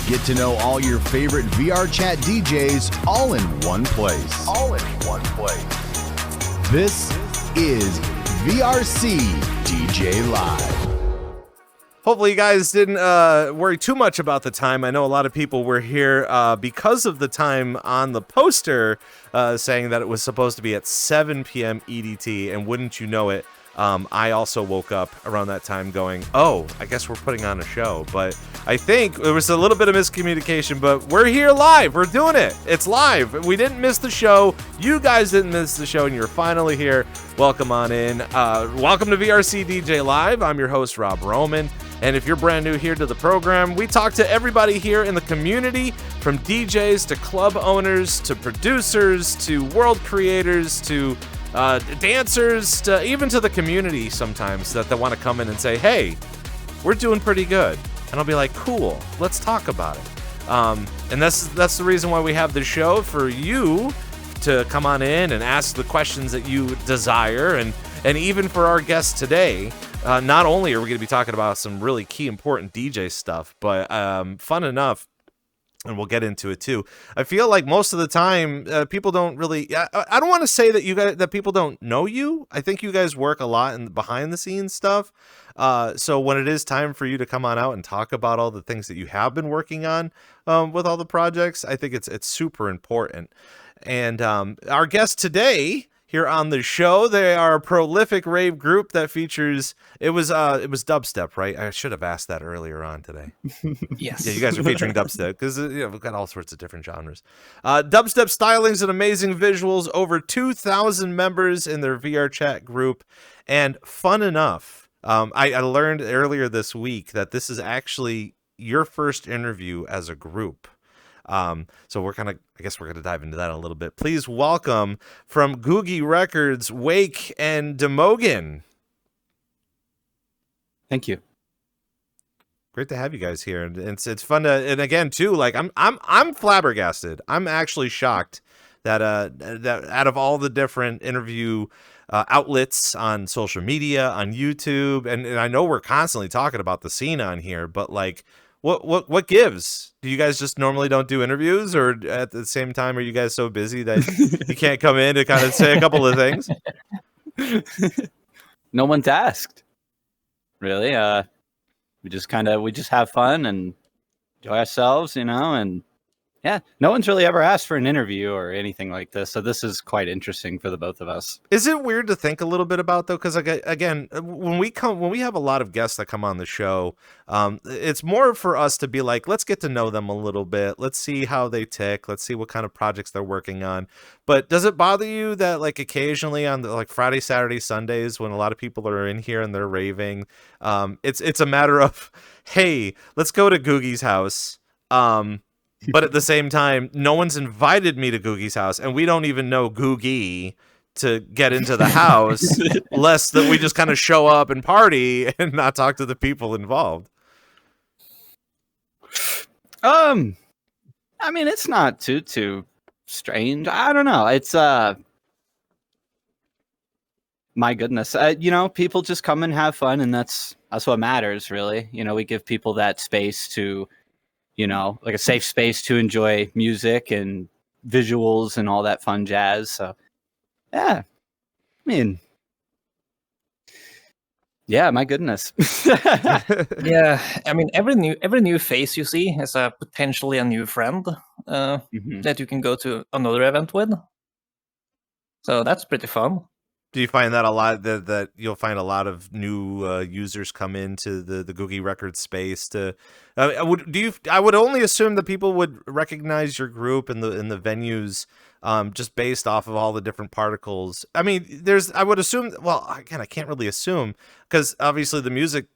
Get to know all your favorite VRChat DJs all in one place. This is VRCDJLIVE. Hopefully you guys didn't worry too much about the time. I know a lot of people were here because of the time on the poster saying that it was supposed to be at 7 p.m. EDT, and wouldn't you know it, I also woke up around that time going, oh, I guess we're putting on a show. But I think there was a little bit of miscommunication, but we're here live. We're doing it. It's live. We didn't miss the show. You guys didn't miss the show, and you're finally here. Welcome on in. Welcome to VRC DJ Live. I'm your host, Rob Roman. And if you're brand new here to the program, we talk to everybody here in the community, from DJs to club owners to producers to world creators to dancers, to even to the community sometimes that want to come in and say, hey, we're doing pretty good. And I'll be like, cool, let's talk about it. And that's the reason why we have this show, for you to come on in and ask the questions that you desire. And even for our guests today, not only are we going to be talking about some really key important DJ stuff, but fun enough, and we'll get into it too. I feel like most of the time, people don't really. I don't want to say that people don't know you. I think you guys work a lot in the behind the scenes stuff. So when it is time for you to come on out and talk about all the things that you have been working on with all the projects, I think it's super important. And our guest today here on the show, they are a prolific rave group that features, it was Dubstep, right? I should have asked that earlier on today. Yes. Yeah, you guys are featuring Dubstep because we've got all sorts of different genres. Dubstep stylings and amazing visuals, over 2,000 members in their VRChat group, and fun enough, I learned earlier this week that this is actually your first interview as a group. So I guess we're gonna dive into that a little bit. Please welcome, from Googie Records, Wake and Damoggen. Thank you. Great to have you guys here, and it's fun to, and again too, like I'm flabbergasted. I'm actually shocked that that out of all the different interview outlets on social media, on YouTube, and I know we're constantly talking about the scene on here, but like, what gives? Do you guys just normally don't do interviews, or at the same time are you guys so busy that you can't come in to kind of say a couple of things? No one's asked, really. We just have fun and enjoy ourselves, and yeah, no one's really ever asked for an interview or anything like this, so this is quite interesting for the both of us. Is it weird to think a little bit about, though? Because again, when we have a lot of guests that come on the show, it's more for us to be like, let's get to know them a little bit. Let's see how they tick. Let's see what kind of projects they're working on. But does it bother you that, like, occasionally on the, like, Friday, Saturday, Sundays, when a lot of people are in here and they're raving, it's a matter of, hey, let's go to Googie's house. But at the same time, no one's invited me to Googie's house, and we don't even know Googie to get into the house, less that we just kind of show up and party and not talk to the people involved. I mean, it's not too strange. I don't know. It's my goodness. People just come and have fun, and that's what matters, really. We give people that space to, like a safe space to enjoy music and visuals and all that fun jazz. So, yeah, my goodness. Yeah, I mean, every new face you see is potentially a new friend that you can go to another event with. So that's pretty fun. Do you find that a lot, that you'll find a lot of new users come into the Googie Records space? I would only assume that people would recognize your group in the venues just based off of all the different particles. I mean, I would assume. Well, again, I can't really assume, because obviously the music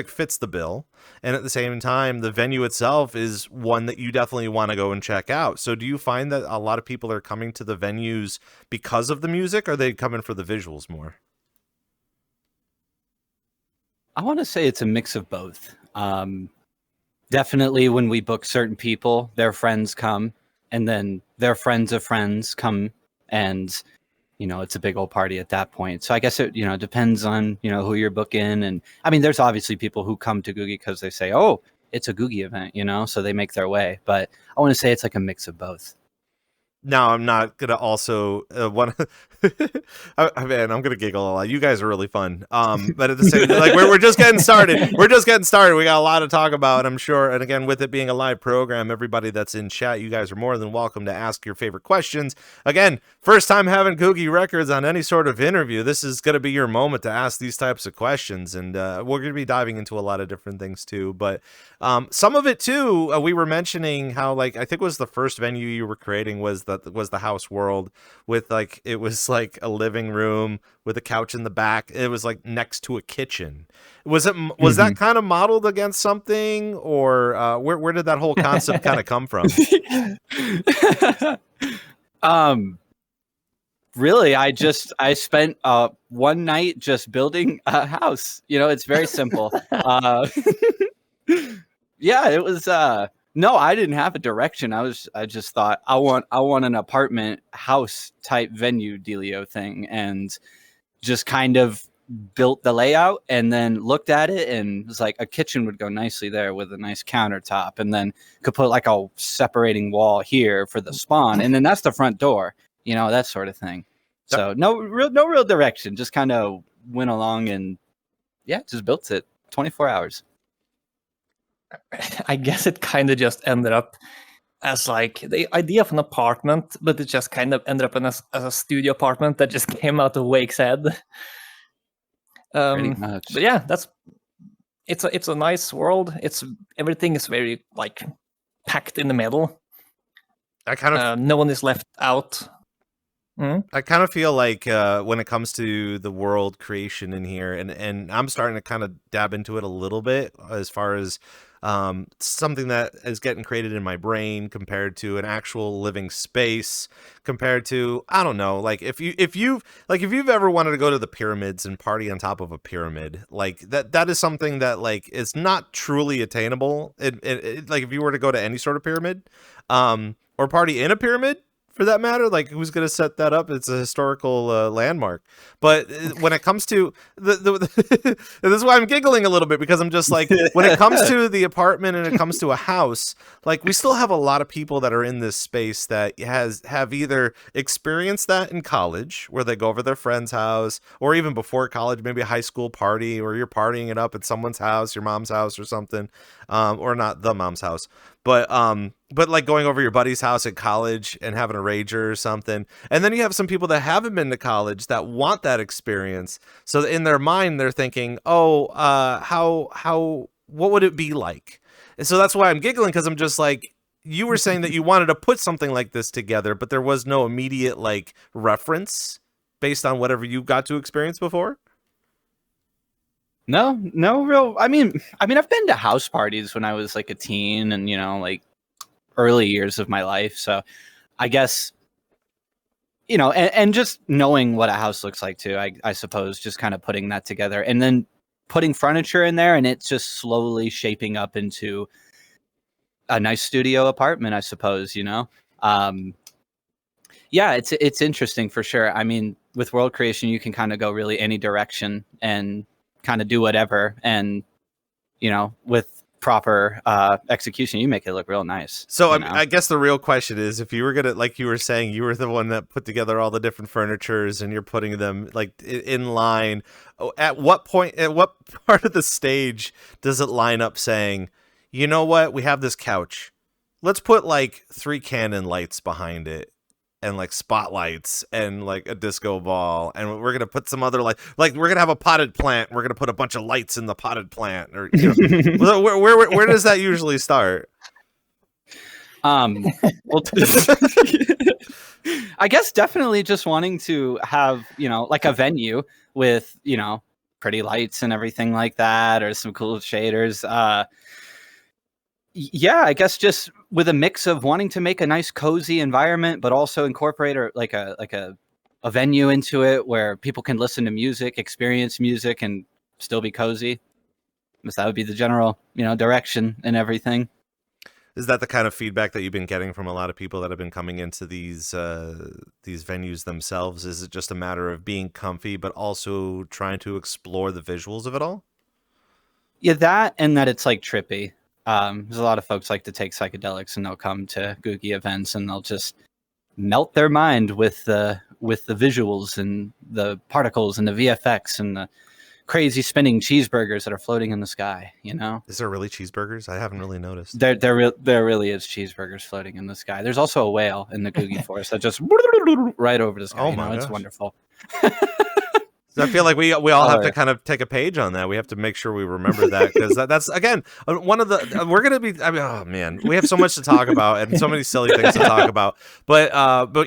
fits the bill, and at the same time, the venue itself is one that you definitely want to go and check out. So do you find that a lot of people are coming to the venues because of the music, or are they coming for the visuals more? I want to say it's a mix of both. Definitely when we book certain people, their friends come, and then their friends of friends come, and it's a big old party at that point. So I guess it, depends on, who you're booking. And I mean, there's obviously people who come to Googie because they say, oh, it's a Googie event, you know, so they make their way. But I want to say it's like a mix of both. Now, I'm not gonna also want. Man, I'm gonna giggle a lot. You guys are really fun. But at the same, like we're just getting started. We're just getting started. We got a lot to talk about, I'm sure. And again, with it being a live program, everybody that's in chat, you guys are more than welcome to ask your favorite questions. Again, first time having Googie Records on any sort of interview. This is gonna be your moment to ask these types of questions, and we're gonna be diving into a lot of different things too. But some of it too, we were mentioning how, like, I think it was the first venue you were creating was the House World, with like, it was like a living room with a couch in the back. It was like next to a kitchen. Was that kind of modeled against something, or where did that whole concept kind of come from? Really, I spent one night just building a house. You know, it's very simple. Yeah, it was no, I didn't have a direction. I just thought I want an apartment house type venue dealio thing, and just kind of built the layout and then looked at it and was like, a kitchen would go nicely there with a nice countertop, and then could put like a separating wall here for the spawn, and then that's the front door, you know, that sort of thing. So no real direction, just kind of went along and yeah, just built it 24 hours. I guess it kind of just ended up as like the idea of an apartment, but it just kind of ended up as a studio apartment that just came out of Wake's head. Pretty much. But yeah, it's a nice world. Everything is very like packed in the middle. I kind of no one is left out. I kind of feel like when it comes to the world creation in here, and I'm starting to kind of dab into it a little bit as far as something that is getting created in my brain compared to an actual living space, compared to, I don't know, like if you've ever wanted to go to the pyramids and party on top of a pyramid, like that is something that like is not truly attainable. Like if you were to go to any sort of pyramid, or party in a pyramid, for that matter, like who's going to set that up? It's a historical landmark. But when it comes to this is why I'm giggling a little bit, because I'm just like, when it comes to the apartment and it comes to a house, like we still have a lot of people that are in this space that have either experienced that in college, where they go over their friend's house, or even before college, maybe a high school party, or you're partying it up at someone's house, your mom's house or something, or not the mom's house, but like going over your buddy's house at college and having a rager or something. And then you have some people that haven't been to college that want that experience. So in their mind, they're thinking, what would it be like? And so that's why I'm giggling, because I'm just like, you were saying that you wanted to put something like this together, but there was no immediate like reference based on whatever you got to experience before. No real. I mean, I've been to house parties when I was like a teen, and you know, like early years of my life. So I guess, you know, and just knowing what a house looks like too, I suppose, just kind of putting that together and then putting furniture in there, and it's just slowly shaping up into a nice studio apartment, I suppose, you know. Yeah, it's interesting for sure. I mean, with world creation, you can kind of go really any direction and kind of do whatever, and you know, with proper execution, you make it look real nice. So I guess the real question is, if you were gonna, like you were saying, you were the one that put together all the different furnitures and you're putting them like in line, at what point, at what part of the stage does it line up saying, you know what, we have this couch, let's put like 3 Canon lights behind it and like spotlights and like a disco ball, and we're gonna put some other like we're gonna have a potted plant, we're gonna put a bunch of lights in the potted plant, or you know, where does that usually start? Well, I guess definitely just wanting to have, you know, like a venue with, you know, pretty lights and everything like that, or some cool shaders. Yeah, I guess just with a mix of wanting to make a nice cozy environment, but also incorporate a venue into it where people can listen to music, experience music, and still be cozy. So that would be the general, you know, direction and everything. Is that the kind of feedback that you've been getting from a lot of people that have been coming into these venues themselves? Is it just a matter of being comfy, but also trying to explore the visuals of it all? Yeah, that, and that it's like trippy. There's a lot of folks like to take psychedelics, and they'll come to Googie events, and they'll just melt their mind with the visuals and the particles and the VFX and the crazy spinning cheeseburgers that are floating in the sky. You know, Is there really cheeseburgers? I haven't really noticed. there really is cheeseburgers floating in the sky. There's also a whale in the Googie forest that just right over the sky. Oh you know, my it's gosh. wonderful. I feel like we all have to kind of take a page on that. We have to make sure we remember that, because that's again one of the we're gonna be. I mean, oh man, we have so much to talk about and so many silly things to talk about. But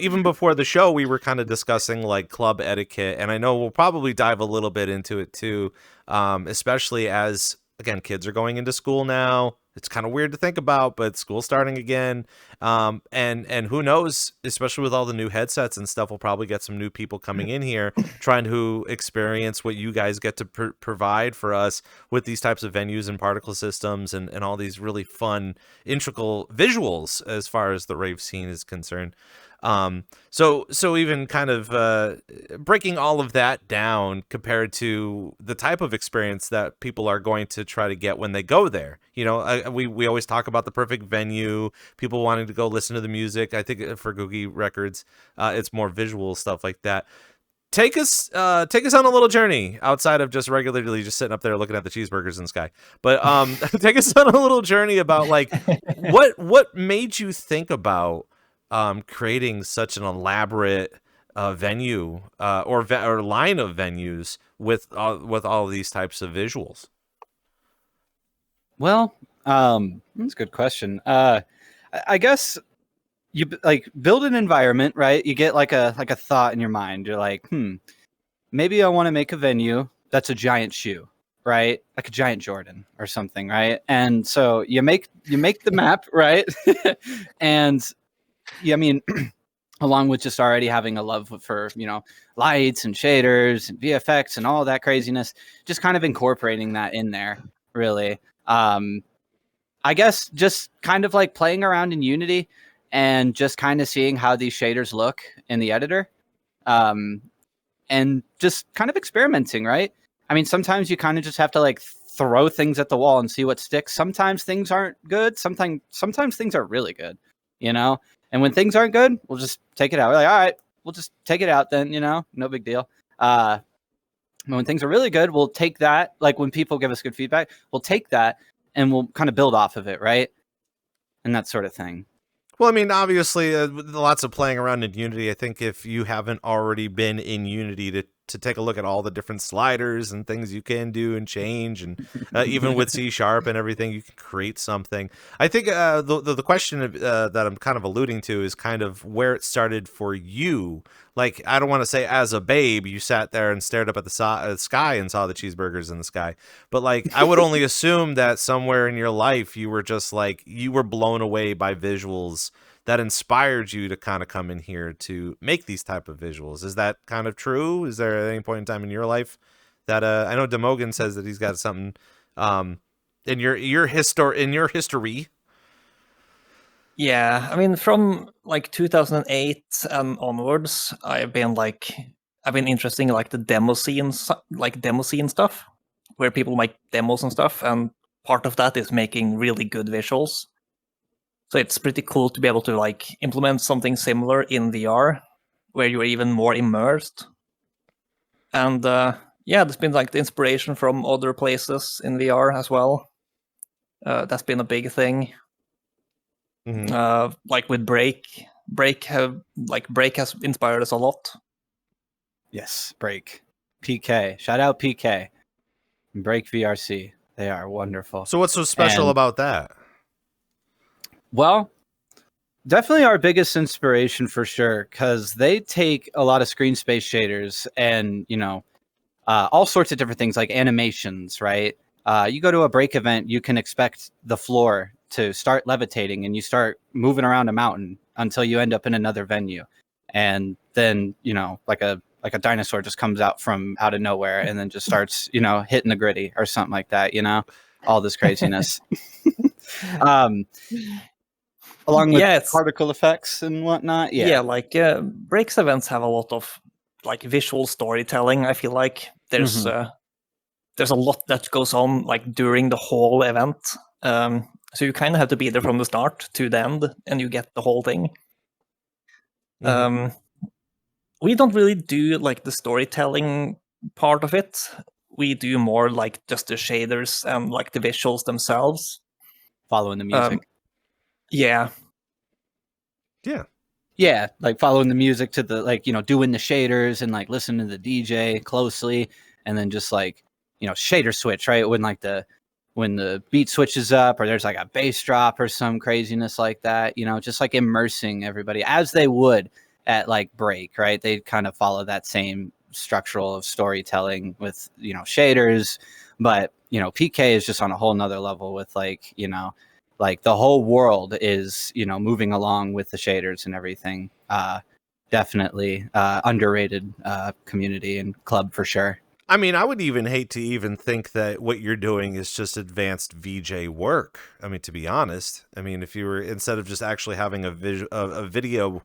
even before the show, we were kind of discussing like club etiquette, and I know we'll probably dive a little bit into it too, especially as again kids are going into school now. It's kind of weird to think about, but school's starting again. And who knows, especially with all the new headsets and stuff, we'll probably get some new people coming in here trying to experience what you guys get to provide for us with these types of venues and particle systems and all these really fun, integral visuals as far as the rave scene is concerned. So even kind of breaking all of that down compared to the type of experience that people are going to try to get when they go there. You know, we always talk about the perfect venue, people wanting to go listen to the music. I think for Googie Records, it's more visual stuff like that. Take us on a little journey outside of just regularly just sitting up there looking at the cheeseburgers in the sky. But take us on a little journey about like what made you think about creating such an elaborate venue or line of venues with all these types of visuals. Well, that's a good question. I guess you like build an environment, right? You get like a thought in your mind. You're like, maybe I want to make a venue that's a giant shoe, right? Like a giant Jordan or something, right? And so you make the map, right? And yeah, I mean, along with just already having a love for, you know, lights and shaders and VFX and all that craziness, just kind of incorporating that in there, really. I guess just kind of like playing around in Unity and just kind of seeing how these shaders look in the editor, and just kind of experimenting, right? I mean, sometimes you kind of just have to like throw things at the wall and see what sticks. Sometimes things aren't good. Sometimes things are really good, you know? And when things aren't good, we'll just take it out. We're like, all right, we'll just take it out then, you know, no big deal. When things are really good, we'll take that. Like when people give us good feedback, we'll take that and we'll kind of build off of it, right? And that sort of thing. Well, I mean, obviously, lots of playing around in Unity. I think if you haven't already been in Unity to take a look at all the different sliders and things you can do and change, and even with C# and everything, you can create something. I think the question that I'm kind of alluding to is kind of where it started for you. Like, I don't want to say as a babe, you sat there and stared up at the sky and saw the cheeseburgers in the sky. But, like, I would only assume that somewhere in your life, you were just, like, you were blown away by visuals that inspired you to kind of come in here to make these type of visuals. Is that kind of true? Is there at any point in time in your life that, I know Damoggen says that he's got something in your history. Yeah, I mean, from like 2008 and onwards, I've been interested in like the demo scene stuff, where people make demos and stuff, and part of that is making really good visuals. So it's pretty cool to be able to like implement something similar in VR, where you are even more immersed. And yeah, there's been like the inspiration from other places in VR as well. That's been a big thing. Mm-hmm. Like with Break has inspired us a lot. Yes, Break, PK, shout out PK, and Break VRC. They are wonderful. So what's so special about that? Well, definitely our biggest inspiration for sure, because they take a lot of screen space shaders and, you know, all sorts of different things like animations, right? You go to a Break event, you can expect the floor to start levitating and you start moving around a mountain until you end up in another venue. And then, you know, like a dinosaur just comes out from out of nowhere and then just starts, you know, hitting the gritty or something like that, you know, all this craziness. Along with particle effects and whatnot. Yeah, like Breaks events have a lot of like visual storytelling. I feel like there's a lot that goes on like during the whole event. So you kind of have to be there from the start to the end, and you get the whole thing. We don't really do like the storytelling part of it. We do more like just the shaders and like the visuals themselves. Following the music. Yeah. Yeah, like following the music to the, like, you know, doing the shaders and like listening to the DJ closely, and then just like, you know, shader switch, right? When the beat switches up, or there's like a bass drop or some craziness like that, you know, just like immersing everybody as they would at like break, right? They kind of follow that same structural of storytelling with, you know, shaders, but, you know, PK is just on a whole nother level with, like, you know, like the whole world is, you know, moving along with the shaders and everything. Definitely underrated community and club for sure. I mean, I would even hate to even think that what you're doing is just advanced VJ work. I mean, to be honest, I mean, if you were, instead of just actually having a video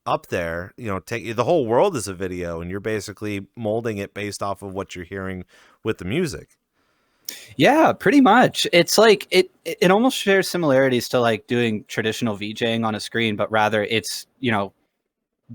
up there, you know, take the whole world as a video, and you're basically molding it based off of what you're hearing with the music. Yeah, pretty much. It's like it almost shares similarities to like doing traditional VJing on a screen, but rather it's, you know,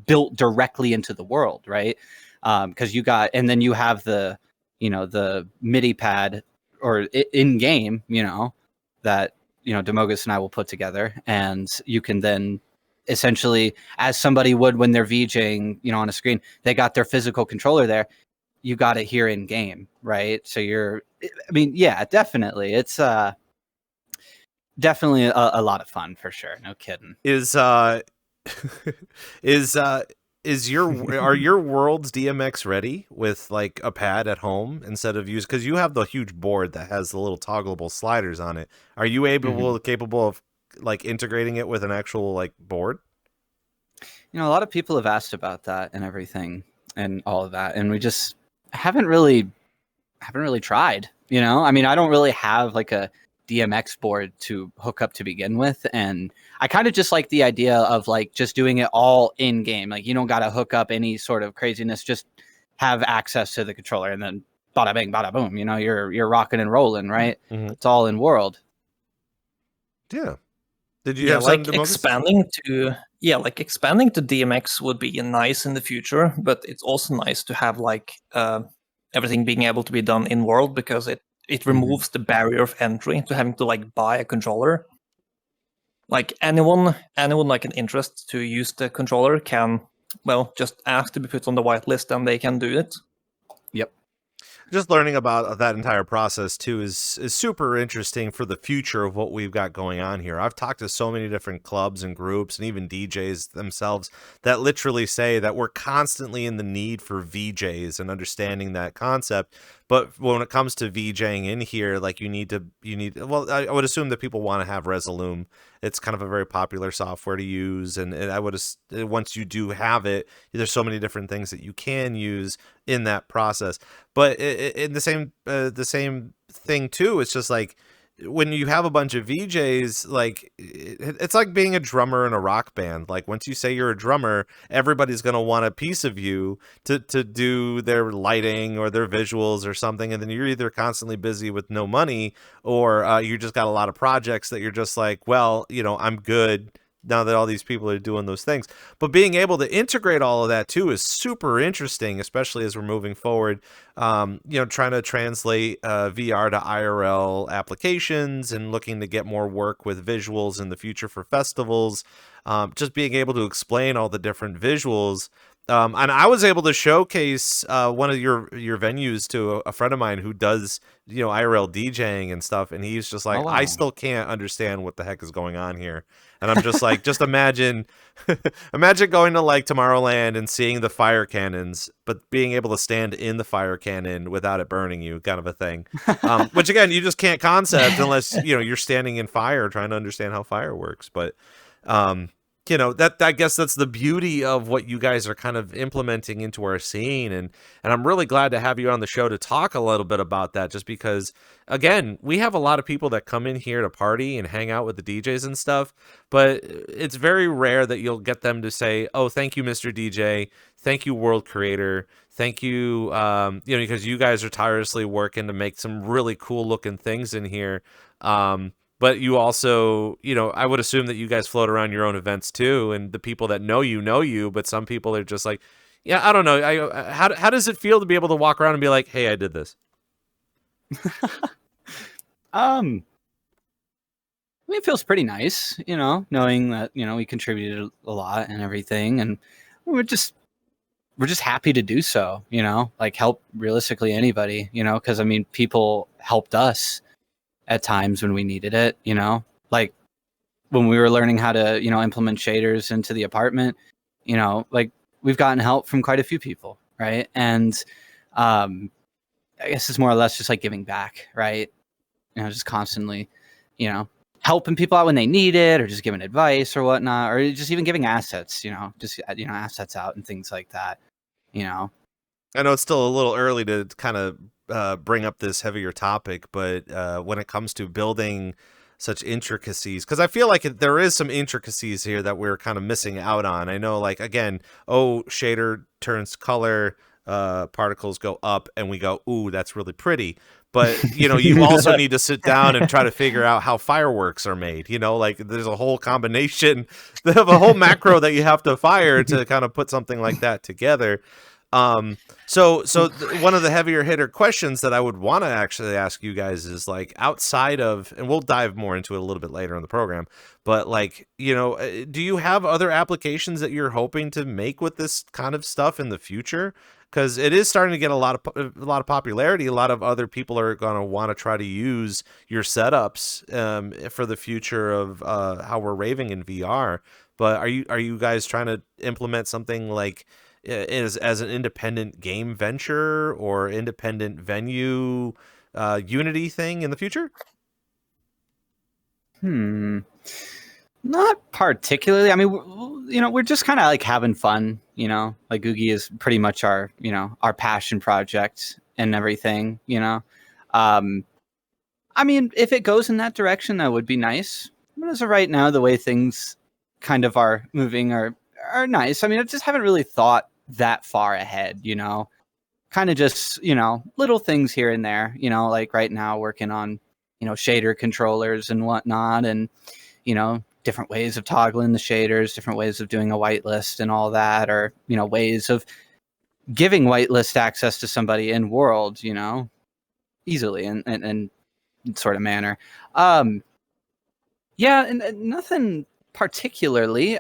built directly into the world, right? Because you got, and then you have the, you know, the MIDI pad or in game, you know, that, you know, Damoggen and I will put together, and you can then essentially, as somebody would when they're VJing, you know, on a screen, they got their physical controller there. You got it here in game, right? So you're, I mean, yeah, definitely. It's definitely a lot of fun for sure. No kidding. Is is your are your worlds DMX ready with like a pad at home instead of use, because you have the huge board that has the little toggleable sliders on it. Are you capable of like integrating it with an actual like board? You know, a lot of people have asked about that and everything and all of that, and we just haven't really tried, you know? I mean, I don't really have like a DMX board to hook up to begin with, and I kind of just like the idea of like just doing it all in game. Like, you don't got to hook up any sort of craziness, just have access to the controller, and then bada bang, bada boom, you know, you're rocking and rolling, right? It's all in world. Yeah. Did you have like something to expanding to DMX would be nice in the future, but it's also nice to have like everything being able to be done in world, because it removes the barrier of entry to having to like buy a controller. Like anyone like an interest to use the controller can, well, just ask to be put on the whitelist and they can do it. Yep. Just learning about that entire process too is super interesting for the future of what we've got going on here. I've talked to so many different clubs and groups and even DJs themselves that literally say that we're constantly in the need for VJs and understanding that concept. But when it comes to VJing in here, like you need, well, I would assume that people want to have Resolume. It's kind of a very popular software to use. And I would, once you do have it, there's so many different things that you can use in that process. But in the same thing too, it's just like, when you have a bunch of VJs, like it's like being a drummer in a rock band. Like once you say you're a drummer, everybody's going to want a piece of you to do their lighting or their visuals or something. And then you're either constantly busy with no money, or you just got a lot of projects that you're just like, well, you know, I'm good now that all these people are doing those things. But being able to integrate all of that too is super interesting, especially as we're moving forward, you know, trying to translate VR to IRL applications and looking to get more work with visuals in the future for festivals. Just being able to explain all the different visuals. And I was able to showcase one of your venues to a friend of mine who does, you know, IRL DJing and stuff. And he's just like, Oh, wow. I still can't understand what the heck is going on here. And I'm just like, just imagine going to like Tomorrowland and seeing the fire cannons, but being able to stand in the fire cannon without it burning you, kind of a thing. Which again, you just can't concept unless, you know, you're standing in fire trying to understand how fire works. But, you know, that, I guess that's the beauty of what you guys are kind of implementing into our scene. And I'm really glad to have you on the show to talk a little bit about that, just because, again, we have a lot of people that come in here to party and hang out with the DJs and stuff, but it's very rare that you'll get them to say, oh, thank you, Mr. DJ. Thank you, World Creator. Thank you, you know, because you guys are tirelessly working to make some really cool looking things in here. but you also, I would assume that you guys float around your own events too, and the people that know you, but some people are just like, yeah, I don't know. How does it feel to be able to walk around and be like, hey, I did this? I mean, it feels pretty nice, knowing that, we contributed a lot and everything, and we're just happy to do so, like help realistically anybody, because I mean, people helped us at times when we needed it, like when we were learning how to, implement shaders into the apartment, like we've gotten help from quite a few people, right? And I guess it's more or less just like giving back, right? Just constantly, helping people out when they need it, or just giving advice or whatnot, or just even giving assets, just assets out and things like that. I know it's still a little early to kind of bring up this heavier topic, but when it comes to building such intricacies, because I feel like there is some intricacies here that we're kind of missing out on. I know, like, again, shader turns color, particles go up, and we go, ooh, that's really pretty. But, you also need to sit down and try to figure out how fireworks are made. Like there's a whole combination, they have a whole macro that you have to fire to kind of put something like that together. So one of the heavier hitter questions that I would want to actually ask you guys is, like, outside of, and we'll dive more into it a little bit later in the program, but like, do you have other applications that you're hoping to make with this kind of stuff in the future? Because it is starting to get a lot of popularity. A lot of other people are going to want to try to use your setups for the future of how we're raving in VR. But are you guys trying to implement something like as an independent game venture or independent venue Unity thing in the future? Not particularly. I mean, we're just kind of like having fun, like Googie is pretty much our, our passion project and everything, I mean, if it goes in that direction, that would be nice. But as of right now, the way things kind of are moving are nice. I mean, I just haven't really thought that far ahead, kind of just, little things here and there, like right now working on, shader controllers and whatnot, and, different ways of toggling the shaders, different ways of doing a whitelist and all that, or, ways of giving whitelist access to somebody in world, easily and sort of manner. Yeah, and nothing particularly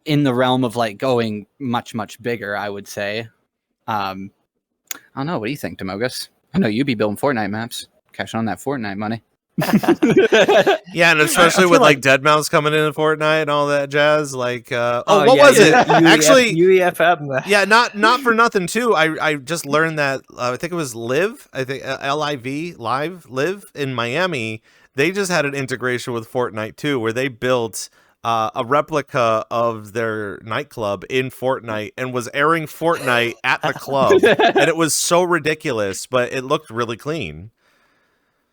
in the realm of like going much bigger, I would say. I don't know. What do you think, Damogus? I know you be building Fortnite maps, cashing on that Fortnite money. Yeah, and especially with like dead mouse coming in Fortnite and all that jazz. Like, what yeah, was it? Actually, UEFM. Yeah, not for nothing too. I just learned that I think it was Live. I think Live in Miami. They just had an integration with Fortnite too, where they built a replica of their nightclub in Fortnite and was airing Fortnite at the club, and it was so ridiculous, but it looked really clean.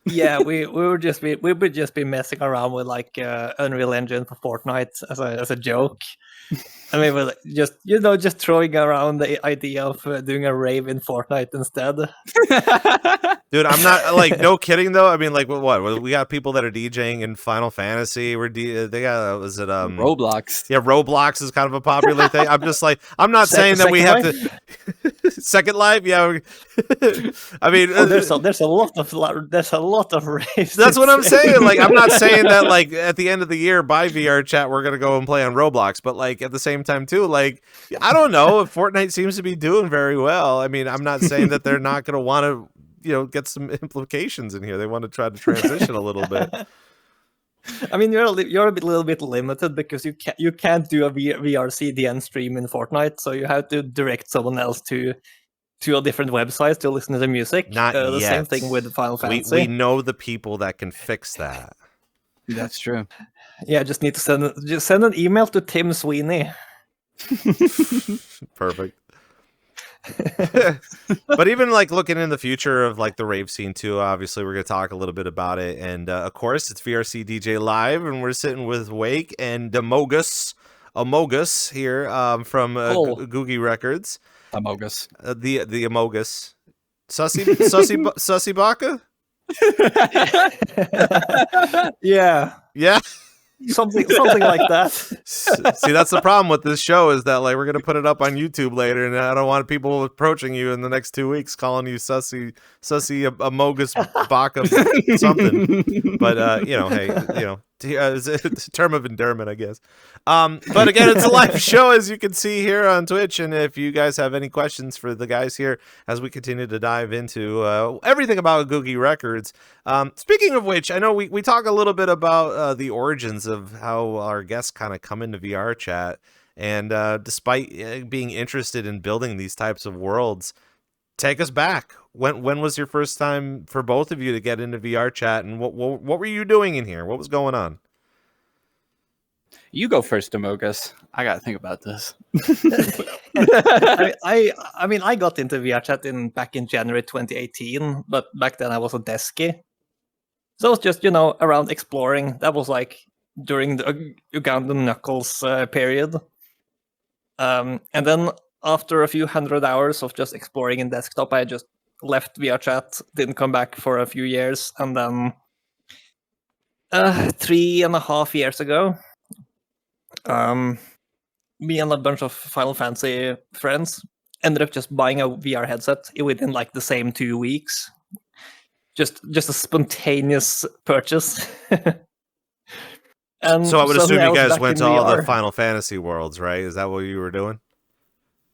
Yeah, we would just be messing around with like Unreal Engine for Fortnite as a joke. I mean, we're just throwing around the idea of doing a rave in Fortnite instead. Dude, I'm not like, no kidding though. I mean, like, what? We got people that are DJing in Final Fantasy. They got, was it Roblox? Yeah, Roblox is kind of a popular thing. I'm just like, I'm not saying that we have to Second Life. Yeah, I mean, there's a lot of raves. That's what I'm saying. Like, I'm not saying that like at the end of the year by VRChat we're gonna go and play on Roblox, but like at the same time too, like, I don't know if Fortnite seems to be doing very well. I mean, I'm not saying that they're not gonna want to, get some implications in here. They want to try to transition a little bit. I mean, you're a little bit limited because you can't do a VRCDN stream in Fortnite, so you have to direct someone else to a different website to listen to the music. Not the yet. Same thing with Final Fantasy. We know the people that can fix that. That's true. Yeah, just need to send an email to Tim Sweeney. Perfect. But even like looking in the future of like the rave scene too, obviously we're going to talk a little bit about it, and of course it's VRCDJLIVE, and we're sitting with Wake and Damoggen here from Googie Records. Amogus. The Amogus. Sussy Baka? Yeah, Yeah. something like that. See, that's the problem with this show is that like we're gonna put it up on YouTube later, and I don't want people approaching you in the next 2 weeks calling you sussy amogus baka something. But hey, it's a term of endearment, I guess. But again, it's a live show, as you can see here on Twitch, and if you guys have any questions for the guys here as we continue to dive into everything about Googie Records. Speaking of which, I know we talk a little bit about the origins of how our guests kind of come into VR chat, and despite being interested in building these types of worlds, take us back. When was your first time for both of you to get into VR chat, and what were you doing in here? What was going on? You go first, Amogus. I gotta think about this. I mean, I got into VRChat back in January 2018, but back then I was a desky. So I was just, around exploring. That was like during the Ugandan Knuckles period. And then after a few hundred hours of just exploring in desktop, I just left VRChat, didn't come back for a few years, and then 3.5 years ago, me and a bunch of Final Fantasy friends ended up just buying a VR headset within like the same 2 weeks. Just a spontaneous purchase. And So I would assume you guys went to all VR. the Final Fantasy worlds, right? Is that what you were doing?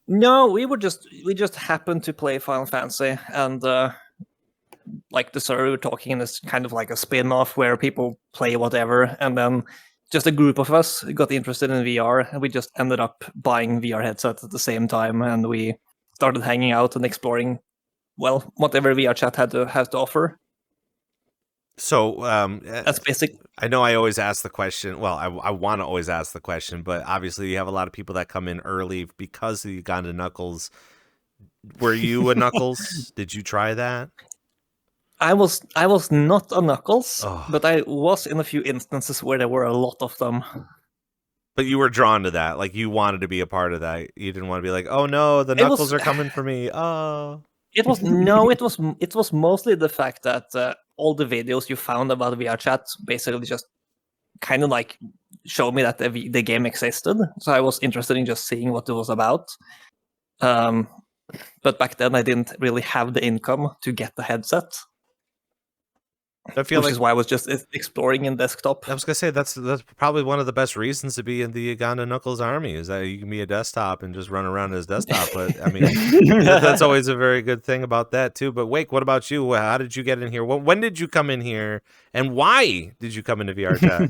No, we just happened to play Final Fantasy, and like the server we were talking in is kind of like a spin-off where people play whatever, and then just a group of us got interested in VR, and we just ended up buying VR headsets at the same time, and we started hanging out and exploring, well, whatever VRChat has to offer. So That's basic. I know I always ask the question. Well, I want to always ask the question, but obviously you have a lot of people that come in early because of the Uganda Knuckles. Were you a Knuckles? Did you try that? I was not a Knuckles, Oh. but I was in a few instances where there were a lot of them. But you were drawn to that. Like you wanted to be a part of that. You didn't want to be like, oh no, the It was- Knuckles are coming for me. Oh. It was mostly the fact that all the videos you found about VRChat basically just kind of like showed me that the game existed. So I was interested in just seeing what it was about. But back then I didn't really have the income to get the headset, I feel which like is why I was just exploring in desktop. I was gonna say that's probably one of the best reasons to be in the Uganda Knuckles army is that you can be a desktop and just run around as desktop. But I mean, that's always a very good thing about that too. But Wake, what about you? How did you get in here? When did you come in here, and why did you come into VR chat?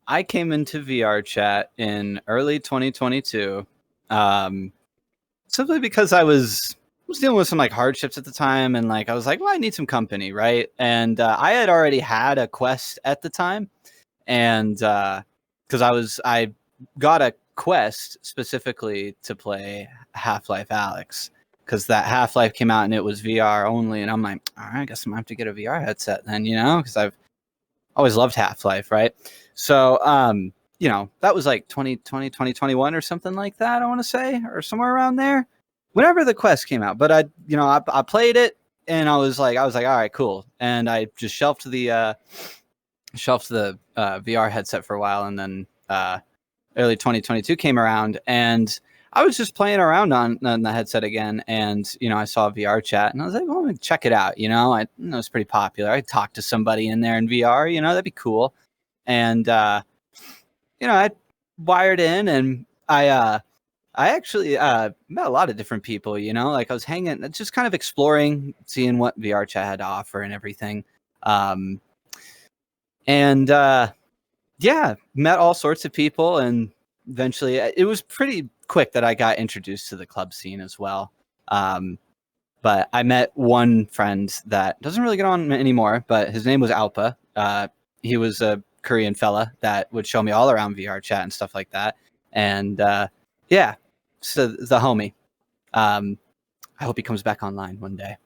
I came into VR chat in early 2022, simply because I was dealing with some like hardships at the time, and like I was like, well, I need some company, right? And I had already had a Quest at the time, and because I got a Quest specifically to play Half-Life Alyx, because that Half-Life came out and it was VR only, and I'm like, all right, I guess I'm gonna have to get a VR headset then, because I've always loved Half-Life, right? So that was like 2020, 2021 or something like that, I want to say, or somewhere around there. Whenever the Quest came out, but I played it and I was like, all right, cool. And I just shelved the VR headset for a while, and then early 2022 came around, and I was just playing around on the headset again, and I saw VR chat, and I was like, well, I'm gonna check it out. I know it's pretty popular. I talked to somebody in there in VR, that'd be cool. And I wired in, and I actually met a lot of different people, like I was hanging, just kind of exploring, seeing what VR chat had to offer and everything. Met all sorts of people, and eventually it was pretty quick that I got introduced to the club scene as well. But I met one friend that doesn't really get on anymore, but his name was Alpa. He was a Korean fella that would show me all around VR chat and stuff like that. And so the homie. I hope he comes back online one day.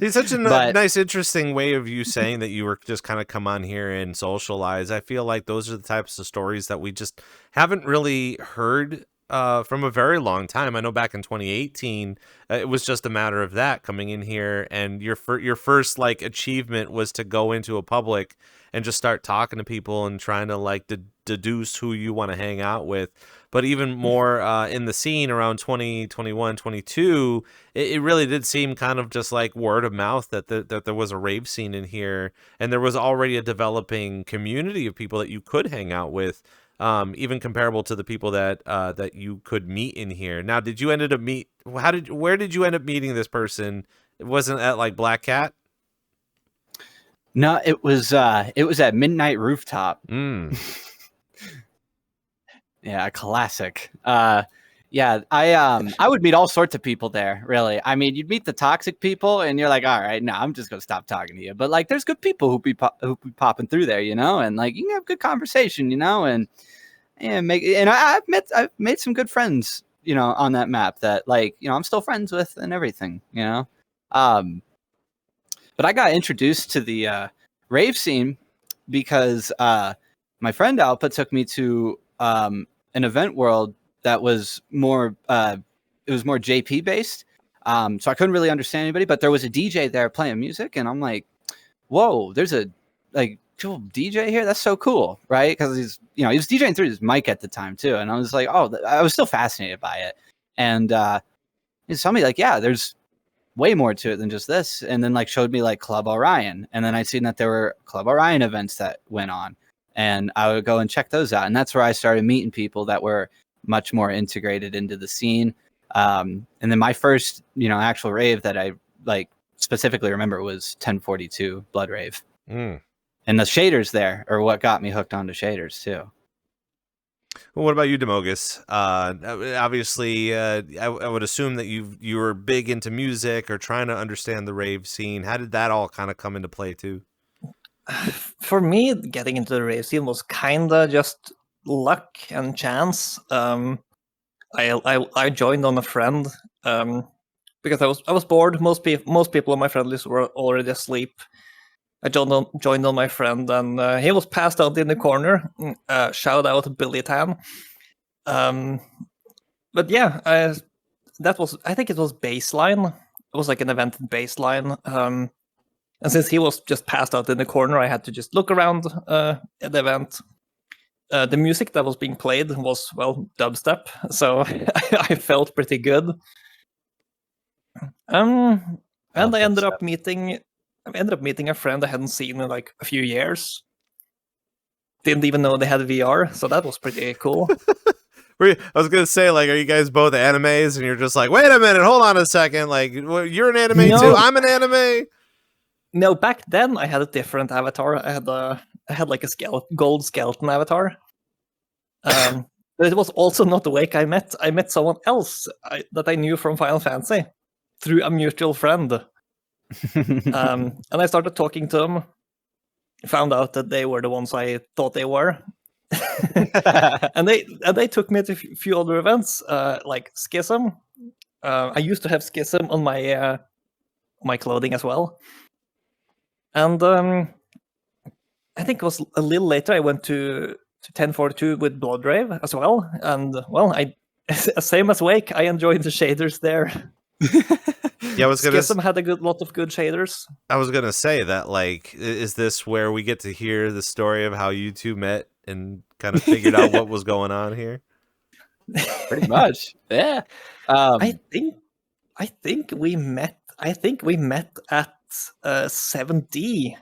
It's such a nice, interesting way of you saying that you were just kind of come on here and socialize. I feel like those are the types of stories that we just haven't really heard from a very long time. I know back in 2018, it was just a matter of that coming in here, and your first like achievement was to go into a public and just start talking to people and trying to like deduce who you want to hang out with. But even more in the scene around 2021, 22, it really did seem kind of just like word of mouth that there was a rave scene in here, and there was already a developing community of people that you could hang out with, even comparable to the people that that you could meet in here. Now, did you ended up where did you end up meeting this person? It wasn't at like Black Cat? No, it was at Midnight Rooftop. Yeah, classic. Yeah, I would meet all sorts of people there, really. I mean, you'd meet the toxic people and you're like, all right, no, I'm just gonna stop talking to you. But like there's good people who be popping through there, you know, and like you can have good conversation, you know, and I've made some good friends, you know, on that map that like, you know, I'm still friends with and everything, you know. But I got introduced to the rave scene because my friend Alpa took me to an event world that was more it was more JP based, so I couldn't really understand anybody, but there was a DJ there playing music, and I'm like, whoa, there's a like cool DJ here, that's so cool, right? Because he's, you know, he was DJing through his mic at the time too, and I was like, oh, I was still fascinated by it. And he told me like, yeah, there's way more to it than just this, and then like showed me like Club Orion, and then I seen that there were Club Orion events that went on, and I would go and check those out, and that's where I started meeting people that were much more integrated into the scene. And then my first, you know, actual rave that I like specifically remember was 1042 Blood Rave. And the shaders there are what got me hooked onto shaders too. Well, what about you, Damogus? Obviously, I would assume that you were big into music or trying to understand the rave scene. How did that all kind of come into play too? For me, getting into the rave scene was kind of just luck and chance. I joined on a friend because I was bored. Most people on my friend list were already asleep. I joined on my friend, and he was passed out in the corner. Shout out Billy Tan. But yeah, I think it was Baseline. It was like an event in Baseline. And since he was just passed out in the corner, I had to just look around at the event. The music that was being played was, well, dubstep, so I felt pretty good. And I ended up meeting a friend I hadn't seen in like a few years. Didn't even know they had VR, so that was pretty cool. I was gonna say, like, are you guys both animes? And you're just like, wait a minute, hold on a second, like, you're an anime too? I'm an anime. No, back then I had a different avatar. I had like a gold skeleton avatar. But it was also not Wake I met. I met someone else that I knew from Final Fantasy through a mutual friend. And I started talking to them. Found out that they were the ones I thought they were. and they took me to a few other events, like Schism. I used to have Schism on my clothing as well. And I think it was a little later I went to 1042 with Blood Rave as well. And well, same as Wake, I enjoyed the shaders there. Yeah, I was gonna. Schism had a lot of good shaders. I was gonna say that, like, is this where we get to hear the story of how you two met and kind of figured out what was going on here? Pretty much, yeah. I think we met. I think we met at 7D.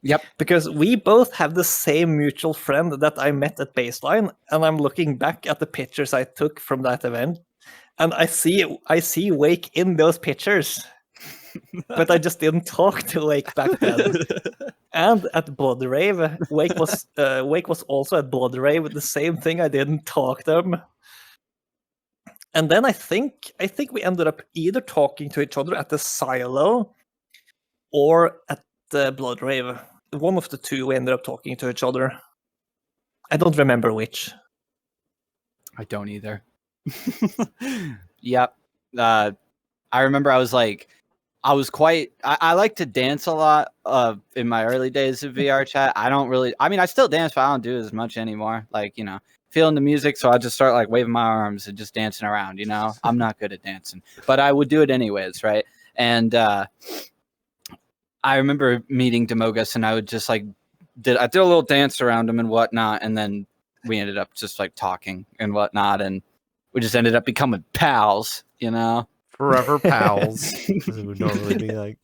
Yep. Because we both have the same mutual friend that I met at Baseline, and I'm looking back at the pictures I took from that event, and I see Wake in those pictures. But I just didn't talk to Wake back then. And at Blood Rave, Wake was also at Blood Rave with the same thing. I didn't talk to him. And then I think we ended up either talking to each other at the silo or at the Blood Rave. One of the two we ended up talking to each other. I don't remember which. I don't either. Yep. I remember I like to dance a lot in my early days of VRChat. I still dance, but I don't do as much anymore. Like, you know, feeling the music, so I just start like waving my arms and just dancing around. I'm not good at dancing, but I would do it anyways, right? And I remember meeting Damoggen, and I would just like did a little dance around him and whatnot, and then we ended up just like talking and whatnot, and we just ended up becoming pals. Forever pals. It would normally be like.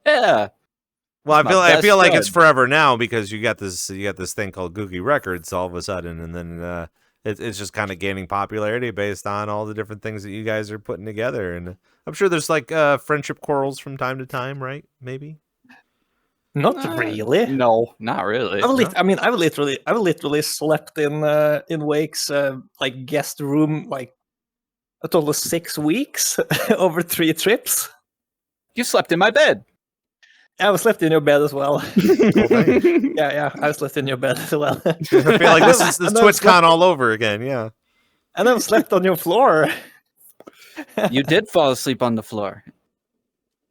Yeah. Well, I feel like it's friend. forever now because you got this thing called Googie Records all of a sudden, and then it's just kind of gaining popularity based on all the different things that you guys are putting together. And I'm sure there's like friendship quarrels from time to time, right? Maybe. Not really. No, not really. I've literally slept in Wake's like guest room like a total of 6 weeks over 3 trips. You slept in my bed. I slept in your bed as well. Okay. Yeah, I slept in your bed as well. I feel like this is TwitchCon all over again. Yeah. And I've slept on your floor. You did fall asleep on the floor.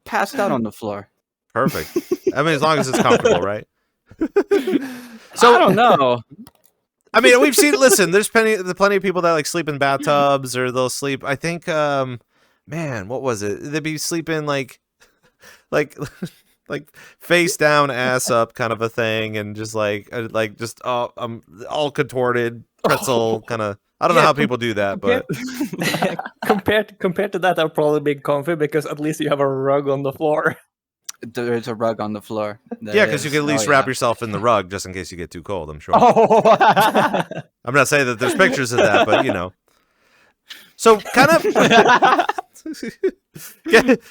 Passed out on the floor. Perfect. I mean, as long as it's comfortable, right? So I don't know. I mean, we've seen. Listen, there's plenty of people that like sleep in bathtubs, or they'll sleep. I think, man, what was it? They'd be sleeping like face down, ass up, kind of a thing, and just just all contorted pretzel kind of. I don't know how people do that, but compared to that, I'll probably be comfy because at least you have a rug on the floor. There's a rug on the floor. Yeah, because you can at least wrap yourself in the rug just in case you get too cold, I'm sure. I'm not saying that there's pictures of that, but So kind of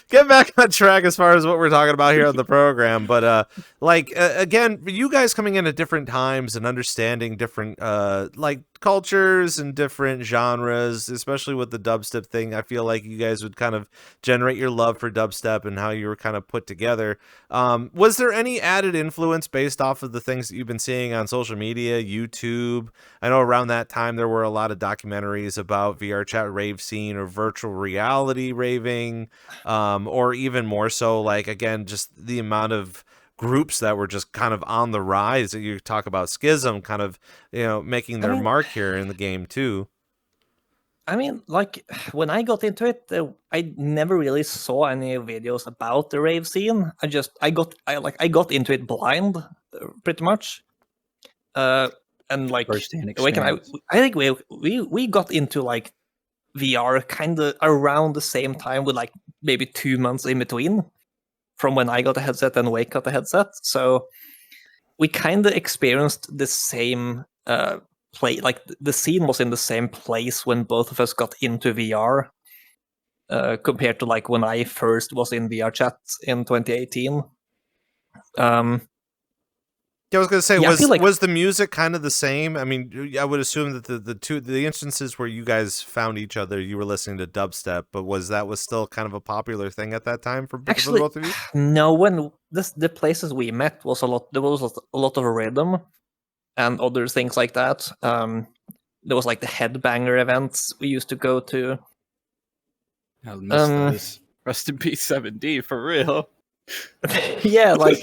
get back on track as far as what we're talking about here on the program. But again, you guys coming in at different times and understanding different cultures and different genres, especially with the dubstep thing, I feel like you guys would kind of generate your love for dubstep and how you were kind of put together. Was there any added influence based off of the things that you've been seeing on social media, YouTube? I know around that time there were a lot of documentaries about VRChat rave scene or virtual reality raving, or even more so, like, again, just the amount of groups that were just kind of on the rise. You talk about Schism kind of, making their mark here in the game too. I mean, like, when I got into it, I never really saw any videos about the rave scene. I got into it blind, pretty much. And like, Wake and I think we got into like VR kind of around the same time, with like maybe 2 months in between from when I got a headset and Wake got a headset. So we kind of experienced the same play. Like, the scene was in the same place when both of us got into VR, compared to like when I first was in VRChat in 2018. I was gonna say, was the music kind of the same? I mean, I would assume that the instances where you guys found each other, you were listening to dubstep, but was still kind of a popular thing at that time for both of you? No, when the places we met was there was a lot of rhythm and other things like that. There was like the headbanger events we used to go to. I miss those. Rest in peace, 7D, for real. Yeah, like.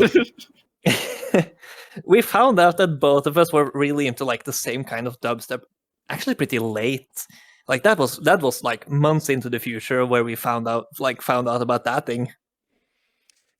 We found out that both of us were really into like the same kind of dubstep actually pretty late. Like that was like months into the future where we found out about that thing.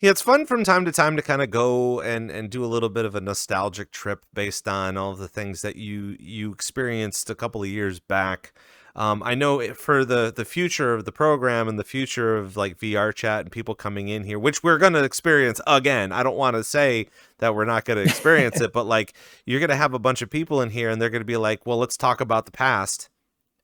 Yeah, it's fun from time to time to kind of go and do a little bit of a nostalgic trip based on all of the things that you experienced a couple of years back. I know for the future of the program and the future of like VRChat and people coming in here, which we're going to experience again. I don't want to say that we're not going to experience it, but like, you're going to have a bunch of people in here and they're going to be like, well, let's talk about the past.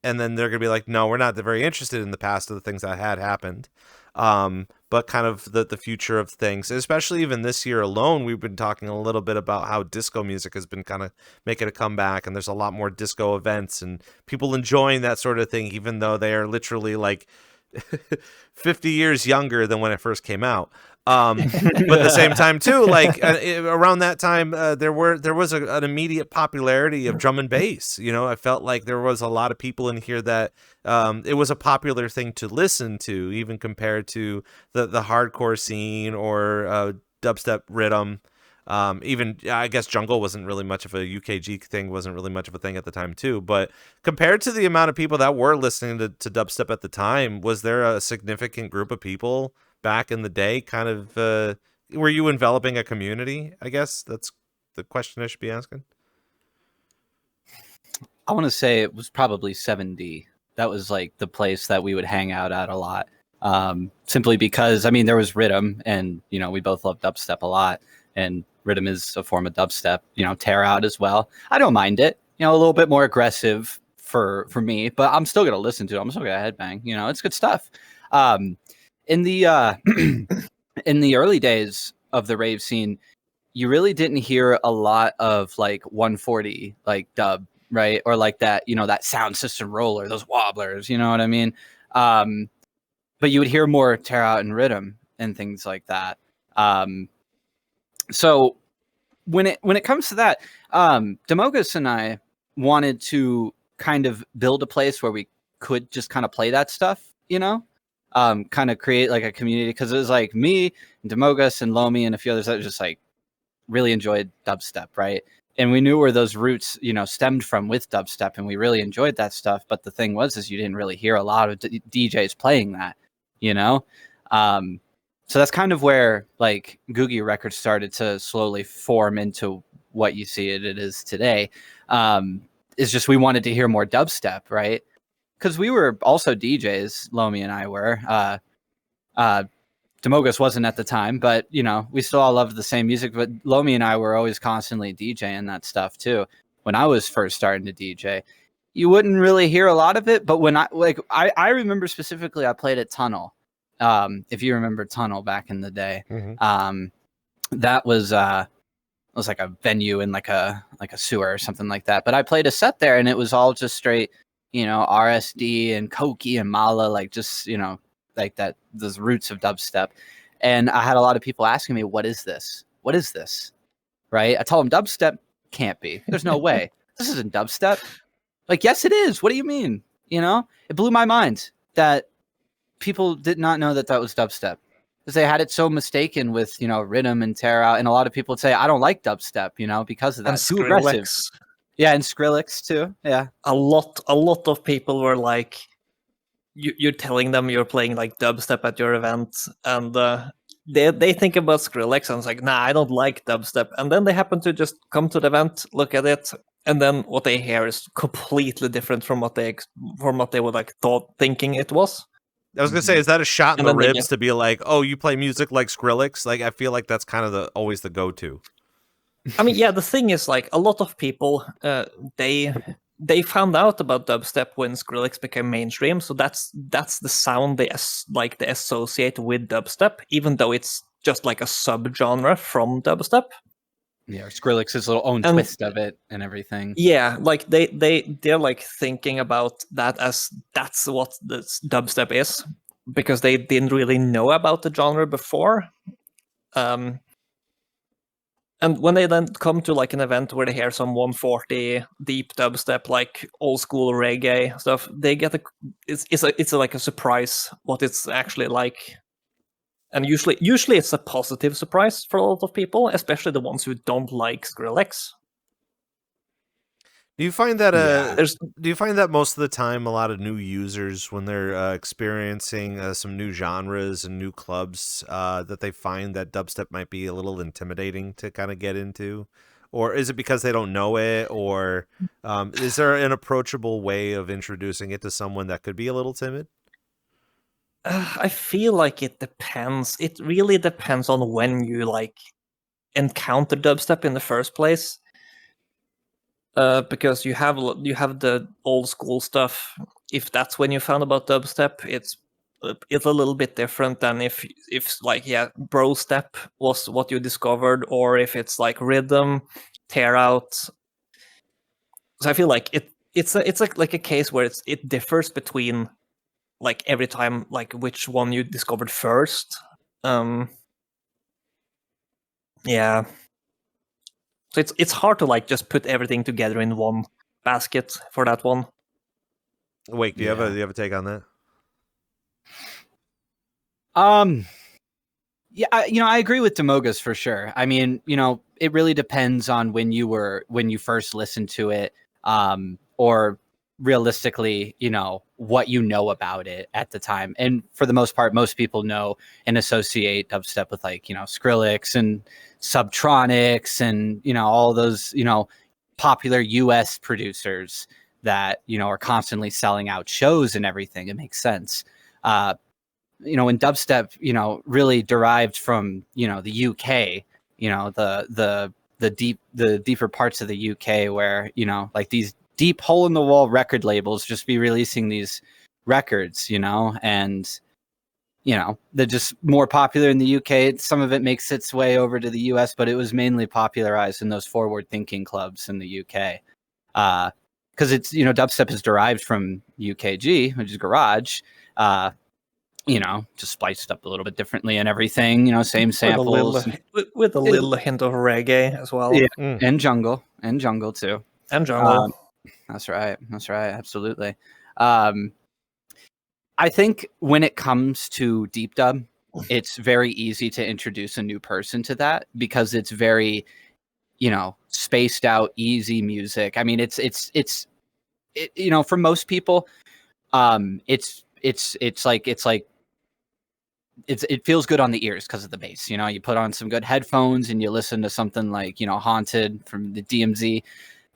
And then they're going to be like, no, we're not very interested in the past of the things that had happened. But kind of the future of things, especially even this year alone, we've been talking a little bit about how disco music has been kind of making a comeback, and there's a lot more disco events and people enjoying that sort of thing, even though they are literally like 50 years younger than when it first came out. But at the same time too, like around that time, there was an immediate popularity of drum and bass. I felt like there was a lot of people in here that it was a popular thing to listen to, even compared to the hardcore scene or dubstep rhythm. Even I guess jungle wasn't really much of a UKG thing, wasn't really much of a thing at the time too. But compared to the amount of people that were listening to dubstep at the time, was there a significant group of people back in the day? Kind of, were you enveloping a community? I guess that's the question I should be asking. I want to say it was probably 7D. That was like the place that we would hang out at a lot. Simply because, I mean, there was rhythm, and, you know, we both love dubstep a lot, and rhythm is a form of dubstep, you know, tear out as well. I don't mind it, you know, a little bit more aggressive for me, but I'm still going to listen to it. I'm still going to headbang, you know, it's good stuff. In the, in the early days of the rave scene, you really didn't hear a lot of like 140, like dub, right? Or like that, you know, that sound system roller, those wobblers, you know what I mean? But you would hear more tear out and rhythm and things like that. So when it comes to that, Damoggen and I wanted to kind of build a place where we could just kind of play that stuff, you know, kind of create like a community, because it was like me and Damoggen and Lomi and a few others that just like really enjoyed dubstep, right? And we knew where those roots, you know, stemmed from with dubstep, and we really enjoyed that stuff. But the thing was, is you didn't really hear a lot of DJs playing that, you know. So that's kind of where like Googie Records started to slowly form into what you see it is today. It's just we wanted to hear more dubstep, right? Because we were also DJs, Lomi and I were. Damoggen wasn't at the time, but, you know, we still all loved the same music. But Lomi and I were always constantly DJing that stuff too. When I was first starting to DJ, you wouldn't really hear a lot of it. But when I remember specifically, I played at Tunnel. If you remember Tunnel back in the day, that was like a venue in like a sewer or something like that. But I played a set there, and it was all just straight, you know, RSD and Koki and Mala, like just, you know, like that, those roots of dubstep. And I had a lot of people asking me, what is this? What is this? Right? I told them dubstep can't be. There's no way. This isn't dubstep. Like, yes, it is. What do you mean? You know, it blew my mind that people did not know that that was dubstep, because they had it so mistaken with, you know, rhythm and tear out. And a lot of people would say, I don't like dubstep, you know, because of that. And Too aggressive. Yeah, and Skrillex too. Yeah. A lot of people were like, you're telling them you're playing like dubstep at your event, and they think about Skrillex, and it's like, nah, I don't like dubstep. And then they happen to just come to the event, look at it, and then what they hear is completely different from what they were like thinking it was. I was gonna say, is that a shot in And the then they ribs to be like, oh, you play music like Skrillex? Like, I feel like that's kind of always the go-to. I mean, yeah, the thing is, like, a lot of people, they found out about dubstep when Skrillex became mainstream, so that's the sound they associate with dubstep, even though it's just like a subgenre from dubstep. Yeah, or Skrillex's little own twist of it and everything. Yeah, like they're like thinking about that as that's what the dubstep is, because they didn't really know about the genre before. And when they then come to like an event where they hear some 140 deep dubstep, like old school reggae stuff, they get it's like a surprise what it's actually like. And usually it's a positive surprise for a lot of people, especially the ones who don't like Skrillex. Do you find that do you find that most of the time a lot of new users, when they're experiencing some new genres and new clubs, that they find that dubstep might be a little intimidating to kind of get into? Or is it because they don't know it? Or is there an approachable way of introducing it to someone that could be a little timid? I feel like it depends. It really depends on when you like encounter dubstep in the first place. Because you have the old school stuff. If that's when you found about dubstep, it's a little bit different than if like, yeah, bro step was what you discovered, or if it's like rhythm, tear out. So I feel like it's like a case where it differs between like every time, like which one you discovered first. Yeah. So it's hard to like just put everything together in one basket for that one. Wait, do you have a take on that? Yeah, you know, I agree with Damoggen for sure. I mean, you know, it really depends on when you first listened to it, or realistically, what you know about it at the time. And for the most part, most people know and associate dubstep with like, Skrillex and Subtronics and, all those, popular US producers that, are constantly selling out shows and everything. It makes sense. When dubstep, really derived from, the UK, the deeper parts of the UK where, like these deep hole in the wall record labels just be releasing these records, and they're just more popular in the UK. Some of it makes its way over to the US, but it was mainly popularized in those forward thinking clubs in the UK. Because it's, dubstep is derived from UKG, which is garage, just spliced up a little bit differently and everything, same samples. With a little hint of reggae as well. Yeah, and jungle too. And jungle. That's right. Absolutely. I think when it comes to deep dub, it's very easy to introduce a new person to that because it's very, spaced out, easy music. I mean, it's for most people, it feels good on the ears because of the bass. You put on some good headphones and you listen to something like, Haunted from the DMZ,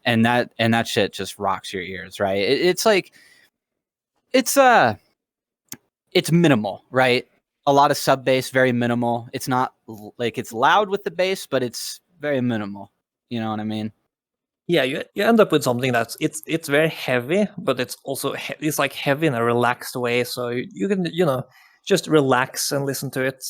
and that shit just rocks your ears, right? It's minimal, right? A lot of sub bass, very minimal. It's not like it's loud with the bass, but it's very minimal. You know what I mean? Yeah, you end up with something that's it's very heavy, but it's also it's like heavy in a relaxed way, so you can just relax and listen to it.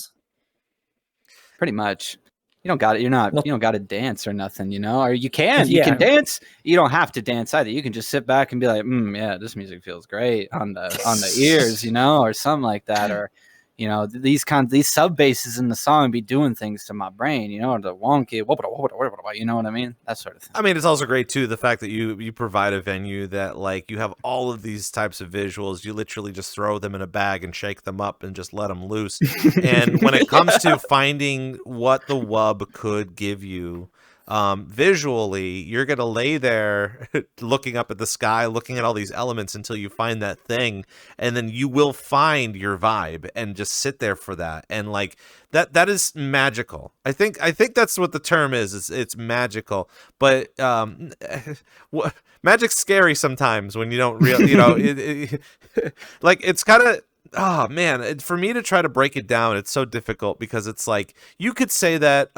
Pretty much. You don't got it. You don't got to dance or nothing, or you can dance. You don't have to dance either. You can just sit back and be like, yeah, this music feels great on the ears, or something like that. Or, these sub basses in the song be doing things to my brain, or the wonky, you know what I mean? That sort of thing. I mean, it's also great too, the fact that you provide a venue that like you have all of these types of visuals. You literally just throw them in a bag and shake them up and just let them loose. And when it comes to finding what the wub could give you, visually, you're gonna lay there looking up at the sky, looking at all these elements until you find that thing, and then you will find your vibe and just sit there for that. And like that is magical. I think that's what the term is. It's magical. But magic's scary sometimes when you don't really, like it's kind of. Oh man, for me to try to break it down, it's so difficult because it's like you could say that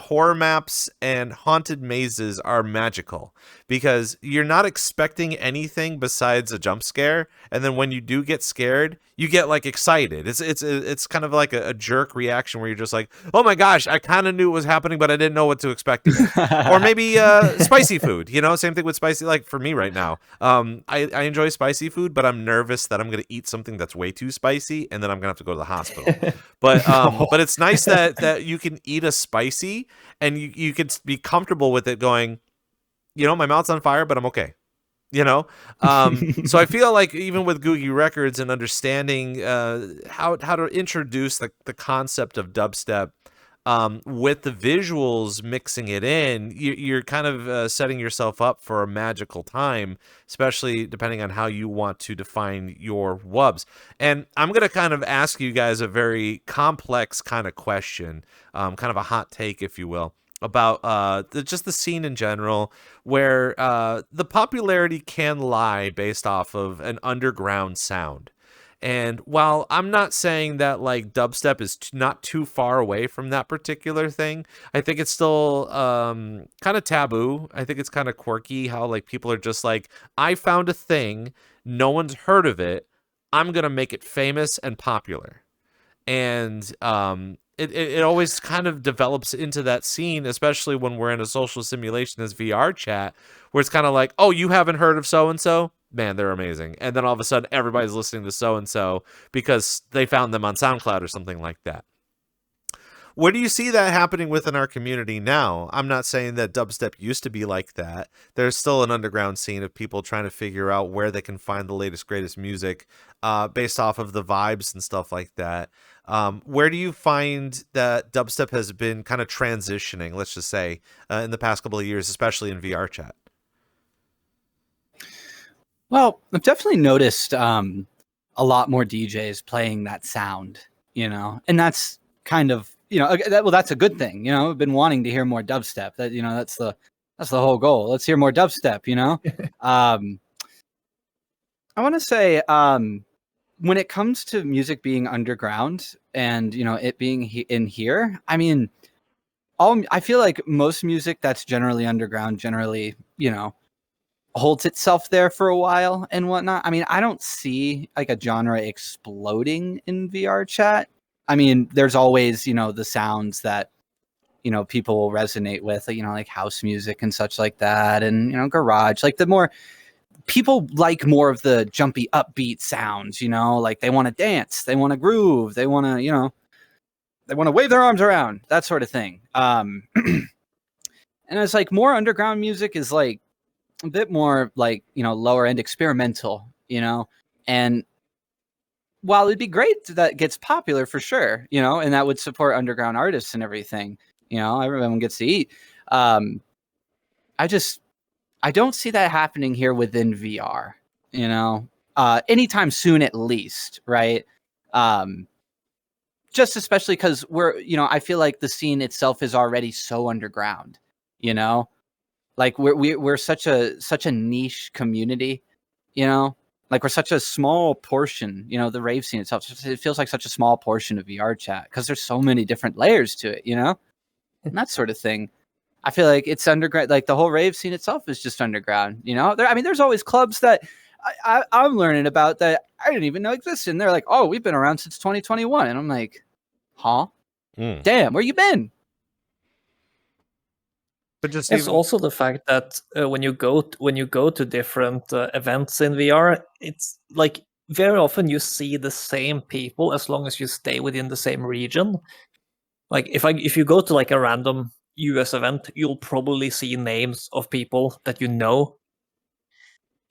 horror maps and haunted mazes are magical because you're not expecting anything besides a jump scare, and then when you do get scared, you get like excited. It's kind of like a jerk reaction where you're just like, oh my gosh, I kind of knew it was happening, but I didn't know what to expect. Or maybe spicy food, same thing with spicy. Like for me right now, I enjoy spicy food, but I'm nervous that I'm gonna eat something that's way too spicy, and then I'm gonna have to go to the hospital. But it's nice that you can eat a spicy and you can be comfortable with it going, my mouth's on fire, but I'm okay. So I feel like even with Googie Records and understanding how to introduce the concept of dubstep with the visuals, mixing it in, you're kind of setting yourself up for a magical time, especially depending on how you want to define your wubs. And I'm going to kind of ask you guys a very complex kind of question, kind of a hot take, if you will, about just the scene in general, where the popularity can lie based off of an underground sound. And while I'm not saying that like dubstep is not too far away from that particular thing, I think it's still kind of taboo. I think it's kind of quirky how like people are just like, I found a thing, no one's heard of it, I'm gonna make it famous and popular. And it always kind of develops into that scene, especially when we're in a social simulation as VR chat, where it's kind of like, oh, you haven't heard of so-and-so? Man, they're amazing. And then all of a sudden, everybody's listening to so-and-so because they found them on SoundCloud or something like that. Where do you see that happening within our community now? I'm not saying that dubstep used to be like that. There's still an underground scene of people trying to figure out where they can find the latest, greatest music based off of the vibes and stuff like that. Where do you find that dubstep has been kind of transitioning, let's just say, in the past couple of years, especially in VR chat? Well, I've definitely noticed a lot more DJs playing that sound, and that's kind of, that's a good thing. I've been wanting to hear more dubstep. That, that's the whole goal. Let's hear more dubstep. I want to say, when it comes to music being underground and it being in here, I mean, I feel like most music that's generally underground generally, holds itself there for a while and whatnot. I mean, I don't see like a genre exploding in VR chat. I mean, there's always, the sounds that, people will resonate with, like house music and such like that. And, garage, like the more people like more of the jumpy upbeat sounds, like they want to dance, they want to groove, they want to, they want to wave their arms around, that sort of thing. And it's like more underground music is like a bit more like, lower end experimental, and while it'd be great that gets popular for sure, and that would support underground artists and everything, everyone gets to eat. I don't see that happening here within VR, anytime soon, at least. Right. Just especially because I feel like the scene itself is already so underground, like we're such a niche community, like we're such a small portion, the rave scene itself. It feels like such a small portion of VR chat because there's so many different layers to it, and that sort of thing. I feel like it's underground. Like the whole rave scene itself is just underground, there's always clubs that I'm learning about that I didn't even know existed. And they're like, oh, we've been around since 2021. And I'm like, huh? Damn, where you been? But just it's also the fact that when you go to different events in VR, it's like very often you see the same people as long as you stay within the same region. Like if you go to like a random US event, you'll probably see names of people that you know.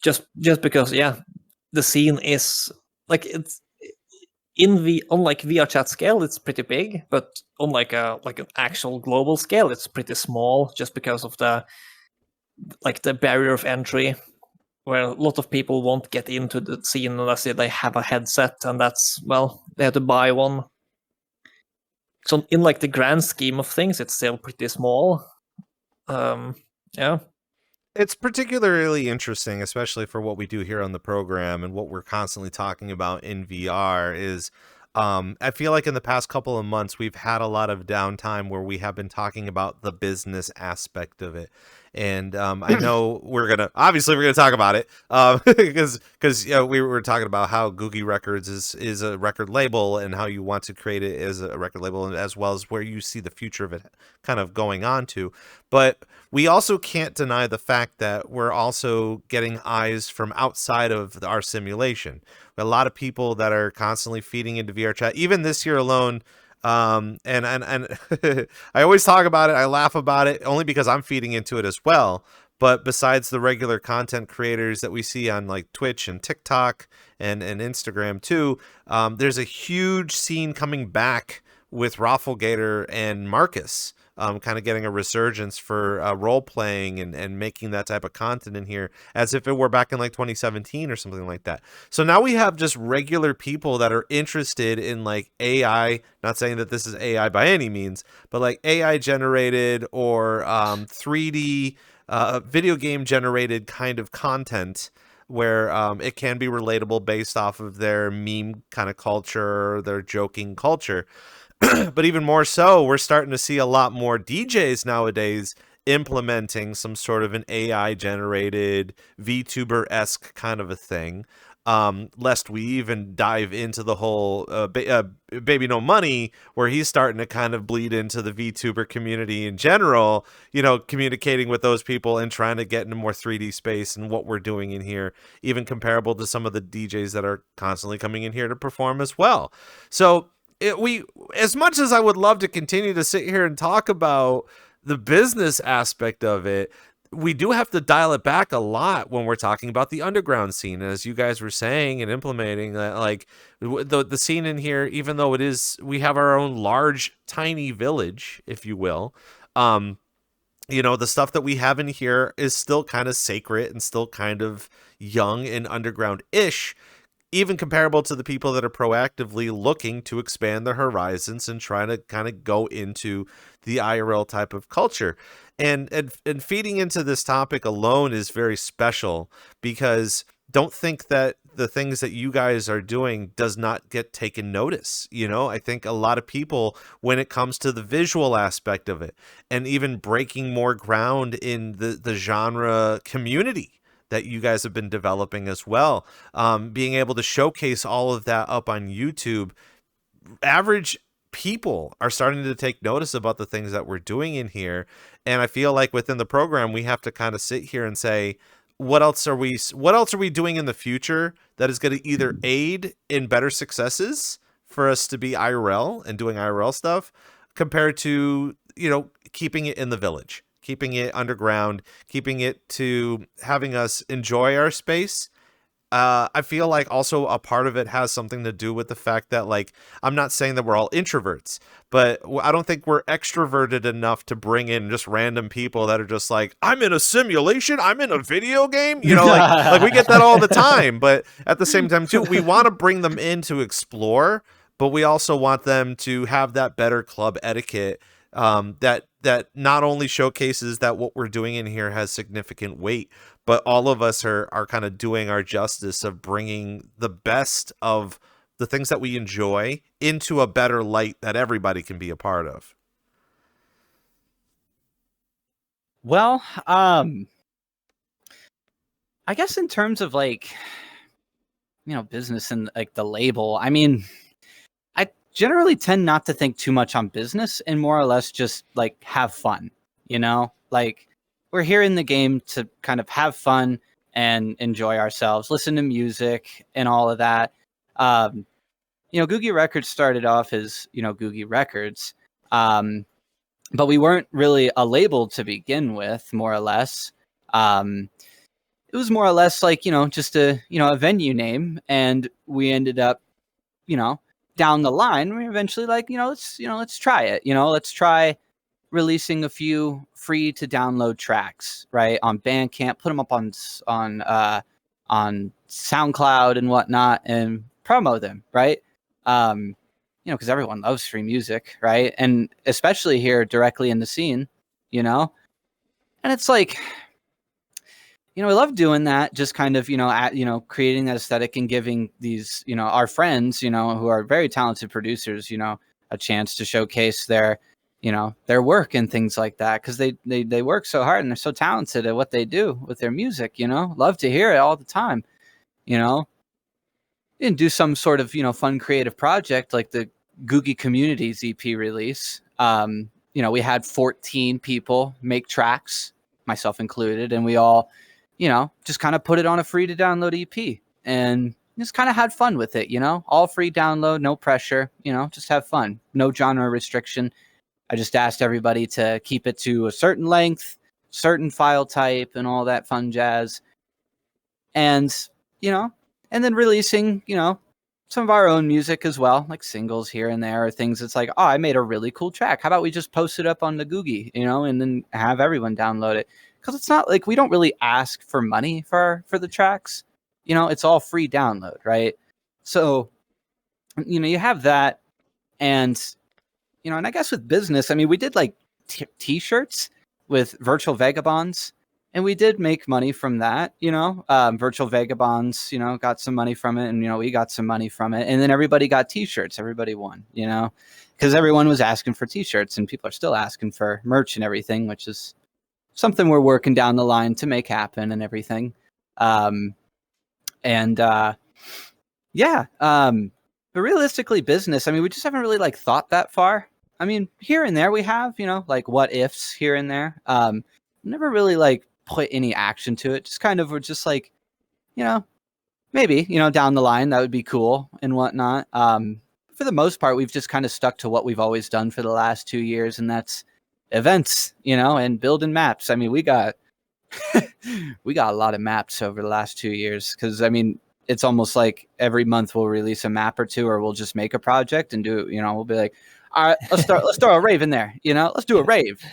Just because, the scene is like it's on like VRChat scale, it's pretty big, but on like an actual global scale, it's pretty small, just because of the barrier of entry, where a lot of people won't get into the scene unless they have a headset, and that's, well, they have to buy one. So in like the grand scheme of things, it's still pretty small. Yeah. It's particularly interesting, especially for what we do here on the program and what we're constantly talking about in VR is I feel like in the past couple of months, we've had a lot of downtime where we have been talking about the business aspect of it. And I know we're going to talk about it because we were talking about how Googie Records is a record label and how you want to create it as a record label, and as well as where you see the future of it kind of going on to. But we also can't deny the fact that we're also getting eyes from outside of our simulation. A lot of people that are constantly feeding into VR chat, even this year alone. And I always talk about it. I laugh about it only because I'm feeding into it as well. But besides the regular content creators that we see on like Twitch and TikTok and Instagram too, there's a huge scene coming back with Rafflegator and Marcus. Kind of getting a resurgence for role playing and making that type of content in here as if it were back in like 2017 or something like that. So now we have just regular people that are interested in like AI, not saying that this is AI by any means, but like AI generated or 3D video game generated kind of content where it can be relatable based off of their meme kind of culture, their joking culture. But even more so, we're starting to see a lot more DJs nowadays implementing some sort of an AI-generated VTuber-esque kind of a thing. Lest we even dive into the whole Baby No Money, where he's starting to kind of bleed into the VTuber community in general, communicating with those people and trying to get into more 3D space and what we're doing in here, even comparable to some of the DJs that are constantly coming in here to perform as well. So we, as much as I would love to continue to sit here and talk about the business aspect of it, we do have to dial it back a lot when we're talking about the underground scene. As you guys were saying and implementing that, like the scene in here, even though we have our own large, tiny village, if you will, the stuff that we have in here is still kind of sacred and still kind of young and underground-ish, even comparable to the people that are proactively looking to expand their horizons and trying to kind of go into the IRL type of culture. And feeding into this topic alone is very special, because don't think that the things that you guys are doing does not get taken notice. I think a lot of people, when it comes to the visual aspect of it, and even breaking more ground in the genre community that you guys have been developing as well, being able to showcase all of that up on YouTube, average people are starting to take notice about the things that we're doing in here. And I feel like within the program, we have to kind of sit here and say, what else are we doing in the future that is going to either aid in better successes for us to be IRL and doing IRL stuff, compared to, keeping it in the village, keeping it underground, keeping it to having us enjoy our space. I feel like also a part of it has something to do with the fact that, like, I'm not saying that we're all introverts, but I don't think we're extroverted enough to bring in just random people that are just like, I'm in a simulation, I'm in a video game, like we get that all the time. But at the same time too, we want to bring them in to explore, but we also want them to have that better club etiquette, that not only showcases that what we're doing in here has significant weight, but all of us are kind of doing our justice of bringing the best of the things that we enjoy into a better light that everybody can be a part of. Well, I guess in terms of business and like the label, I mean, I generally tend not to think too much on business and more or less just like have fun, like we're here in the game to kind of have fun and enjoy ourselves, listen to music and all of that. Googie Records started off as, Googie Records. But we weren't really a label to begin with, more or less. It was more or less like, just a venue name. And we ended up, down the line, we eventually let's try it. Let's try releasing a few free to download tracks, right, on Bandcamp, put them up on SoundCloud and whatnot, and promo them, right? Because everyone loves free music, right? And especially here directly in the scene, and it's like, we love doing that, just kind of, creating that aesthetic and giving these, our friends, who are very talented producers, a chance to showcase their work and things like that, because they work so hard and they're so talented at what they do with their music. Love to hear it all the time, and do some sort of fun creative project like the Googie Communities EP release. We had 14 people make tracks, myself included, and we all just kind of put it on a free to download EP and just kind of had fun with it. All free download, no pressure, just have fun, no genre restriction. I just asked everybody to keep it to a certain length, certain file type, and all that fun jazz. And, and then releasing, some of our own music as well, like singles here and there, or things that's like, oh, I made a really cool track. How about we just post it up on the Googie, and then have everyone download it? Because it's not like we don't really ask for money for the tracks. It's all free download, right? So, you have that. And and I guess with business, I mean, we did like t-shirts with Virtual Vagabonds, and we did make money from that. Virtual Vagabonds, got some money from it, and we got some money from it, and then everybody got t-shirts. Everybody won, because everyone was asking for t-shirts, and people are still asking for merch and everything, which is something we're working down the line to make happen and everything. But realistically, business, I mean, we just haven't really like thought that far. I mean, here and there we have, like what ifs here and there. Never really like put any action to it. Just kind of, we're just like, maybe, down the line that would be cool and whatnot. for the most part, we've just kind of stuck to what we've always done for the last 2 years, and that's events, and building maps. I mean, we got we got a lot of maps over the last 2 years, because I mean, it's almost like every month we'll release a map or two, or we'll just make a project and do, we'll be like, all right, let's throw a rave in there, let's do a rave,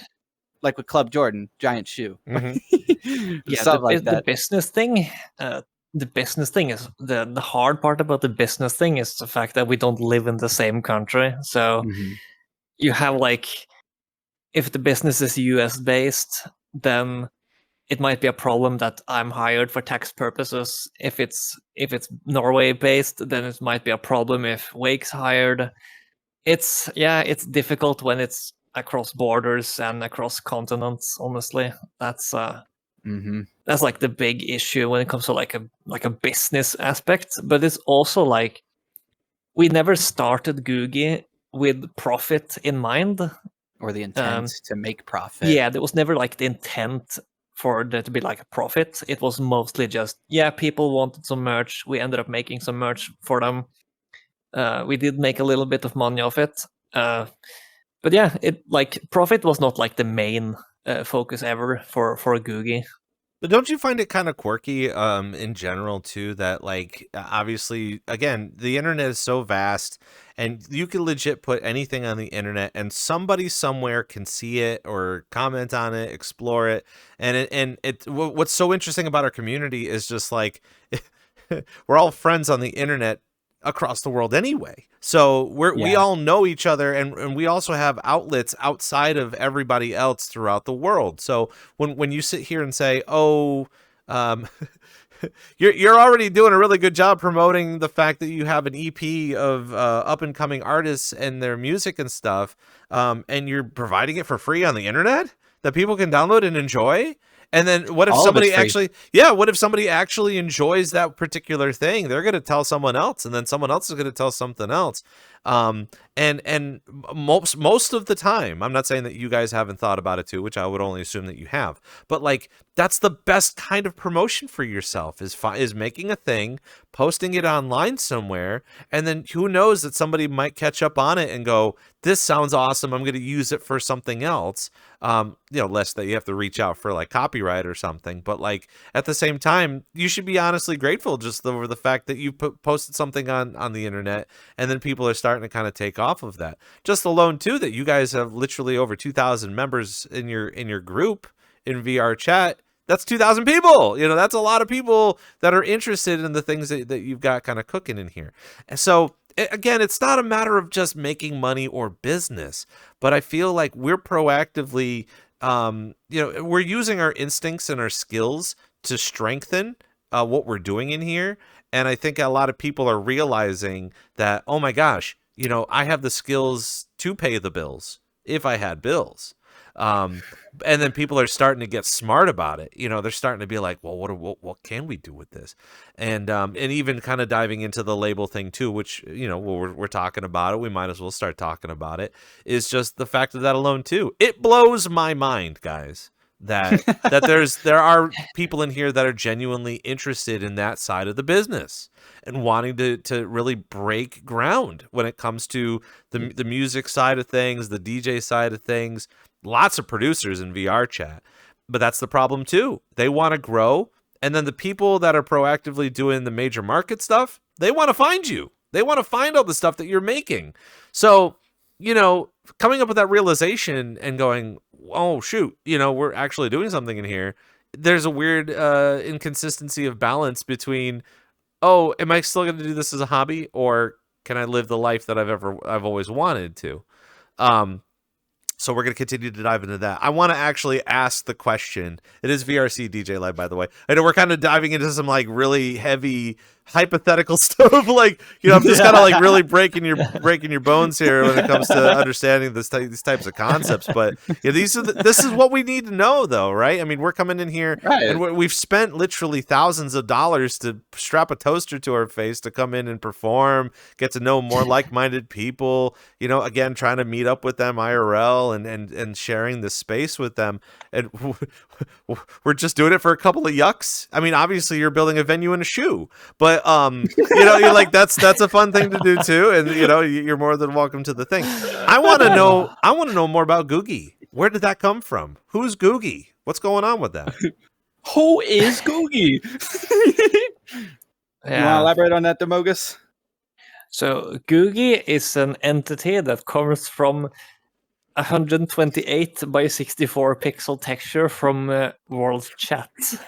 like with Club Jordan, giant shoe. Yeah, the business thing. The business thing is the hard part about the business thing is the fact that we don't live in the same country. So you have like, if the business is US based, then it might be a problem that I'm hired for tax purposes. If it's Norway based, then it might be a problem if Wake's hired. It's difficult when it's across borders and across continents. Honestly, that's like the big issue when it comes to like a business aspect. But it's also like, we never started Googie with profit in mind, or the intent to make profit. Yeah, there was never like the intent for there to be like a profit. It was mostly just, people wanted some merch. We ended up making some merch for them. We did make a little bit of money off it. But yeah, it like profit was not like the main focus ever for Googie. But don't you find it kind of quirky in general too, that like obviously again the internet is so vast and you can legit put anything on the internet and somebody somewhere can see it or comment on it, explore it, and what's so interesting about our community is just like we're all friends on the internet across the world anyway. So we all know each other, and we also have outlets outside of everybody else throughout the world. So when you sit here and say, you're already doing a really good job promoting the fact that you have an EP of up and coming artists and their music and stuff, and you're providing it for free on the internet that people can download and enjoy. And then what if somebody actually enjoys that particular thing? They're going to tell someone else, and then someone else is going to tell something else. And most of the time, I'm not saying that you guys haven't thought about it too, which I would only assume that you have, but like, that's the best kind of promotion for yourself is making a thing, posting it online somewhere, and then who knows that somebody might catch up on it and go, this sounds awesome, I'm going to use it for something else. Less that you have to reach out for like copyright or something, but like at the same time, you should be honestly grateful just over the fact that you posted something on the internet, and then people are starting to kind of take off of that. Just alone too, that you guys have literally over 2,000 members in your group in VRChat. That's 2,000 people. That's a lot of people that are interested in the things that you've got kind of cooking in here. And so again, it's not a matter of just making money or business, but I feel like we're proactively, we're using our instincts and our skills to strengthen what we're doing in here. And I think a lot of people are realizing that, oh my gosh, I have the skills to pay the bills if I had bills. And then people are starting to get smart about it. They're starting to be like, well, what can we do with this? And even kind of diving into the label thing too, which, we're talking about it. We might as well start talking about it. Is just the fact of that alone too. It blows my mind, guys, that there are people in here that are genuinely interested in that side of the business and wanting to really break ground when it comes to the music side of things, the DJ side of things. Lots of producers in VRChat, but that's the problem too. They want to grow, and then the people that are proactively doing the major market stuff, they want to find you. They want to find all the stuff that you're making. So, coming up with that realization and going, oh shoot, we're actually doing something in here. There's a weird inconsistency of balance between, oh, am I still going to do this as a hobby, or can I live the life that I've always wanted to? So we're going to continue to dive into that. I want to actually ask the question. It is VRCDJLIVE, by the way. I know we're kind of diving into some like really heavy hypothetical stuff. Like, I'm just kind of like really breaking your bones here when it comes to understanding these types of concepts. But this is what we need to know, though, right? I mean, we're coming in here, right, and we've spent literally thousands of dollars to strap a toaster to our face to come in and perform, get to know more like-minded people. Again, trying to meet up with them IRL and sharing the space with them, and we're just doing it for a couple of yucks. I mean, obviously, you're building a venue in a shoe, but But you're like that's a fun thing to do too, and you're more than welcome to the thing. I want to know more about Googie. Where did that come from? Who's Googie? What's going on with that? Who is Googie? You want to elaborate on that, Damogus? So Googie is an entity that comes from 128 by 64 pixel texture from VRChat.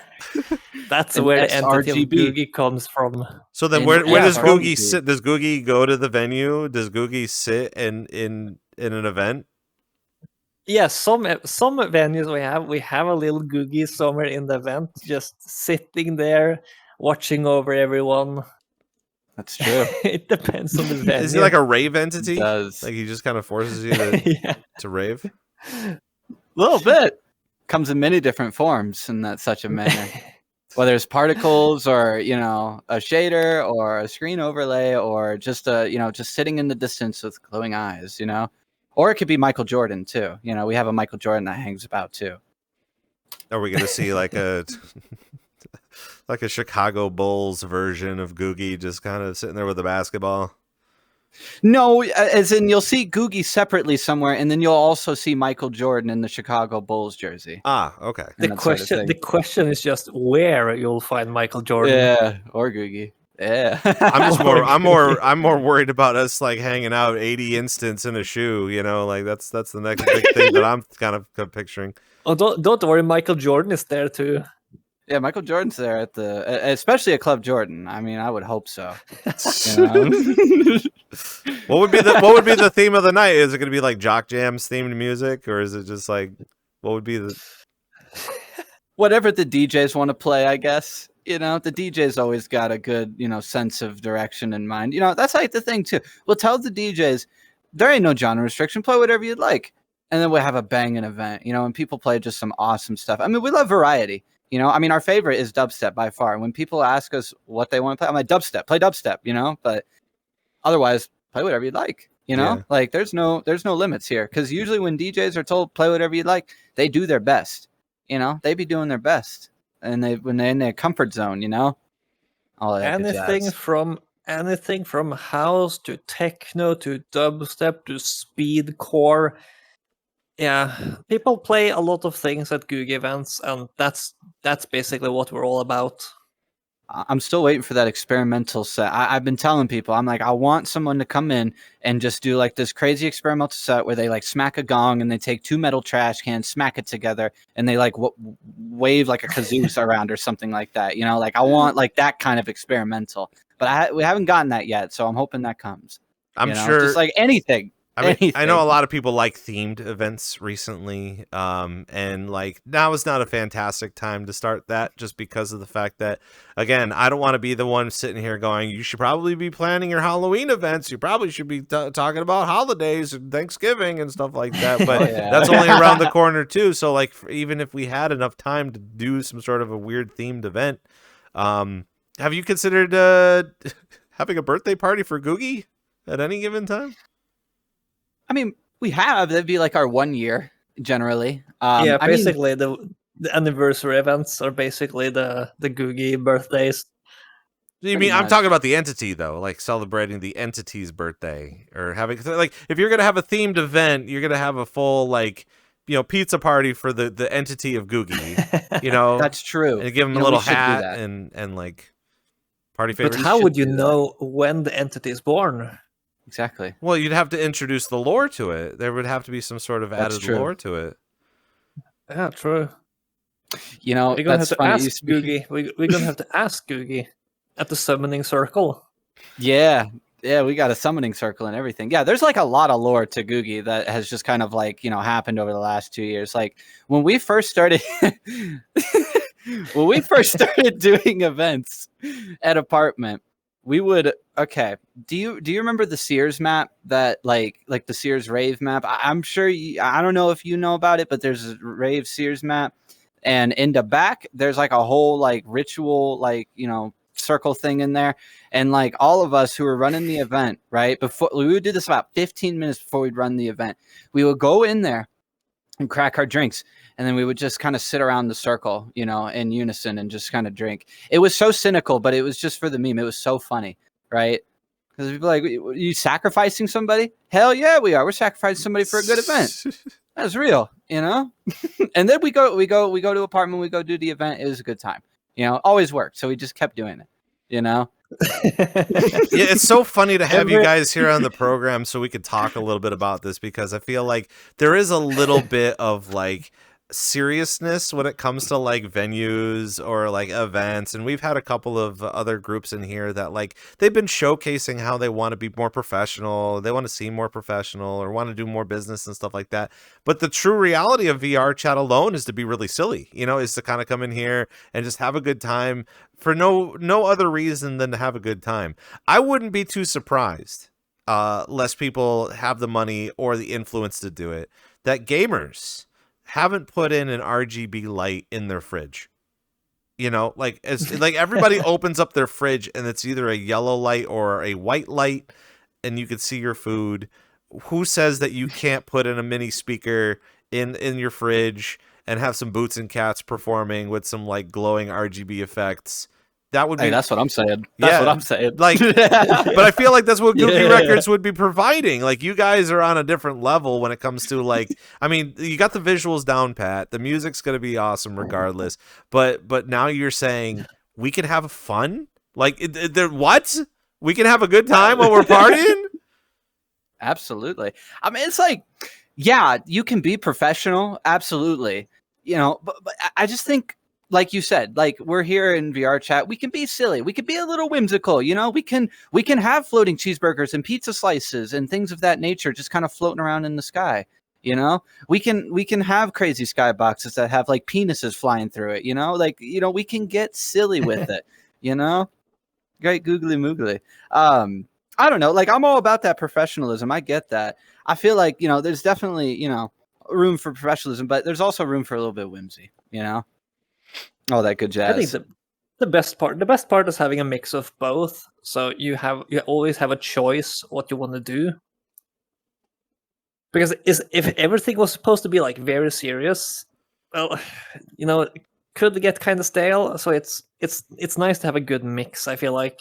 That's where the entity of Googie comes from. So then, where does Googie sit? Does Googie go to the venue? Does Googie sit in an event? Yes, some venues we have a little Googie somewhere in the event, just sitting there watching over everyone. That's true. It depends on the venue. Is he like a rave entity? It does. Like he just kind of forces you to to rave? A little bit. Comes in many different forms in such a manner. Whether it's particles or, a shader or a screen overlay or just just sitting in the distance with glowing eyes, Or it could be Michael Jordan too. We have a Michael Jordan that hangs about too. Are we going to see like a like a Chicago Bulls version of Googie just kind of sitting there with a basketball? No, as in you'll see Googie separately somewhere, and then you'll also see Michael Jordan in the Chicago Bulls jersey. Ah, okay. The question is just where you'll find Michael Jordan. Yeah, or Googie. Yeah. I'm more worried about us like hanging out 80 instants in a shoe, like that's the next big thing that I'm kind of picturing. Oh, don't worry, Michael Jordan is there too. Yeah, Michael Jordan's there especially at Club Jordan. I mean, I would hope so. What would be the theme of the night? Is it going to be like Jock Jams themed music, or is it just like what would be the whatever the DJs want to play? I guess the DJs always got a good sense of direction in mind. That's like the thing too. We'll tell the DJs there ain't no genre restriction. Play whatever you'd like, and then we'll have a banging event. And people play just some awesome stuff. I mean, we love variety. Our favorite is dubstep by far. When people ask us what they want to play, I'm like, dubstep, play dubstep, but otherwise play whatever you'd like, like there's no limits here. Cause usually when DJs are told play whatever you'd like, they do their best, they be doing their best and when they're in their comfort zone, all that anything from house to techno to dubstep to speedcore. Yeah, people play a lot of things at Googie events, and that's basically what we're all about. I'm still waiting for that experimental set. I've been telling people, I'm like, I want someone to come in and just do like this crazy experimental set where they like smack a gong and they take 2 metal trash cans, smack it together, and they like wave like a kazoo around or something like that. Like I want like that kind of experimental, but we haven't gotten that yet, so I'm hoping that comes. I'm sure, just like anything. I mean, I know a lot of people like themed events recently, and like now is not a fantastic time to start that just because of the fact that, again, I don't want to be the one sitting here going, you should probably be planning your Halloween events. You probably should be talking about holidays and Thanksgiving and stuff like that. But that's only around the corner too. So like, even if we had enough time to do some sort of a weird themed event, have you considered having a birthday party for Googie at any given time? I mean, we have. That'd be like our 1 year generally. Basically the anniversary events are basically the Googie birthdays. You mean I'm talking about the entity though, like celebrating the entity's birthday or having like if you're gonna have a themed event, you're gonna have a full like pizza party for the entity of Googie. That's true. And give him a little hat and like party favors. But how would you know when the entity is born? Exactly. Well, you'd have to introduce the lore to it. There would have to be some sort of added lore to it. Yeah, true. We're gonna have to ask Googie. We're gonna have to ask Googie at the summoning circle. Yeah, we got a summoning circle and everything. Yeah, there's like a lot of lore to Googie that has just kind of like happened over the last 2 years. Like when we first started, doing events at Apartment. We would Do you remember the Sears map that like the Sears rave map? I'm sure I don't know if you know about it, but there's a rave Sears map, and in the back there's like a whole like ritual circle thing in there, and like all of us who were running the event before we would do this about 15 minutes before we'd run the event. We would go in there and crack our drinks. And then we would just kind of sit around the circle, you know, in unison and just kind of drink. It was so cynical, but it was just for the meme. It was so funny, right? Because people are like, "Are you sacrificing somebody?" Hell yeah, we are. We're sacrificing somebody for a good event. That's real, you know? And then we go to apartment, we go do the event. It was a good time. You know, always worked. So we just kept doing it, you know? Yeah, it's so funny to have you guys here on the program so we could talk a little bit about this, because I feel like there is a little bit of like seriousness when it comes to like venues or like events, and we've had a couple of other groups in here that like they've been showcasing how they want to be more professional, they want to seem more professional or want to do more business and stuff like that. But the true reality of VR chat alone is to be really silly, you know, is to kind of come in here and just have a good time for no other reason than to have a good time. I wouldn't be too surprised, less people have the money or the influence to do it, that gamers haven't put in an RGB light in their fridge. You know, like it's like everybody opens up their fridge and it's either a yellow light or a white light and you can see your food. Who says that you can't put in a mini speaker in your fridge and have some Boots and Cats performing with some like glowing RGB effects? That would be. Hey, that's what I'm saying. That's what I'm saying. Like, but I feel like that's what Googie Records would be providing. Like, you guys are on a different level when it comes to like. I mean, you got the visuals down pat. The music's gonna be awesome regardless. But now you're saying we can have fun. Like, what? We can have a good time while we're partying. Absolutely. I mean, it's like, yeah, you can be professional. Absolutely. You know, but I just think, like you said, like we're here in VR chat, we can be silly. We can be a little whimsical, you know, we can have floating cheeseburgers and pizza slices and things of that nature just kind of floating around in the sky. You know, we can have crazy skyboxes that have like penises flying through it, you know, like, you know, we can get silly with it, you know, great googly moogly. I don't know, like I'm all about that professionalism. I get that. I feel like, you know, there's definitely, you know, room for professionalism, but there's also room for a little bit of whimsy, you know? All that good jazz. I think the best part is having a mix of both. So you always have a choice what you want to do. Because if everything was supposed to be like very serious, well, you know, it could get kind of stale. So it's nice to have a good mix, I feel like.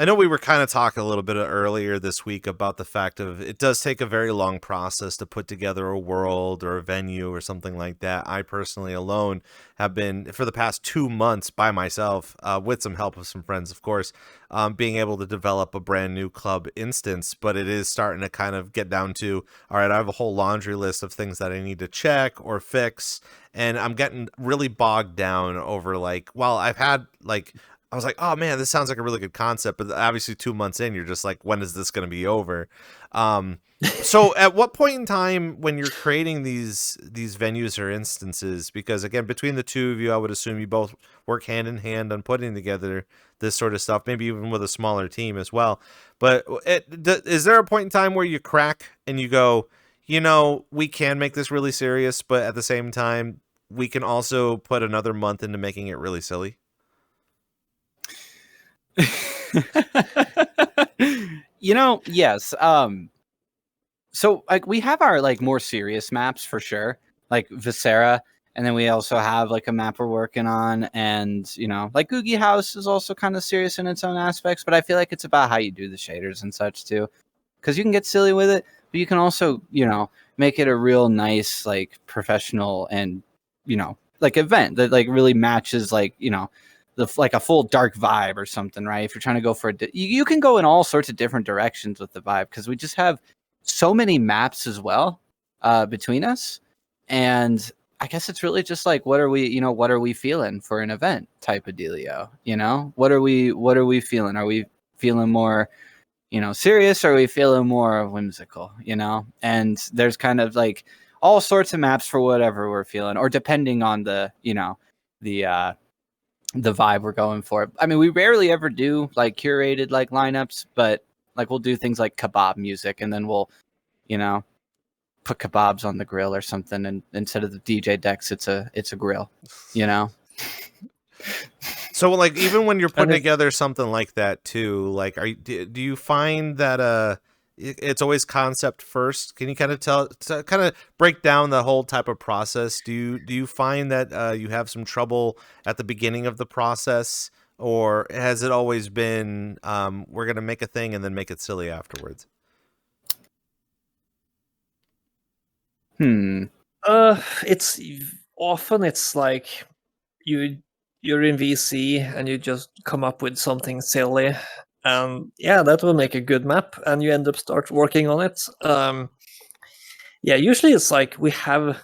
I know we were kind of talking a little bit earlier this week about the fact of it does take a very long process to put together a world or a venue or something like that. I personally alone have been, for the past 2 months by myself, with some help of some friends, of course, being able to develop a brand new club instance. But it is starting to kind of get down to, all right, I have a whole laundry list of things that I need to check or fix. And I'm getting really bogged down over like, well, I've had like, I was like, oh man, this sounds like a really good concept, but obviously 2 months in, you're just like, when is this going to be over? So at what point in time when you're creating these venues or instances, because again, between the two of you, I would assume you both work hand in hand on putting together this sort of stuff, maybe even with a smaller team as well. But is there a point in time where you crack and you go, you know, we can make this really serious, but at the same time, we can also put another month into making it really silly? You know, yes. So like we have our like more serious maps for sure, like Viscera, and then we also have like a map we're working on, and you know, like Googie House is also kind of serious in its own aspects, but I feel like it's about how you do the shaders and such too, because you can get silly with it, but you can also, you know, make it a real nice like professional and, you know, like event that like really matches like, you know, like a full dark vibe or something, right? If you're trying to go for you can go in all sorts of different directions with the vibe, because we just have so many maps as well between us. And I guess it's really just like, what are we feeling for an event type of dealio, you know? What are we feeling? Are we feeling more, you know, serious, or are we feeling more whimsical, you know? And there's kind of like all sorts of maps for whatever we're feeling, or depending on the, you know, the vibe we're going for. I mean, we rarely ever do like curated like lineups, but like we'll do things like kebab music, and then we'll, you know, put kebabs on the grill or something, and instead of the DJ decks, it's a grill, you know. So like even when you're putting together something like that too, like do you find that it's always concept first. Can you kind of break down the whole type of process? Do you find that you have some trouble at the beginning of the process, or has it always been we're gonna make a thing and then make it silly afterwards? It's often it's like you're in VC and you just come up with something silly, and yeah, that will make a good map, and you end up start working on it. Yeah, usually it's like we have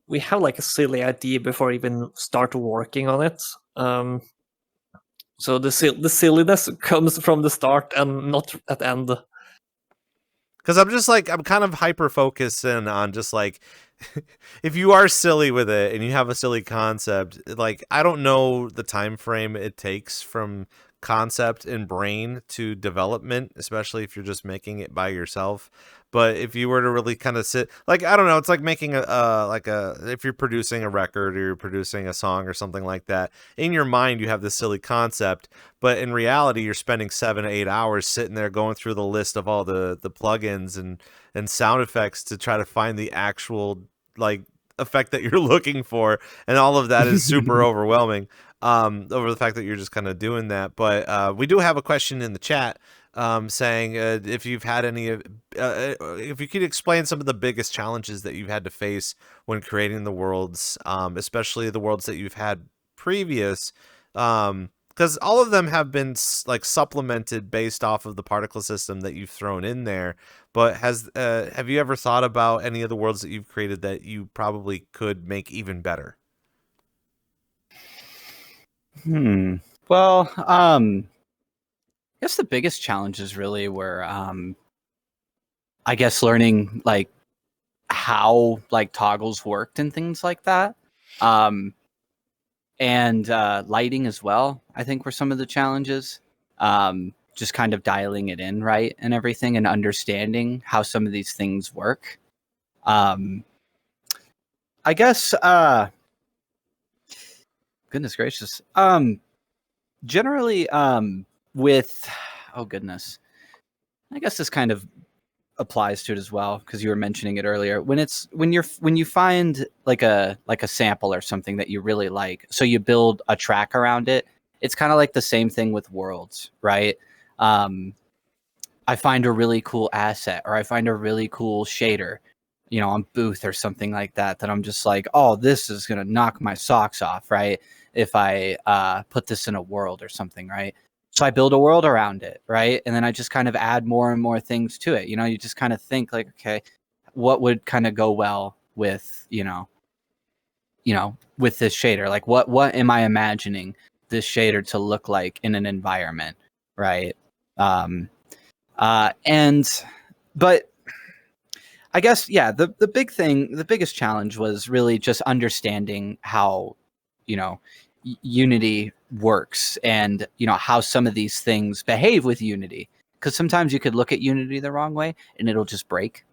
like a silly idea before even start working on it. So the silliness comes from the start and not at the end. Because I'm kind of hyper focusing on just like, if you are silly with it and you have a silly concept, like I don't know the time frame it takes from concept and brain to development, especially if you're just making it by yourself. But if you were to really kind of sit, like, I don't know, it's like making if you're producing a record or you're producing a song or something like that, in your mind you have this silly concept, but in reality you're spending 7 to 8 hours sitting there going through the list of all the plugins and sound effects to try to find the actual like effect that you're looking for, and all of that is super overwhelming over the fact that you're just kind of doing that. But we do have a question in the chat saying if you've had any if you could explain some of the biggest challenges that you've had to face when creating the worlds, especially the worlds that you've had previous, because all of them have been like supplemented based off of the particle system that you've thrown in there. But have you ever thought about any of the worlds that you've created that you probably could make even better? Well, I guess the biggest challenges really were, I guess, learning like how like toggles worked and things like that. And lighting as well, I think, were some of the challenges. Just kind of dialing it in right and everything, and understanding how some of these things work. I guess, goodness gracious. Generally, with, oh goodness, I guess this kind of applies to it as well, because you were mentioning it earlier. When you find like a sample or something that you really like, so you build a track around it. It's kind of like the same thing with worlds, right? I find a really cool asset, or I find a really cool shader, on Booth or something like that, that I'm just like, oh, this is gonna knock my socks off, right? If I put this in a world or something, right? So I build a world around it, right? And then I just kind of add more and more things to it. You just kind of think like, okay, what would kind of go well with, with this shader? Like what am I imagining this shader to look like in an environment, right? But I guess, yeah, the biggest challenge was really just understanding how, Unity works, and how some of these things behave with Unity, because sometimes you could look at Unity the wrong way and it'll just break,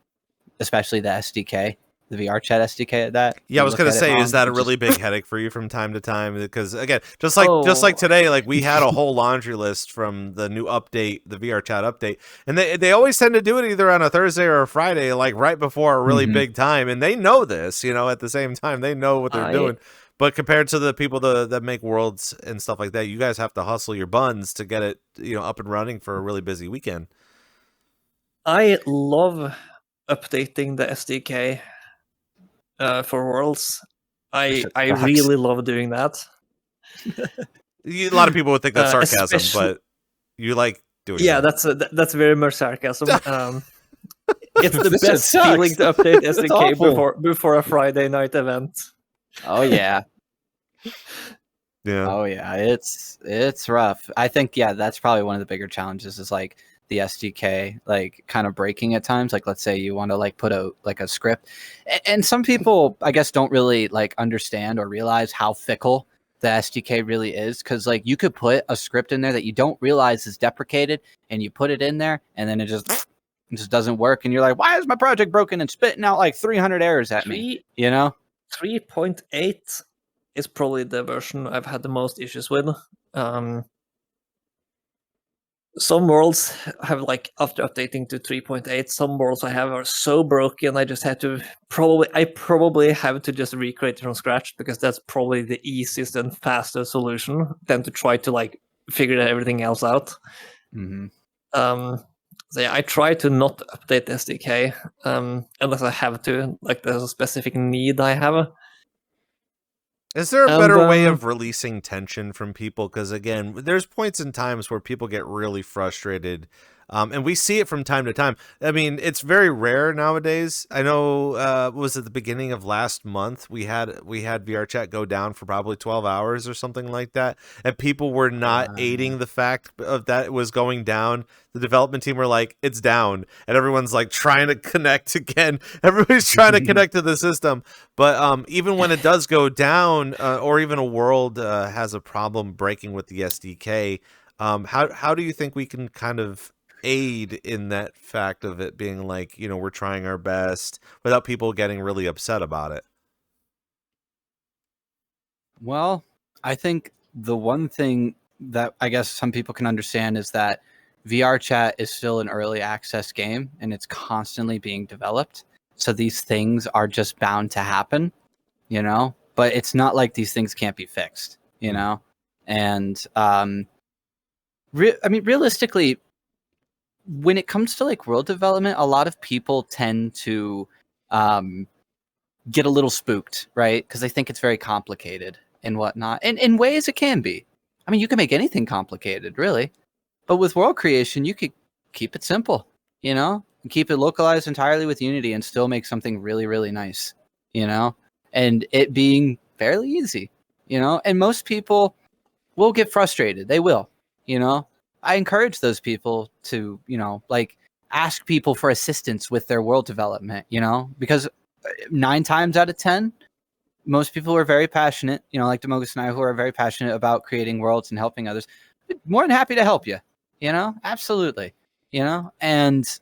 especially the SDK, the VRChat SDK at that. Yeah, I was gonna say, is that a really big headache for you from time to time? Because again, just like today, like we had a whole laundry list from the new update, the VRChat update, and they always tend to do it either on a Thursday or a Friday, like right before a really big time, and they know this, at the same time they know what they're doing. But compared to the people that make worlds and stuff like that, you guys have to hustle your buns to get it, up and running for a really busy weekend. I love updating the SDK for worlds. I really love doing that. A lot of people would think that's sarcasm, but you like doing that. That's very much sarcasm. It's the best feeling to update SDK before a Friday night event. Oh yeah. Yeah. Oh yeah, it's rough. I think, yeah, that's probably one of the bigger challenges, is like the SDK like kind of breaking at times. Like, let's say you want to like put a script, and some people, I guess, don't really like understand or realize how fickle the SDK really is, because like you could put a script in there that you don't realize is deprecated, and you put it in there and then it just doesn't work, and you're like, why is my project broken, and spitting out like 300 errors at me, 3.8 is probably the version I've had the most issues with. some worlds have like after updating to 3.8, some worlds I have are so broken I just had to probably have to just recreate it from scratch, because that's probably the easiest and fastest solution than to try to like figure everything else out. Mm-hmm. So yeah, I try to not update the SDK unless I have to, like there's a specific need I have. Is there a And, better way of releasing tension from people? Because again, there's points and times where people get really frustrated, and we see it from time to time. I mean, it's very rare nowadays. I know, was at the beginning of last month we had VRChat go down for probably 12 hours or something like that, and people were not aiding the fact of that it was going down. The development team were like, it's down, and everyone's like trying to connect again. Everybody's trying to connect to the system. But even when it does go down, or even a world has a problem breaking with the SDK, how do you think we can kind of aid in that fact of it being like, we're trying our best without people getting really upset about it? Well, I think the one thing that I guess some people can understand is that VRChat is still an early access game and it's constantly being developed. So these things are just bound to happen, but it's not like these things can't be fixed, And realistically, when it comes to like world development, a lot of people tend to get a little spooked, right? Because they think it's very complicated and whatnot. And in ways it can be. I mean, you can make anything complicated, really. But with world creation, you could keep it simple, and keep it localized entirely with Unity and still make something really, really nice, and it being fairly easy, and most people will get frustrated. They will, I encourage those people to, like ask people for assistance with their world development, because 9 times out of 10, most people who are very passionate, like Damoggen and I, who are very passionate about creating worlds and helping others, more than happy to help you, absolutely, and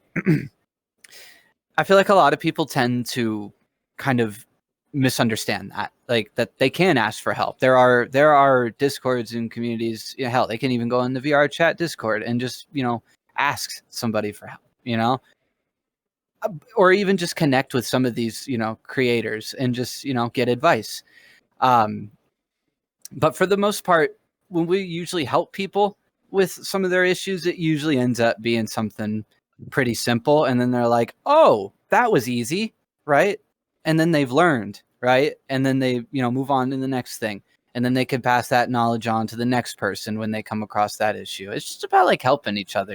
I feel like a lot of people tend to kind of misunderstand that, like that they can ask for help. There are discords and communities, hell, they can even go in the VRChat Discord and just, ask somebody for help, or even just connect with some of these, creators and just, get advice. But for the most part, when we usually help people with some of their issues, it usually ends up being something pretty simple. And then they're like, oh, that was easy, right? And then they've learned, right? And then they, move on to the next thing. And then they can pass that knowledge on to the next person when they come across that issue. It's just about like helping each other,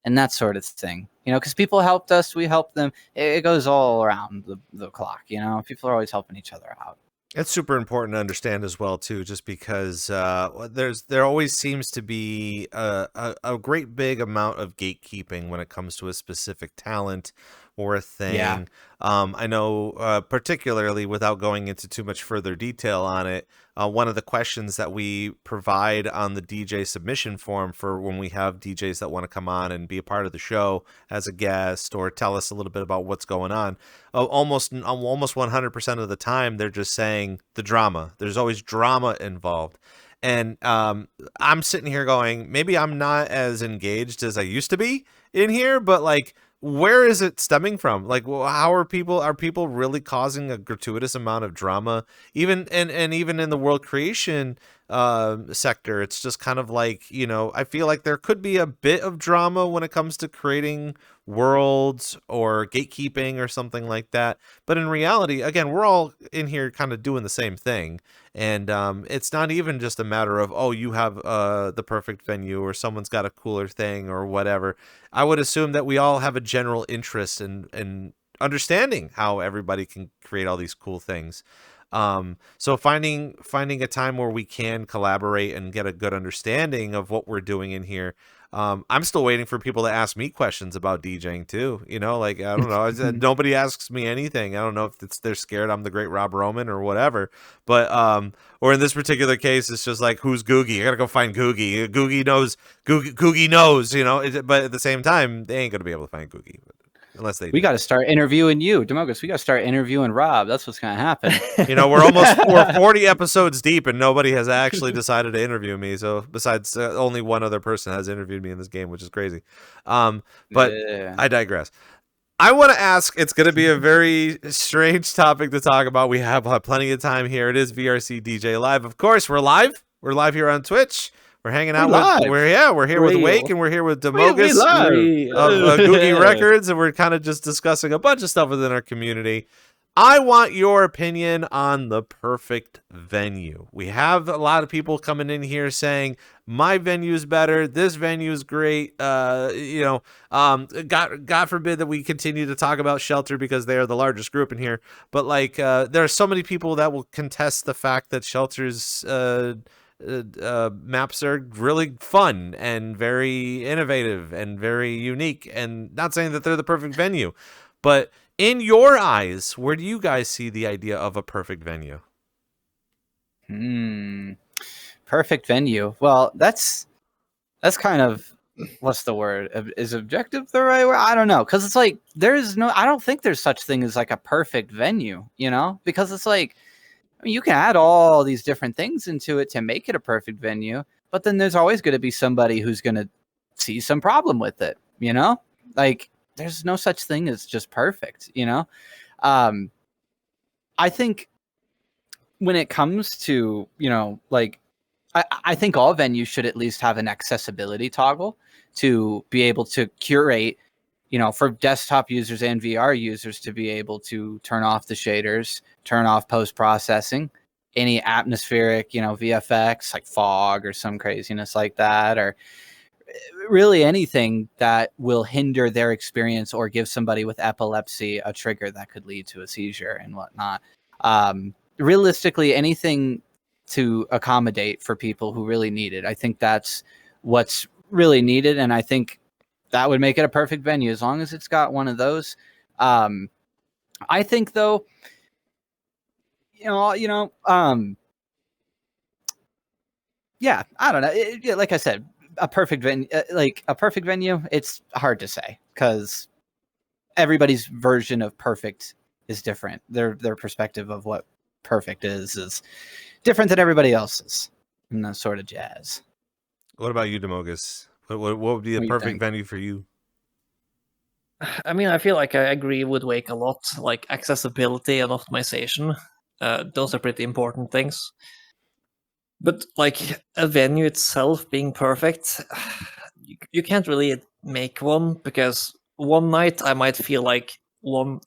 and that sort of thing, because people helped us, we helped them. It goes all around the clock, people are always helping each other out. It's super important to understand as well, too, just because there always seems to be a great big amount of gatekeeping when it comes to a specific talent or a thing. Yeah. I know, particularly without going into too much further detail on it, one of the questions that we provide on the DJ submission form for when we have DJs that want to come on and be a part of the show as a guest or tell us a little bit about what's going on, almost 100% of the time, they're just saying the drama. There's always drama involved. And I'm sitting here going, maybe I'm not as engaged as I used to be in here, but like, where is it stemming from? Like, well, how are people really causing a gratuitous amount of drama? Even and even in the world creation sector, it's just kind of like, I feel like there could be a bit of drama when it comes to creating worlds or gatekeeping or something like that. But in reality, again, we're all in here kind of doing the same thing. And it's not even just a matter of, oh, you have the perfect venue or someone's got a cooler thing or whatever. I would assume that we all have a general interest in understanding how everybody can create all these cool things. So finding a time where we can collaborate and get a good understanding of what we're doing in here. I'm still waiting for people to ask me questions about DJing too. Like, I don't know. Nobody asks me anything. I don't know if they're scared I'm the great Rob Roman or whatever. But or in this particular case, it's just like, who's Googie? I gotta go find Googie. Googie knows. Googie knows. But at the same time, they ain't gonna be able to find Googie. unless they We do. got to start interviewing you, Damoggen. We got to start interviewing Rob. That's what's going to happen. You know, we're 40 episodes deep, and nobody has actually decided to interview me. So besides only one other person has interviewed me in this game, which is crazy. But Yeah. I digress. I want to ask, it's going to be a very strange topic to talk about. We have plenty of time here. It is VRCDJLIVE. Of course, we're live. We're live here on Twitch. We're hanging out we're here with Wake, and we're here with Damoggen of Googie Records, and we're kind of just discussing a bunch of stuff within our community. I want your opinion on the perfect venue. We have a lot of people coming in here saying my venue's better, this venue's great. God forbid that we continue to talk about Shelter because they are the largest group in here. But like, there are so many people that will contest the fact that Shelter's maps are really fun and very innovative and very unique. And not saying that they're the perfect venue, but in your eyes, where do you guys see the idea of a perfect venue? Perfect venue. Well, that's kind of, what's the word? Is objective the right word? I don't know. Because it's like, I don't think there's such thing as like a perfect venue, you know? Because it's like, I mean, you can add all these different things into it to make it a perfect venue, but then there's always going to be somebody who's going to see some problem with it, you know? Like, there's no such thing as just perfect, you know? I think when it comes to, you know, like, I think all venues should at least have an accessibility toggle to be able to curate, you know, for desktop users and VR users to be able to turn off the shaders, turn off post-processing, any atmospheric, you know, VFX like fog or some craziness like that, or really anything that will hinder their experience or give somebody with epilepsy a trigger that could lead to a seizure and whatnot. Realistically, anything to accommodate for people who really need it. I think that's what's really needed, and I think that would make it a perfect venue as long as it's got one of those. I think though, yeah, I don't know. Like I said, a perfect venue, it's hard to say because everybody's version of perfect is different. Their perspective of what perfect is different than everybody else's, and that sort of jazz. What about you, Damoggen? What would be a perfect venue for you? I mean, I feel like I agree with Wake a lot. Like accessibility and optimization, those are pretty important things. But like a venue itself being perfect, you can't really make one, because one night I might feel like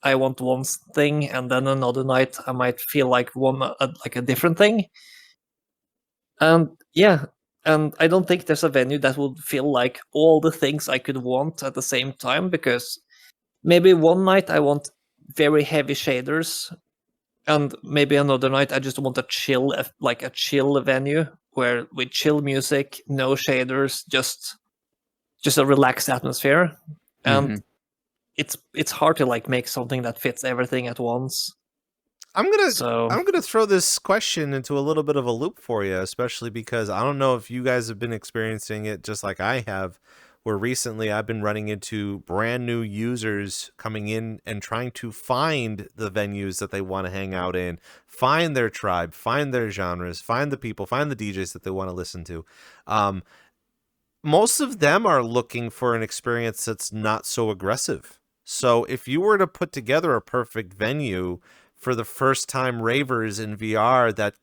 I want one thing, and then another night I might feel like a different thing. And yeah, and I don't think there's a venue that would feel like all the things I could want at the same time, because maybe one night I want very heavy shaders, and maybe another night I just want a chill venue where with chill music, no shaders, just a relaxed atmosphere. And it's hard to like make something that fits everything at once. I'm gonna throw this question into a little bit of a loop for you, especially because I don't know if you guys have been experiencing it just like I have, where recently I've been running into brand new users coming in and trying to find the venues that they want to hang out in, find their tribe, find their genres, find the people, find the DJs that they want to listen to. Most of them are looking for an experience that's not so aggressive. So if you were to put together a perfect venue for the first time ravers in VR that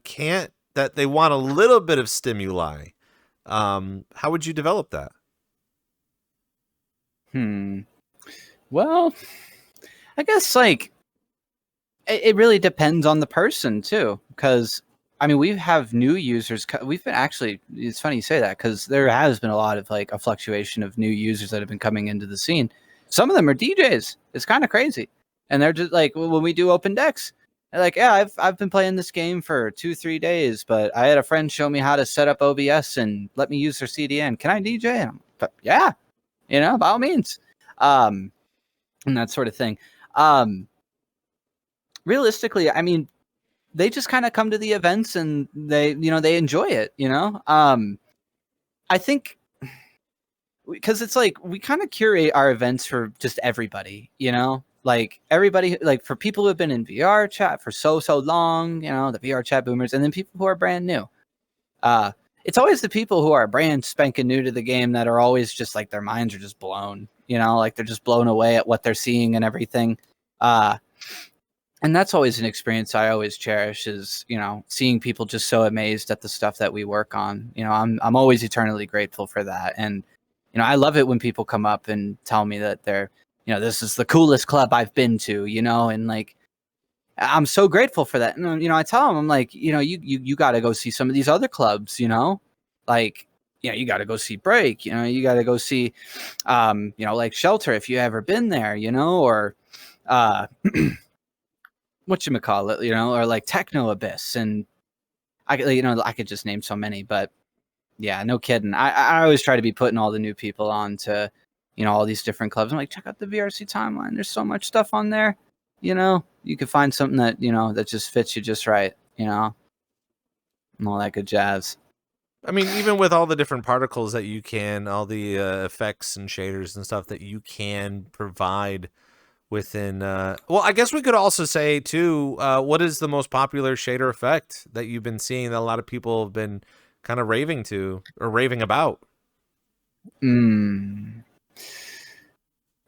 they want a little bit of stimuli, how would you develop that? Well, I guess like it really depends on the person too, because I mean, we have new users. We've been actually, it's funny you say that, because there has been a lot of like a fluctuation of new users that have been coming into the scene. Some of them are DJs. It's kind of crazy. And they're just like, when we do open decks, they're like, yeah, I've been playing this game for 2-3 days, but I had a friend show me how to set up OBS and let me use their CDN. Can I DJ? And I'm like, yeah, you know, by all means. And that sort of thing. Realistically, I mean, they just kind of come to the events and they enjoy it, you know? I think because it's like we kind of curate our events for just everybody, you know, like everybody, like for people who have been in VR chat for so long, you know, the VR chat boomers, and then people who are brand new. It's always the people who are brand spanking new to the game that are always just like their minds are just blown, you know, like they're just blown away at what they're seeing and everything. And that's always an experience I always cherish, is, you know, seeing people just so amazed at the stuff that we work on. You know, I'm always eternally grateful for that. And, you know, I love it when people come up and tell me that they're, you know, this is the coolest club I've been to, you know, and like, I'm so grateful for that. And, you know, I tell them, I'm like, you know, you got to go see some of these other clubs, you know, like, you know, you got to go see Break, you know, you got to go see, you know, like Shelter, if you ever been there, you know, or, whatchamacallit, you know, or like Techno Abyss. And you know, I could just name so many, but yeah, no kidding. I always try to be putting all the new people on to, you know, all these different clubs. I'm like, check out the VRC timeline. There's so much stuff on there. You know, you could find something that, you know, that just fits you just right, you know, and all that good jazz. I mean, even with all the different particles that you can, all the effects and shaders and stuff that you can provide within, well, I guess we could also say too, what is the most popular shader effect that you've been seeing that a lot of people have been kind of raving to or raving about?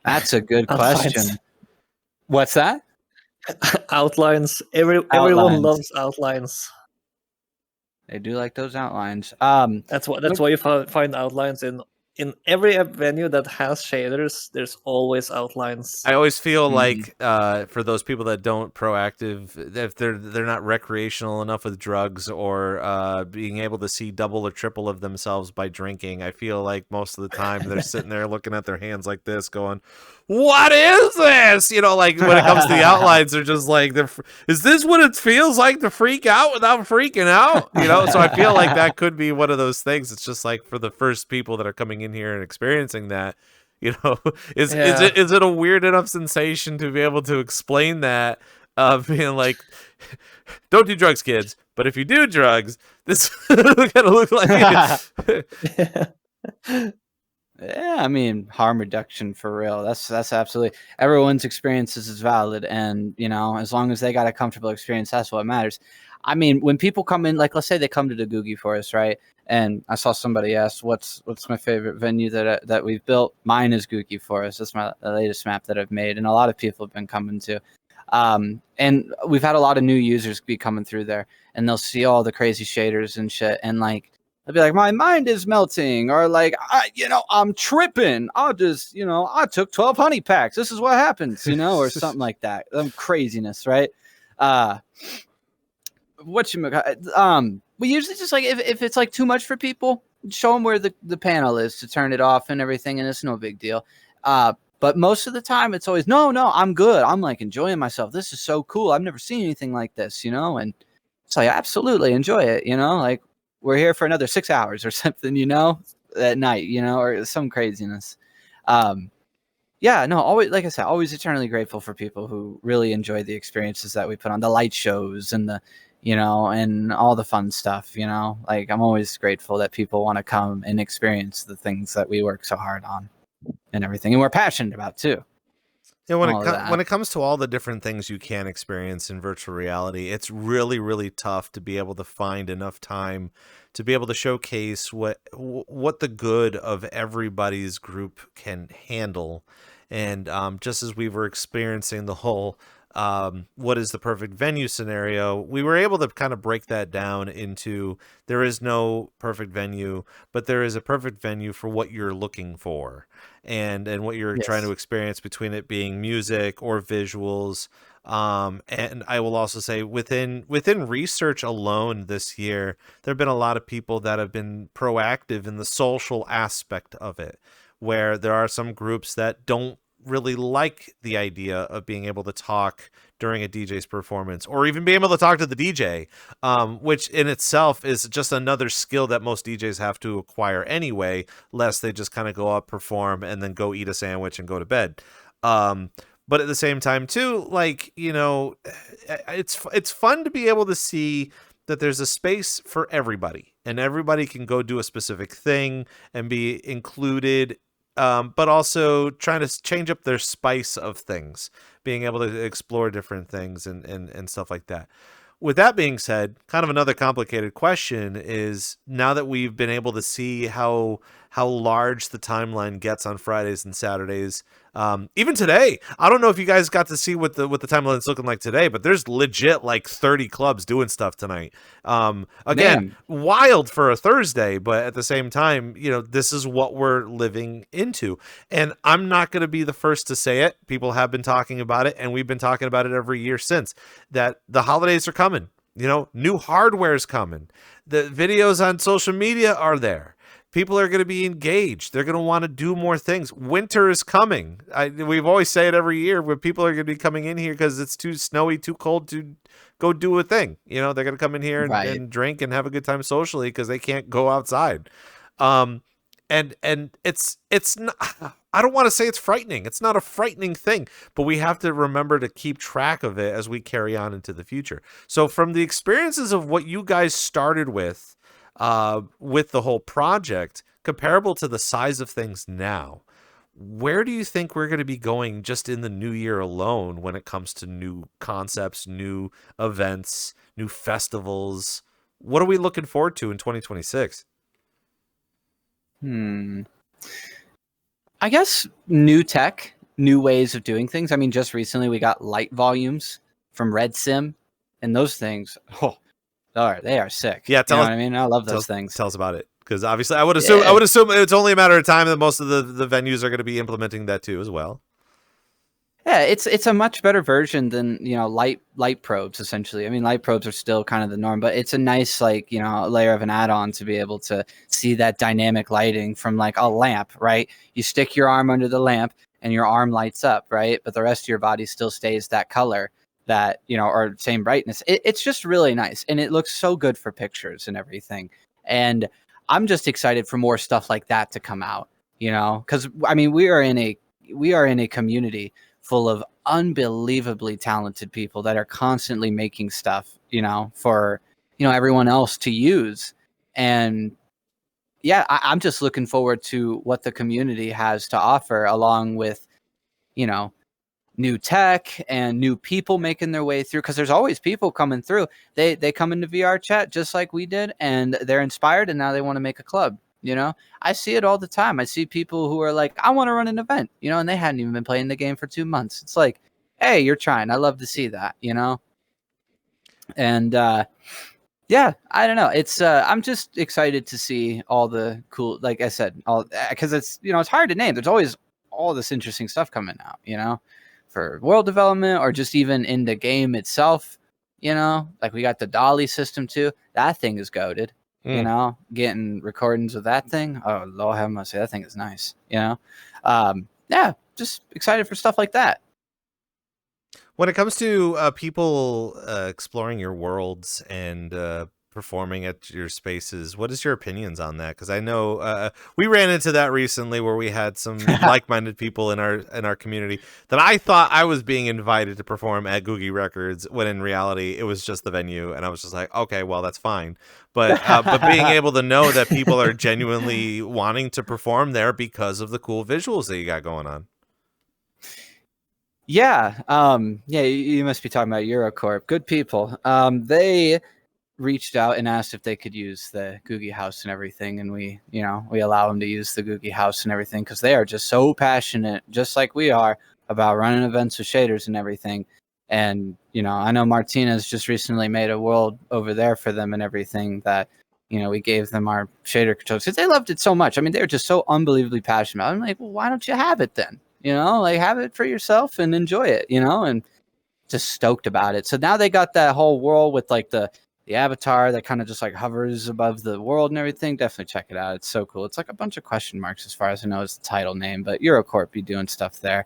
That's a good question. What's that? Outlines. Everyone loves outlines. They do like those outlines. That's why you find outlines in every venue that has shaders. There's always outlines. I always feel like for those people that don't proactive, if they're not recreational enough with drugs or being able to see double or triple of themselves by drinking, I feel like most of the time they're sitting there looking at their hands like this, going, "What is this?" You know, like when it comes to the outlines, they're just like, "Is this what it feels like to freak out without freaking out?" You know, so I feel like that could be one of those things. It's just like for the first people that are coming in here and experiencing that, you know, is it a weird enough sensation to be able to explain that, being like, don't do drugs, kids, but if you do drugs, this is gonna look like Yeah, I mean, harm reduction for real. That's absolutely, everyone's experiences is valid, and you know, as long as they got a comfortable experience, that's what matters. I mean, when people come in, like let's say they come to the Googie Forest, right? And I saw somebody ask, "What's my favorite venue that we've built?" Mine is Googie Forest. That's the latest map that I've made, and a lot of people have been coming to. And we've had a lot of new users be coming through there, and they'll see all the crazy shaders and shit, and like, I'd be like, my mind is melting, or like, I'm tripping. I'll just, you know, I took 12 honey packs. This is what happens, you know, or something like that. Craziness, right? We usually just like, if it's like too much for people, show them where the panel is to turn it off and everything, and it's no big deal. But most of the time, it's always, no, I'm good. I'm like enjoying myself. This is so cool. I've never seen anything like this, you know, and it's like, absolutely enjoy it, you know, like, we're here for another 6 hours or something, you know, at night, you know, or some craziness. Yeah, no, always, like I said, always eternally grateful for people who really enjoy the experiences that we put on, the light shows and the, you know, and all the fun stuff, you know, like I'm always grateful that people want to come and experience the things that we work so hard on and everything. And we're passionate about too. Yeah, when it comes to all the different things you can experience in virtual reality, it's really, really tough to be able to find enough time to be able to showcase what the good of everybody's group can handle. And just as we were experiencing the whole what is the perfect venue scenario, we were able to kind of break that down into, there is no perfect venue, but there is a perfect venue for what you're looking for and what you're trying to experience, between it being music or visuals. And I will also say within research alone this year, there have been a lot of people that have been proactive in the social aspect of it, where there are some groups that don't really like the idea of being able to talk during a DJ's performance, or even being able to talk to the DJ, which in itself is just another skill that most DJs have to acquire anyway, lest they just kind of go up, perform, and then go eat a sandwich and go to bed. But at the same time too, like, you know, it's fun to be able to see that there's a space for everybody, and everybody can go do a specific thing and be included but also trying to change up their spice of things, being able to explore different things and stuff like that. With that being said, kind of another complicated question is, now that we've been able to see how large the timeline gets on Fridays and Saturdays, even today, I don't know if you guys got to see what the timeline's looking like today, but there's legit like 30 clubs doing stuff tonight. Again, wild for a Thursday, but at the same time, this is what we're living into. And I'm not going to be the first to say it. People have been talking about it, and we've been talking about it every year since, that the holidays are coming. New hardware is coming. The videos on social media are there. People are going to be engaged. They're going to want to do more things. Winter is coming. We've always say it every year, where people are going to be coming in here because it's too snowy, too cold to go do a thing. They're going to come in here and drink and have a good time socially because they can't go outside. And it's not, I don't want to say it's frightening. It's not a frightening thing, but we have to remember to keep track of it as we carry on into the future. So from the experiences of what you guys started with the whole project, comparable to the size of things now, where do you think we're going to be going just in the new year alone when it comes to new concepts, new events, new festivals? What are we looking forward to in 2026? I guess new tech, new ways of doing things. I mean, just recently we got light volumes from Red Sim, and those things, they are sick. Yeah, you know what I mean? I love those things. Tell us about it, because obviously I would assume it's only a matter of time that most of the venues are going to be implementing that too as well. Yeah, it's a much better version than light probes essentially. I mean, light probes are still kind of the norm, but it's a nice layer of an add-on to be able to see that dynamic lighting from like a lamp, right? You stick your arm under the lamp and your arm lights up, right? But the rest of your body still stays that color, that or same brightness. It's just really nice, and it looks so good for pictures and everything. And I'm just excited for more stuff like that to come out, because I mean we are in a community full of unbelievably talented people that are constantly making stuff, for everyone else to use. And yeah, I'm just looking forward to what the community has to offer, along with new tech and new people making their way through, because there's always people coming through. They come into VR chat just like we did, and they're inspired, and now they want to make a club. I see it all the time. I see people who are like, I want to run an event, and they hadn't even been playing the game for 2 months. It's like, hey, you're trying. I love to see that, and yeah, I don't know. It's I'm just excited to see all the cool, like I said, all, because it's it's hard to name. There's always all this interesting stuff coming out, for world development or just even in the game itself. Like we got the Dolly system too. That thing is goated. Getting recordings of that thing. Oh, Lord have mercy, that thing is nice. Yeah, just excited for stuff like that. When it comes to people exploring your worlds and performing at your spaces, what is your opinions on that? Because I know we ran into that recently, where we had some like-minded people in our community that I thought I was being invited to perform at Googie Records, when in reality it was just the venue, and I was just like, okay, well, that's fine. But being able to know that people are genuinely wanting to perform there because of the cool visuals that you got going on. Yeah, you must be talking about Eurocorp. Good people. They reached out and asked if they could use the Googie House and everything, and we allow them to use the Googie House and everything, because they are just so passionate, just like we are, about running events with shaders and everything. And I know Martinez just recently made a world over there for them and everything, that we gave them our shader controls because they loved it so much. I mean, they were just so unbelievably passionate. I'm like, well, why don't you have it then? Have it for yourself and enjoy it, and just stoked about it. So now they got that whole world with like the avatar that kind of just like hovers above the world and everything. Definitely check it out. It's so cool. It's like a bunch of question marks as far as I know is the title name, but Eurocorp be doing stuff there.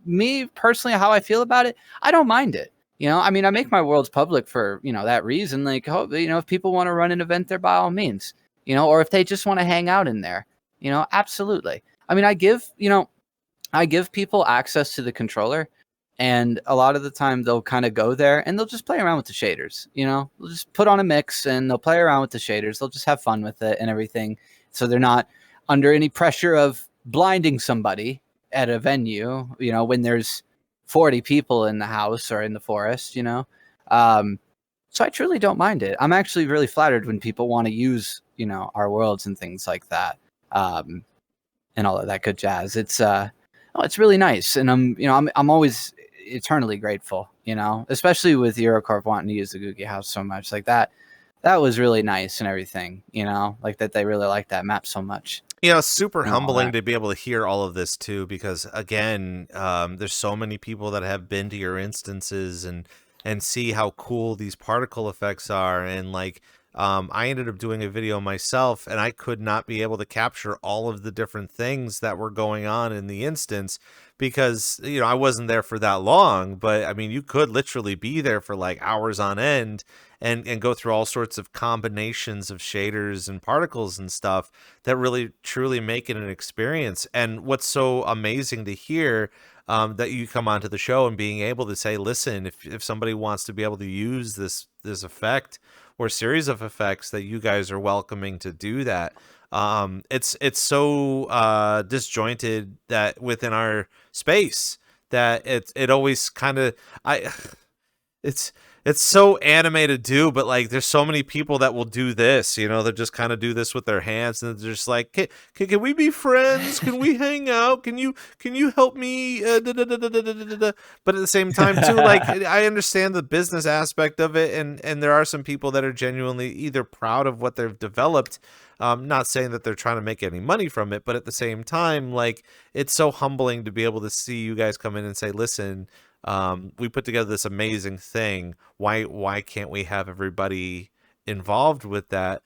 Me personally, how I feel about it, I don't mind it. I mean, I make my worlds public for, that reason. Like, if people want to run an event there, by all means, or if they just want to hang out in there, absolutely. I mean, I give people access to the controller, and a lot of the time they'll kind of go there and they'll just play around with the shaders. They'll just put on a mix and they'll play around with the shaders. They'll just have fun with it and everything. So they're not under any pressure of blinding somebody at a venue, you know, when there's 40 people in the house or in the forest, you know. So I truly don't mind it. I'm actually really flattered when people want to use, you know, our worlds and things like that, and all of that good jazz. It's really nice, and I'm always eternally grateful, you know, especially with Eurocorp wanting to use the Googie House so much. Like that was really nice and everything, you know, like that they really like that map so much. You know, super humbling to be able to hear all of this too, because again, there's so many people that have been to your instances and see how cool these particle effects are. And like, I ended up doing a video myself, and I could not be able to capture all of the different things that were going on in the instance because, you know, I wasn't there for that long. But I mean, you could literally be there for like hours on end and go through all sorts of combinations of shaders and particles and stuff that really truly make it an experience. And what's so amazing to hear, that you come onto the show and being able to say, listen, if somebody wants to be able to use this effect or series of effects, that you guys are welcoming to do that. It's so disjointed that within our space that it always kind of it's so anime to do, but like there's so many people that will do this, you know, they just kind of do this with their hands, and they're just like, can we be friends? Can we hang out? Can you help me? But at the same time too, like I understand the business aspect of it, and there are some people that are genuinely either proud of what they've developed, not saying that they're trying to make any money from it, but at the same time, like it's so humbling to be able to see you guys come in and say, listen, we put together this amazing thing. Why can't we have everybody involved with that?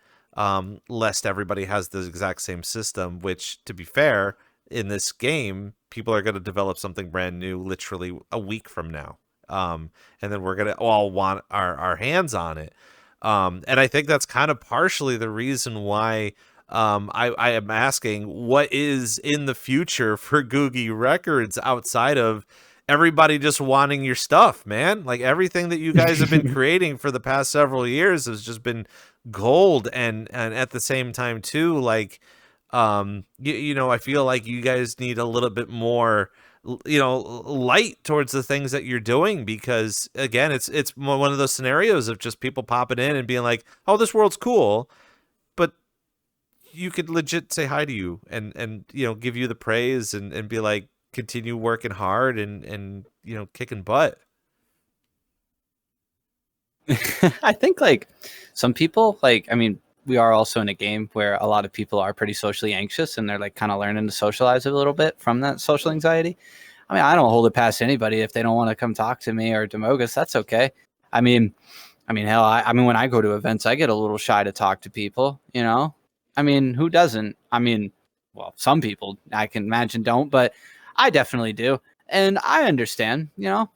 Lest everybody has the exact same system, which, to be fair, in this game, people are going to develop something brand new literally a week from now. And then we're going to all want our hands on it. And I think that's kind of partially the reason why I am asking what is in the future for Googie Records outside of everybody just wanting your stuff, man. Like everything that you guys have been creating for the past several years has just been gold. And at the same time too, like, you know, I feel like you guys need a little bit more, you know, light towards the things that you're doing, because again, it's one of those scenarios of just people popping in and being like, oh, this world's cool. But you could legit say hi to you and, you know, give you the praise and be like, continue working hard and you know, kicking butt. I think like some people, like, I mean, we are also in a game where a lot of people are pretty socially anxious, and they're like kind of learning to socialize a little bit from that social anxiety. I mean, I don't hold it past anybody if they don't want to come talk to me or Damogus. That's okay. I mean, hell, I mean, when I go to events, I get a little shy to talk to people, you know? I mean, who doesn't? I mean, well, some people I can imagine don't, but I definitely do. And I understand, you know?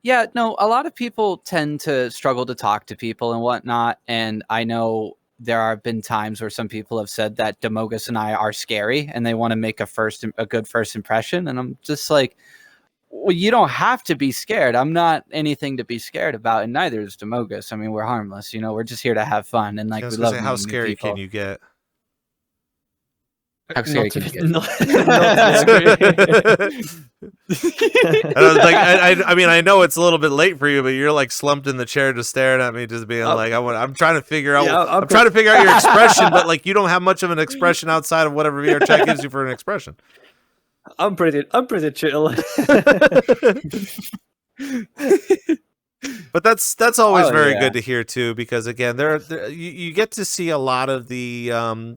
Yeah, no, a lot of people tend to struggle to talk to people and whatnot. And I know there have been times where some people have said that Damogus and I are scary and they want to make a good first impression. And I'm just like, well, you don't have to be scared. I'm not anything to be scared about, and neither is Damogus. I mean, we're harmless, you know, we're just here to have fun. And like, we love how scary can you get? How scary can you get? Not scary. And I was like, I mean, I know it's a little bit late for you, but you're like slumped in the chair, just staring at me, just being like, I'm trying to figure out, I'm trying to figure out your expression, but like, you don't have much of an expression outside of whatever VRChat gives you for an expression. I'm pretty chill. But that's always very good to hear too, because again, you get to see a lot of the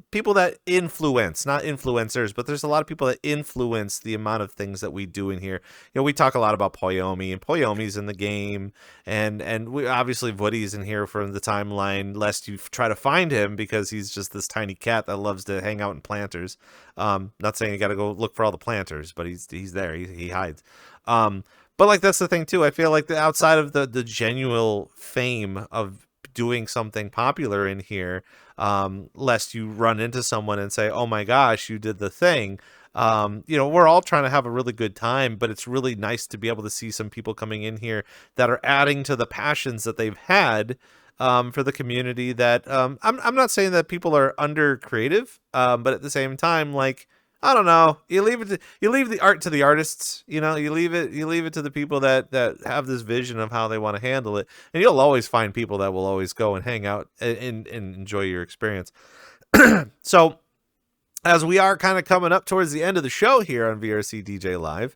people that influence, not influencers, but there's a lot of people that influence the amount of things that we do in here. You know, we talk a lot about Poyomi, and Poyomi's in the game, and we obviously Woody's in here from the timeline, lest you try to find him because he's just this tiny cat that loves to hang out in planters. Not saying you got to go look for all the planters, but he's there. He hides. But like, that's the thing too. I feel like outside of the genuine fame of doing something popular in here, lest you run into someone and say, oh my gosh, you did the thing. We're all trying to have a really good time, but it's really nice to be able to see some people coming in here that are adding to the passions that they've had for the community. That I'm not saying that people are under creative, but at the same time, like, I don't know, you leave the art to the artists. You leave it to the people that have this vision of how they want to handle it, and you'll always find people that will always go and hang out and enjoy your experience. So, as we are kind of coming up towards the end of the show here on VRC DJ Live,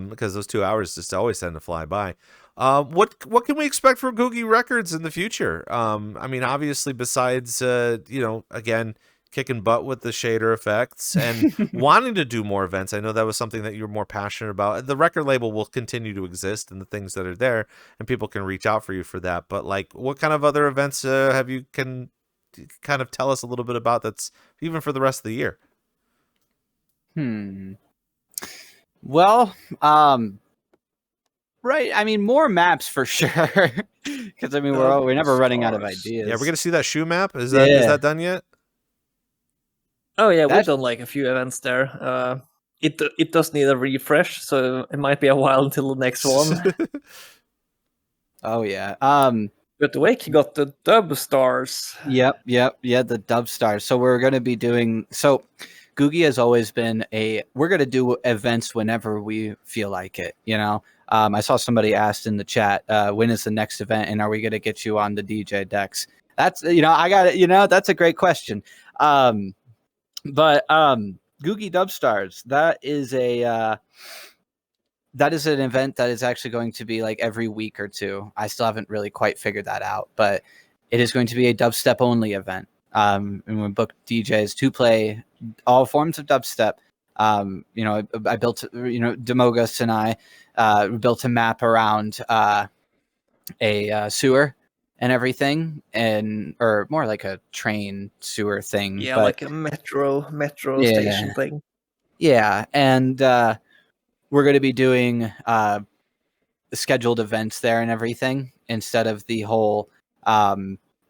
because those 2 hours just always tend to fly by. What can we expect from Googie Records in the future? I mean, obviously, besides again, kicking butt with the shader effects and wanting to do more events. I know that was something that you're more passionate about. The record label will continue to exist and the things that are there, and people can reach out for you for that. But like, what kind of other events can kind of tell us a little bit about, that's even for the rest of the year? Well, right. I mean, more maps for sure. Because I mean, we're never running out of ideas. Yeah, we're gonna see that shoe map. Is that done yet? Oh yeah, we've done like a few events there. It does need a refresh, so it might be a while until the next one. Oh yeah. But Wake got the Dub Stars. Yep. The Dub Stars. So we're going to be doing. So Googie has always been we're going to do events whenever we feel like it. I saw somebody asked in the chat, when is the next event, and are we going to get you on the DJ decks? That's I got it. That's a great question. But Googie Dub Stars, that is an event that is actually going to be like every week or two. I still haven't really quite figured that out, but it is going to be a dubstep only event. And we book DJs to play all forms of dubstep. I built, Damogus and I built a map around a sewer and everything, or more like a train sewer thing. Yeah, like a metro station thing. Yeah, and we're going to be doing scheduled events there and everything, instead of the whole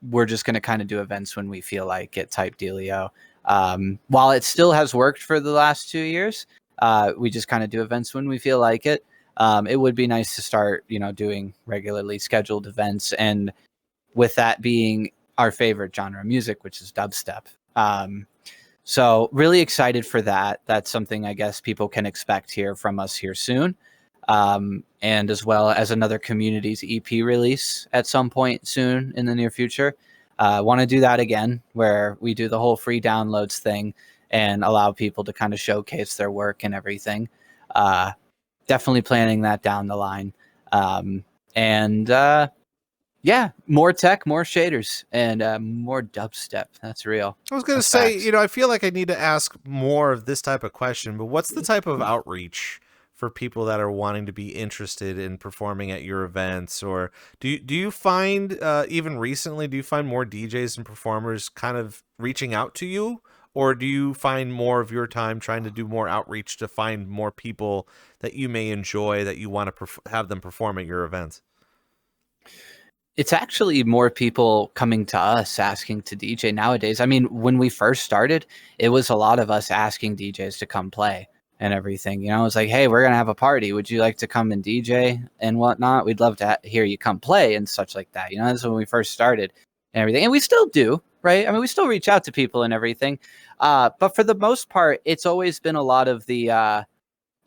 we're just going to kind of do events when we feel like it type dealio. While it still has worked for the last 2 years, we just kind of do events when we feel like it. It would be nice to start, doing regularly scheduled events, and with that being our favorite genre of music, which is dubstep. So really excited for that. That's something I guess people can expect from us here soon. And as well as another community's EP release at some point soon in the near future. Want to do that again, where we do the whole free downloads thing and allow people to kind of showcase their work and everything. Definitely planning that down the line. Yeah, more tech, more shaders, and more dubstep. That's real. I was going to say, I feel like I need to ask more of this type of question, but what's the type of outreach for people that are wanting to be interested in performing at your events? Or do you find, even recently, do you find more DJs and performers kind of reaching out to you? Or do you find more of your time trying to do more outreach to find more people that you may enjoy, that you want to have them perform at your events? It's actually more people coming to us asking to DJ nowadays. I mean, when we first started, it was a lot of us asking DJs to come play and everything. It's like, hey, we're going to have a party. Would you like to come and DJ and whatnot? We'd love to hear you come play and such like that. That's when we first started and everything. And we still do, right? I mean, we still reach out to people and everything. But for the most part, it's always been a lot of the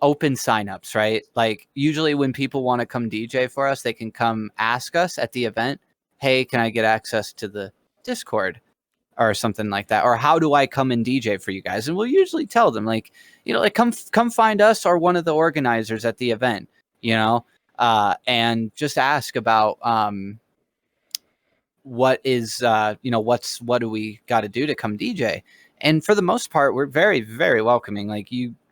open signups, right? Like usually when people want to come DJ for us, they can come ask us at the event, hey, can I get access to the Discord or something like that? Or how do I come and DJ for you guys? And we'll usually tell them like come find us or one of the organizers at the event, and just ask about what do we got to do to come DJ? And for the most part, we're very, very welcoming. Like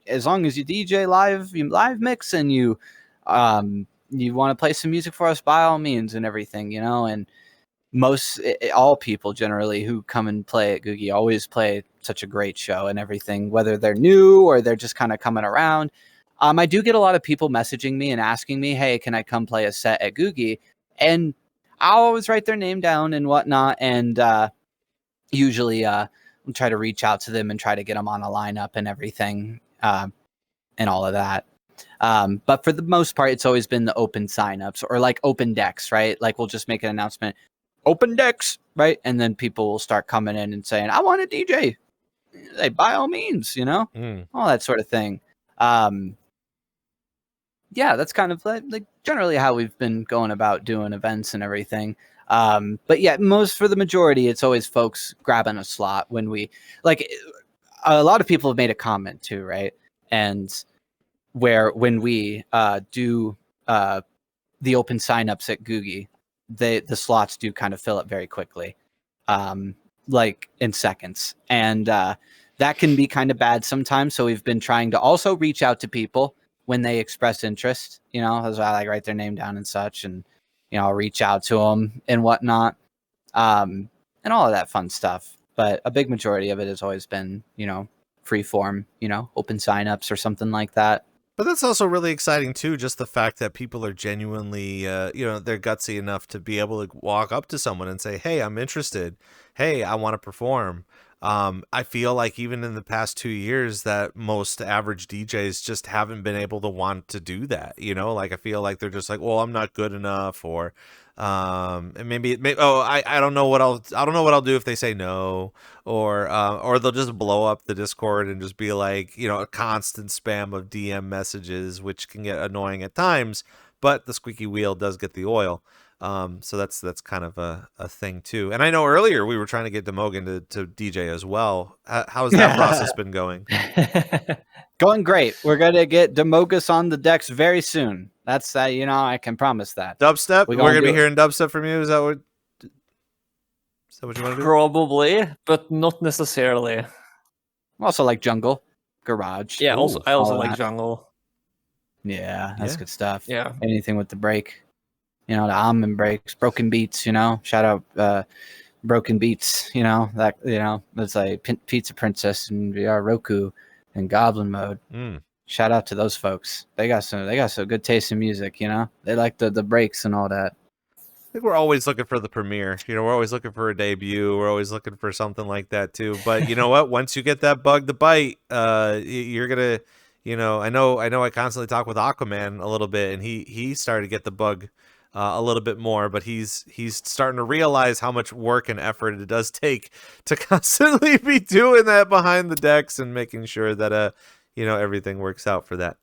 as long as you DJ live mix and you want to play some music for us, by all means and everything, and all people generally who come and play at Googie always play such a great show and everything, whether they're new or they're just kind of coming around. I do get a lot of people messaging me and asking me, hey, can I come play a set at Googie? And I'll always write their name down and whatnot. And usually I'll try to reach out to them and try to get them on a lineup and everything. and all of that. But for the most part, it's always been the open signups or like open decks, right? Like we'll just make an announcement, open decks, right? And then people will start coming in and saying, I want a DJ. Like, by all means, all that sort of thing. Yeah, that's kind of like generally how we've been going about doing events and everything. But yeah, for the majority, it's always folks grabbing a slot when we like. A lot of people have made a comment too, right? And when we do the open signups at Googie, the slots do kind of fill up very quickly, like in seconds, and that can be kind of bad sometimes. So we've been trying to also reach out to people when they express interest, as I like write their name down and such, and I'll reach out to them and whatnot, and all of that fun stuff. But a big majority of it has always been, free form, open signups or something like that. But that's also really exciting too, just the fact that people are genuinely, they're gutsy enough to be able to walk up to someone and say, hey, I'm interested. Hey, I want to perform. I feel like even in the past 2 years that most average DJs just haven't been able to want to do that. Like I feel like they're just like, well, I'm not good enough, or and maybe I don't know what I'll do if they say no, or they'll just blow up the Discord and just be like, a constant spam of DM messages, which can get annoying at times, but the squeaky wheel does get the oil. So that's kind of a thing too. And I know earlier we were trying to get Damoggen to DJ as well. How's that process been going? Going great. We're going to get Damoggen on the decks very soon. That's I can promise that. Dubstep? We're going to be hearing dubstep from you? Is that what you want to do? Probably, but not necessarily. Also like jungle, garage. Yeah, I also like that. jungle. Yeah, that's good stuff. Yeah. Anything with the break. The almond breaks, broken beats, shout out broken beats, that's like Pizza Princess and VR Roku and Goblin Mode. Shout out to those folks. They got some good taste in music, they like the breaks and all that. I think we're always looking for the premiere. We're always looking for a debut. We're always looking for something like that too. But you know what? Once you get that bug to bite, you're gonna, I know I constantly talk with Aquaman a little bit, and he started to get the bug a little bit more, but he's starting to realize how much work and effort it does take to constantly be doing that behind the decks and making sure that everything works out for that.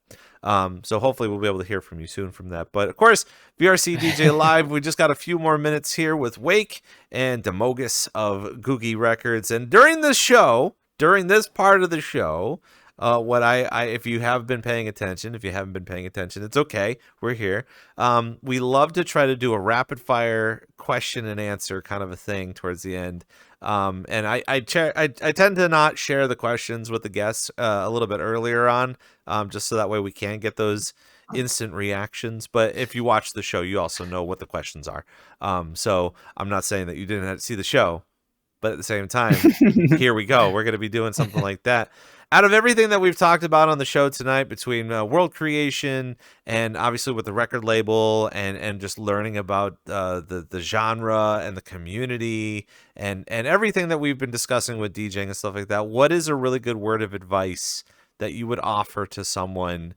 So hopefully we'll be able to hear from you soon from that. But of course, VRCDJLIVE, we just got a few more minutes here with Wake and Damoggen of Googie Records. And during this part of the show, what if you have been paying attention, if you haven't been paying attention, it's okay. We're here. We love to try to do a rapid fire question and answer kind of a thing towards the end. And I tend to not share the questions with the guests a little bit earlier on, just so that way we can get those instant reactions. But if you watch the show, you also know what the questions are. So I'm not saying that you didn't have to see the show, but at the same time, here we go. We're going to be doing something like that. Out of everything that we've talked about on the show tonight, between world creation and obviously with the record label and just learning about the genre and the community and everything that we've been discussing with DJing and stuff like that, what is a really good word of advice that you would offer to someone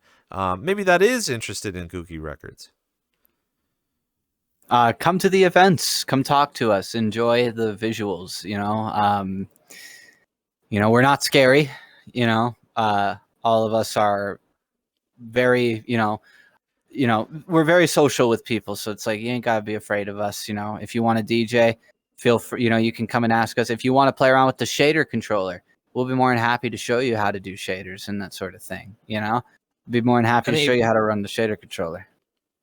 maybe that is interested in Googie Records? Come to the events. Come talk to us. Enjoy the visuals. We're not scary. All of us are very, we're very social with people. So it's like, you ain't gotta be afraid of us. If you want to DJ, feel free, you can come and ask us. If you want to play around with the shader controller, we'll be more than happy to show you how to do shaders and that sort of thing. Be more than happy to show you how to run the shader controller.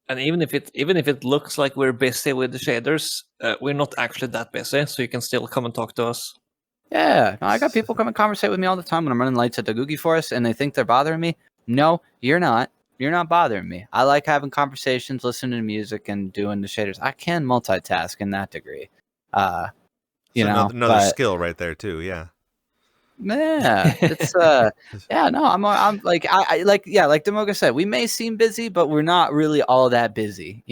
And even if it looks like we're busy with the shaders, we're not actually that busy. So you can still come and talk to us. Yeah, no, I got people come and conversate with me all the time when I'm running lights at the Googie Forest, and they think they're bothering me. No, you're not. You're not bothering me. I like having conversations, listening to music, and doing the shaders. I can multitask in that degree. Another skill right there too. Yeah. Yeah, it's yeah. No, I'm like like Damoggen said, we may seem busy, but we're not really all that busy.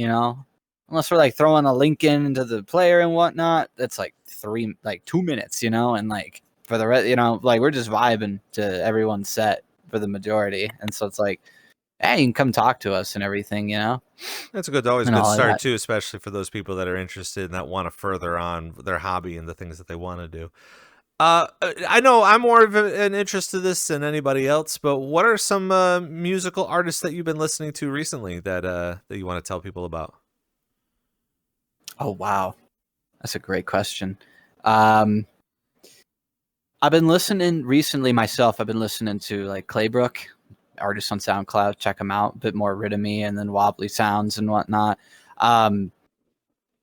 Unless we're like throwing a link into the player and whatnot. That's like 2 minutes, and like for the rest, like we're just vibing to everyone's set, for the majority. And so it's like, hey, you can come talk to us and everything, you know. That's always a And good all of start that. too, especially for those people that are interested and that want to further on their hobby and the things that they want to do. I know I'm more of an interest to this than anybody else, but what are some musical artists that you've been listening to recently that that you want to tell people about? Oh wow, that's a great question. I've been listening recently myself. I've been listening to like Claybrook, artists on SoundCloud. Check them out. A bit more rhythmy and then wobbly sounds and whatnot.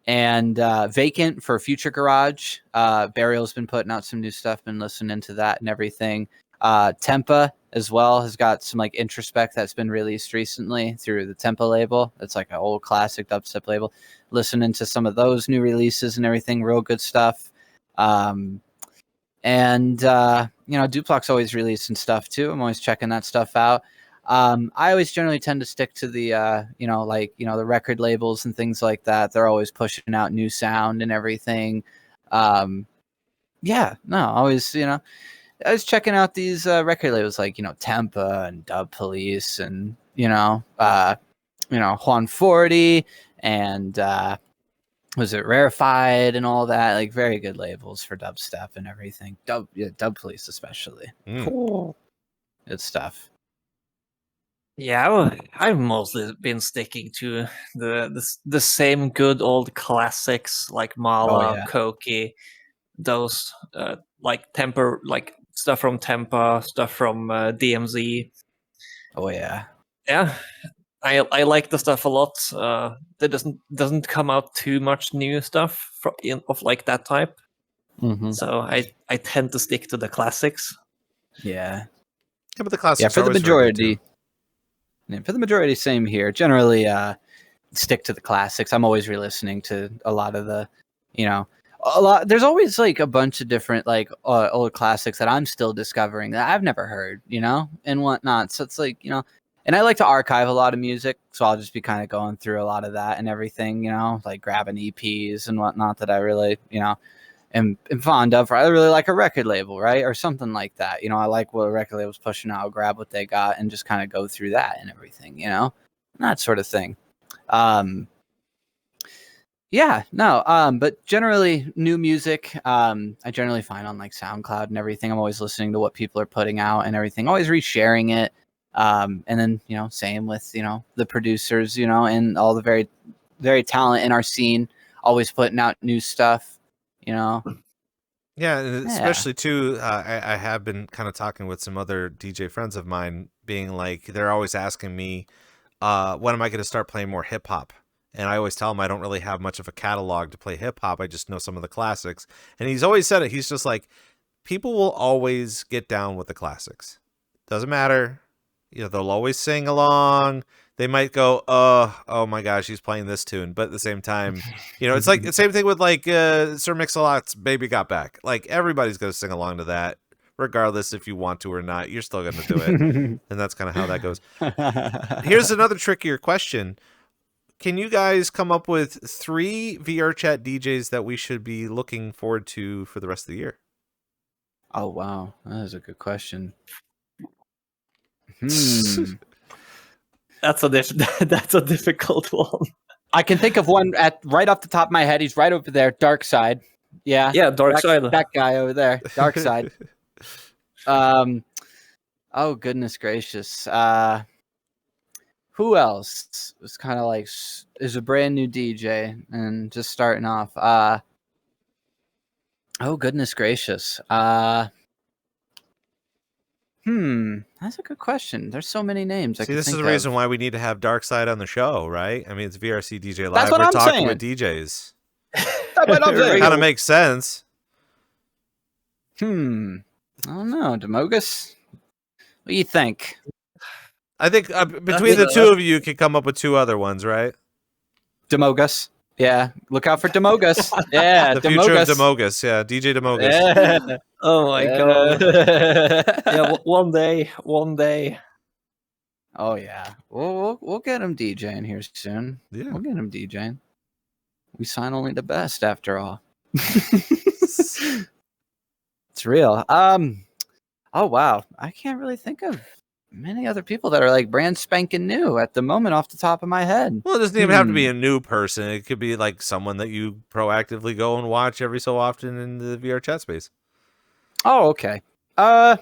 And Vacant for Future Garage. Burial's been putting out some new stuff. Been listening to that and everything. Tempa as well has got some like introspect that's been released recently through the Tempa label. It's like an old classic dubstep label. Listening to some of those new releases and everything. Real good stuff. And you know, Duploc's always releasing stuff too. I'm always checking that stuff out. I always generally tend to stick to the you know, like, you know, the record labels and things like that. They're always pushing out new sound and everything. Yeah, no, always, you know, I was checking out these record labels like, you know, Tempa and Dub Police and you know, Juan 40 and was it Rarefied and all that, like very good labels for dubstep and everything. Dub Police especially. Mm. Good stuff. Yeah, I've mostly been sticking to the same good old classics like Mala, yeah. Koki, those like Temper, like stuff from Tempa, stuff from DMZ. Oh yeah. Yeah, I like the stuff a lot. There doesn't come out too much new stuff of like that type. Mm-hmm. So I tend to stick to the classics. Yeah. Yeah, but the classics Yeah, for are the always very good, majority. too. Yeah, for the majority, same here. Generally, stick to the classics. I'm always re-listening to a lot of the, you know, a lot. There's always like a bunch of different like old classics that I'm still discovering that I've never heard, you know, and whatnot. So it's like, you know, and I like to archive a lot of music, so I'll just be kind of going through a lot of that and everything, you know, like grabbing EPs and whatnot that I really, you know, am fond of. Or I really like a record label, right, or something like that. You know, I like what a record label's pushing out. I'll grab what they got and just kind of go through that and everything, you know, and that sort of thing. Yeah, no, but generally new music, I generally find on like SoundCloud and everything. I'm always listening to what people are putting out and everything, always resharing it. And then, you know, same with, you know, the producers, you know, and all the very, very talent in our scene, always putting out new stuff, you know. Yeah, and especially too, I have been kind of talking with some other DJ friends of mine, being like, they're always asking me, when am I going to start playing more hip hop? And I always tell him I don't really have much of a catalog to play hip hop. I just know some of the classics. And he's always said it. He's just like, people will always get down with the classics. Doesn't matter. You know, they'll always sing along. They might go, oh my gosh, he's playing this tune. But at the same time, you know, it's like the same thing with like Sir Mix-a-Lot's Baby Got Back. Like everybody's going to sing along to that, regardless if you want to or not. You're still going to do it. And that's kind of how that goes. Here's another trickier question. Can you guys come up with 3 VRChat DJs that we should be looking forward to for the rest of the year? Oh, wow. That is a good question. That's a difficult one. I can think of one right off the top of my head. He's right over there. Dark Side. Yeah. Yeah, Dark Side. That guy over there. Dark Side. Oh, goodness gracious. Who else was kind of like is a brand new DJ and just starting off? Oh, goodness gracious. That's a good question. There's so many names. See, this is the reason why we need to have Dark Side on the show, right? I mean, it's VRCDJLIVE. That's what We're I'm talking saying. with DJs. That's what I'm saying. Kind of makes sense. I don't know. Demogus? What do you think? I think between the two of you can come up with 2 other ones, right? Demogus. Yeah. Look out for Demogus. Yeah. The future of Demogus. Yeah. DJ Demogus. Yeah. Oh my god. Yeah, one day. Oh yeah. We'll get him DJing here soon. Yeah. We'll get him DJing. We sign only the best after all. It's real. Oh wow. I can't really think of many other people that are like brand spanking new at the moment off the top of my head. Well, it doesn't even have to be a new person. It could be like someone that you proactively go and watch every so often in the VR chat space. Oh, okay. Well,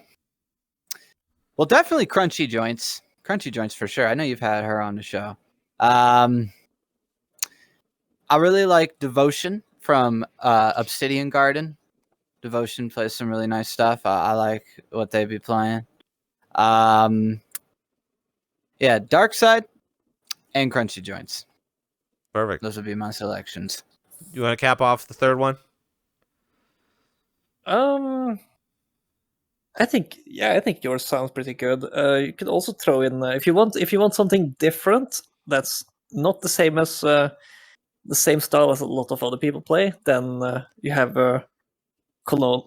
definitely Crunchy Joints. Crunchy Joints for sure. I know you've had her on the show. I really like Devotion from Obsidian Garden. Devotion plays some really nice stuff. I like what they be playing. Yeah, Dark Side and Crunchy Joints. Perfect. Those would be my selections. You want to cap off the third one? I think yours sounds pretty good. You could also throw in if you want something different that's not the same as the same style as a lot of other people play. Then you have Colonel.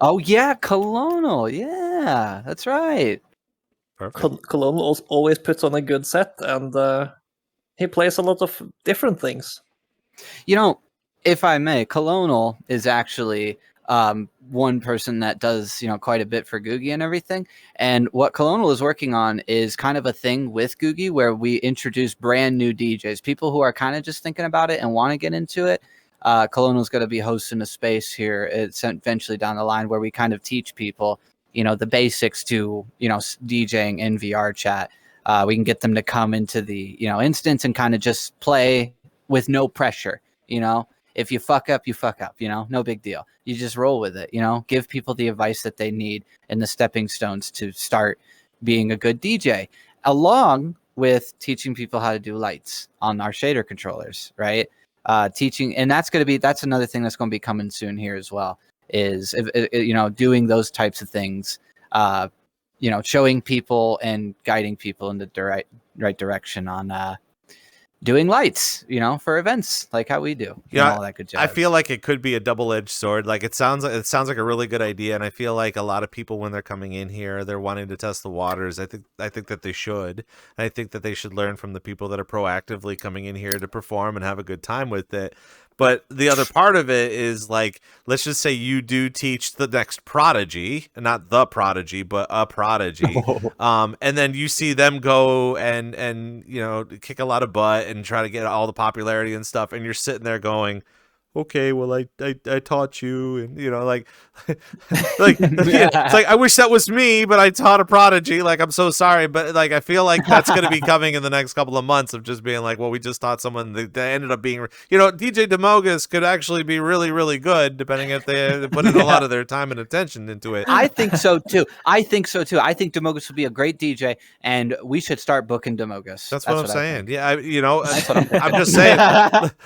Oh yeah, Colonel. Yeah, that's right. Perfect. Colonel always puts on a good set, and he plays a lot of different things. You know, if I may, Colonel is actually one person that does, quite a bit for Googie and everything. And what Colonel is working on is kind of a thing with Googie where we introduce brand new DJs, people who are kind of just thinking about it and want to get into it. Colonel's going to be hosting a space here. It's eventually down the line where we kind of teach people, the basics to, DJing in VR chat. We can get them to come into the, instance and kind of just play with no pressure. If you fuck up, you fuck up, no big deal. You just roll with it, give people the advice that they need and the stepping stones to start being a good DJ, along with teaching people how to do lights on our shader controllers, right? Teaching, and that's another thing that's going to be coming soon here as well, is, doing those types of things, showing people and guiding people in the right direction on doing lights, for events like how we do. All that good jazz. I feel like it could be a double-edged sword. Like it sounds like a really good idea, and I feel like a lot of people when they're coming in here, they're wanting to test the waters. I think that they should. I think that they should learn from the people that are proactively coming in here to perform and have a good time with it. But the other part of it is like, let's just say you do teach the next prodigy, not the prodigy, but a prodigy. And then you see them go and kick a lot of butt and try to get all the popularity and stuff. And you're sitting there going, okay, well, I taught you, and like it's like, I wish that was me, but I taught a prodigy. Like, I'm so sorry, but like, I feel like that's going to be coming in the next couple of months of just being like, well, we just taught someone that ended up being, DJ Damoggen could actually be really, really good, depending if they put in a lot of their time and attention into it. I think so too. I think Damoggen would be a great DJ, and we should start booking Damoggen. That's what I'm saying. Yeah, I'm just saying,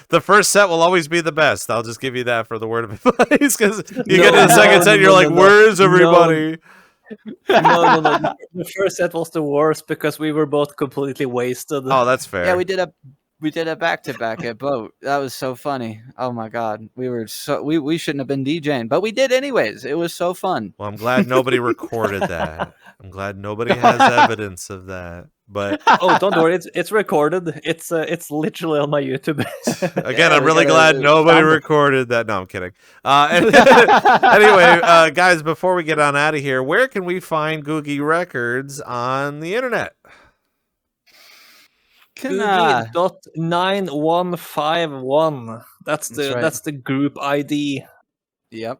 the first set will always be the best. I'll just give you that for the word of advice, because you get to the second set, you're like, where's everybody? No. The first set was the worst because we were both completely wasted. Oh, that's fair. Yeah, we did a back-to-back at Boat. That was so funny. Oh my god, we shouldn't have been DJing, but we did anyways. It was so fun. Well, I'm glad nobody recorded that. I'm glad nobody has evidence of that. But don't worry, it's recorded. It's literally on my YouTube. Again, I'm really glad nobody recorded that. No, I'm kidding. Anyway, guys, before we get on out of here, where can we find Googie Records on the internet? Googie.9151. That's the group ID. Yep.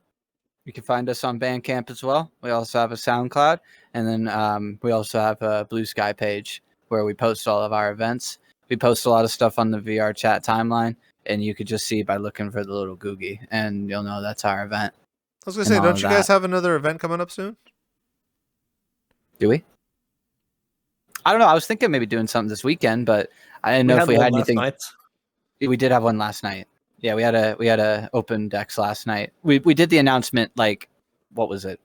You can find us on Bandcamp as well. We also have a SoundCloud, and then we also have a Blue Sky page where we post all of our events. We post a lot of stuff on the VR chat timeline, and you could just see by looking for the little Googie, and you'll know that's our event. I was going to say, don't you guys have another event coming up soon? Do we? I don't know. I was thinking maybe doing something this weekend, but I didn't know if we had anything. We did have one last night. Yeah, we had a open decks last night. We did the announcement, like, what was it?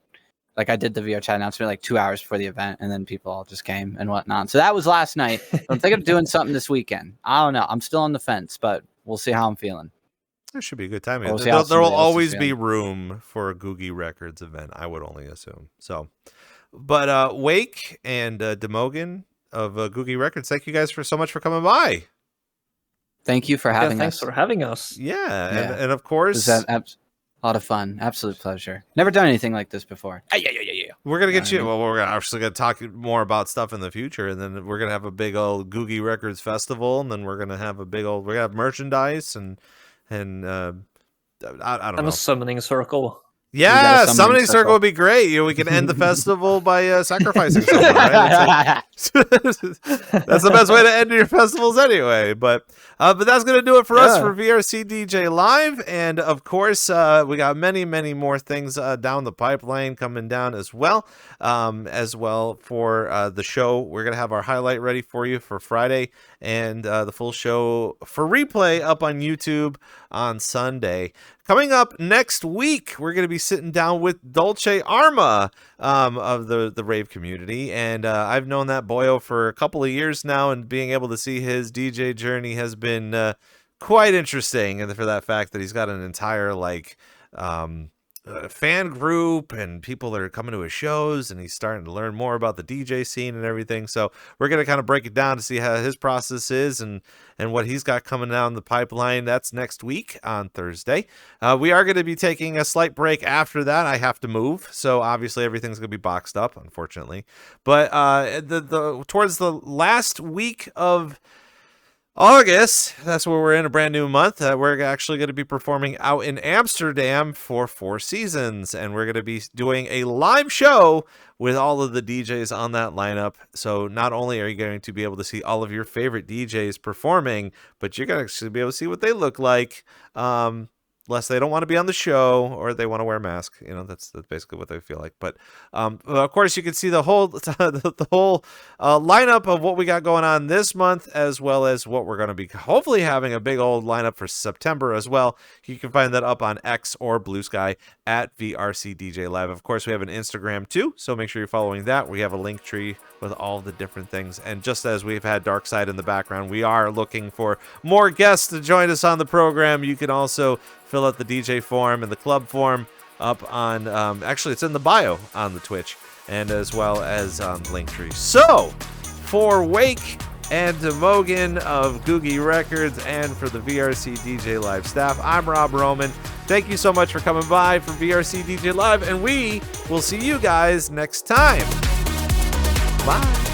Like, I did the VR chat announcement like 2 hours before the event, and then people all just came and whatnot. So that was last night. I'm thinking of doing something this weekend. I don't know. I'm still on the fence, but we'll see how I'm feeling. There should be a good time. We'll there will always be room for a Googie Records event, I would only assume. So, but Wake and Damoggen of Googie Records, thank you guys so much for coming by. Thank you for having us. Thanks for having us. Yeah. And of course, it was a lot of fun. Absolute pleasure. Never done anything like this before. Yeah. We're gonna get you. Well, we're actually gonna talk more about stuff in the future, and then we're gonna have a big old Googie Records festival, and then we're gonna have a big old. We have merchandise and I don't know. And a summoning circle. Yeah, summoning circle would be great. We can end the festival by sacrificing someone, right? That's the best way to end your festivals anyway. But that's going to do it for us for VRCDJ Live. And, of course, we got many, many more things down the pipeline coming down as well. For the show, we're going to have our highlight ready for you for Friday and the full show for replay up on YouTube on Sunday. Coming up next week, we're going to be sitting down with Dolce Arma of the rave community. And I've known that boyo for a couple of years now, and being able to see his DJ journey has been quite interesting. And for that fact that he's got an entire fan group and people that are coming to his shows, and he's starting to learn more about the DJ scene and everything. So we're going to kind of break it down to see how his process is and what he's got coming down the pipeline. That's next week on Thursday. We are going to be taking a slight break after that. I have to move, so obviously everything's going to be boxed up, unfortunately. But towards the last week of August, that's where we're in a brand new month. We're actually going to be performing out in Amsterdam for 4 Seasons, and we're going to be doing a live show with all of the DJs on that lineup. So not only are you going to be able to see all of your favorite DJs performing, but you're going to actually be able to see what they look like. Unless they don't want to be on the show or they want to wear a mask, that's basically what they feel like. But of course, you can see the whole lineup of what we got going on this month, as well as what we're going to be hopefully having a big old lineup for September as well. You can find that up on X or Blue Sky at VRCDJLIVE. Of course, we have an Instagram too, so make sure you're following that. We have a link tree with all the different things. And just as we've had Dark Side in the background, we are looking for more guests to join us on the program. You can also fill out the DJ form and the club form up on, actually it's in the bio on the Twitch, and as well as on Linktree. So, for Wake and Damoggen of Googie Records and for the VRC DJ Live staff, I'm Rob Roman. Thank you so much for coming by for VRC DJ Live, and we will see you guys next time. Bye.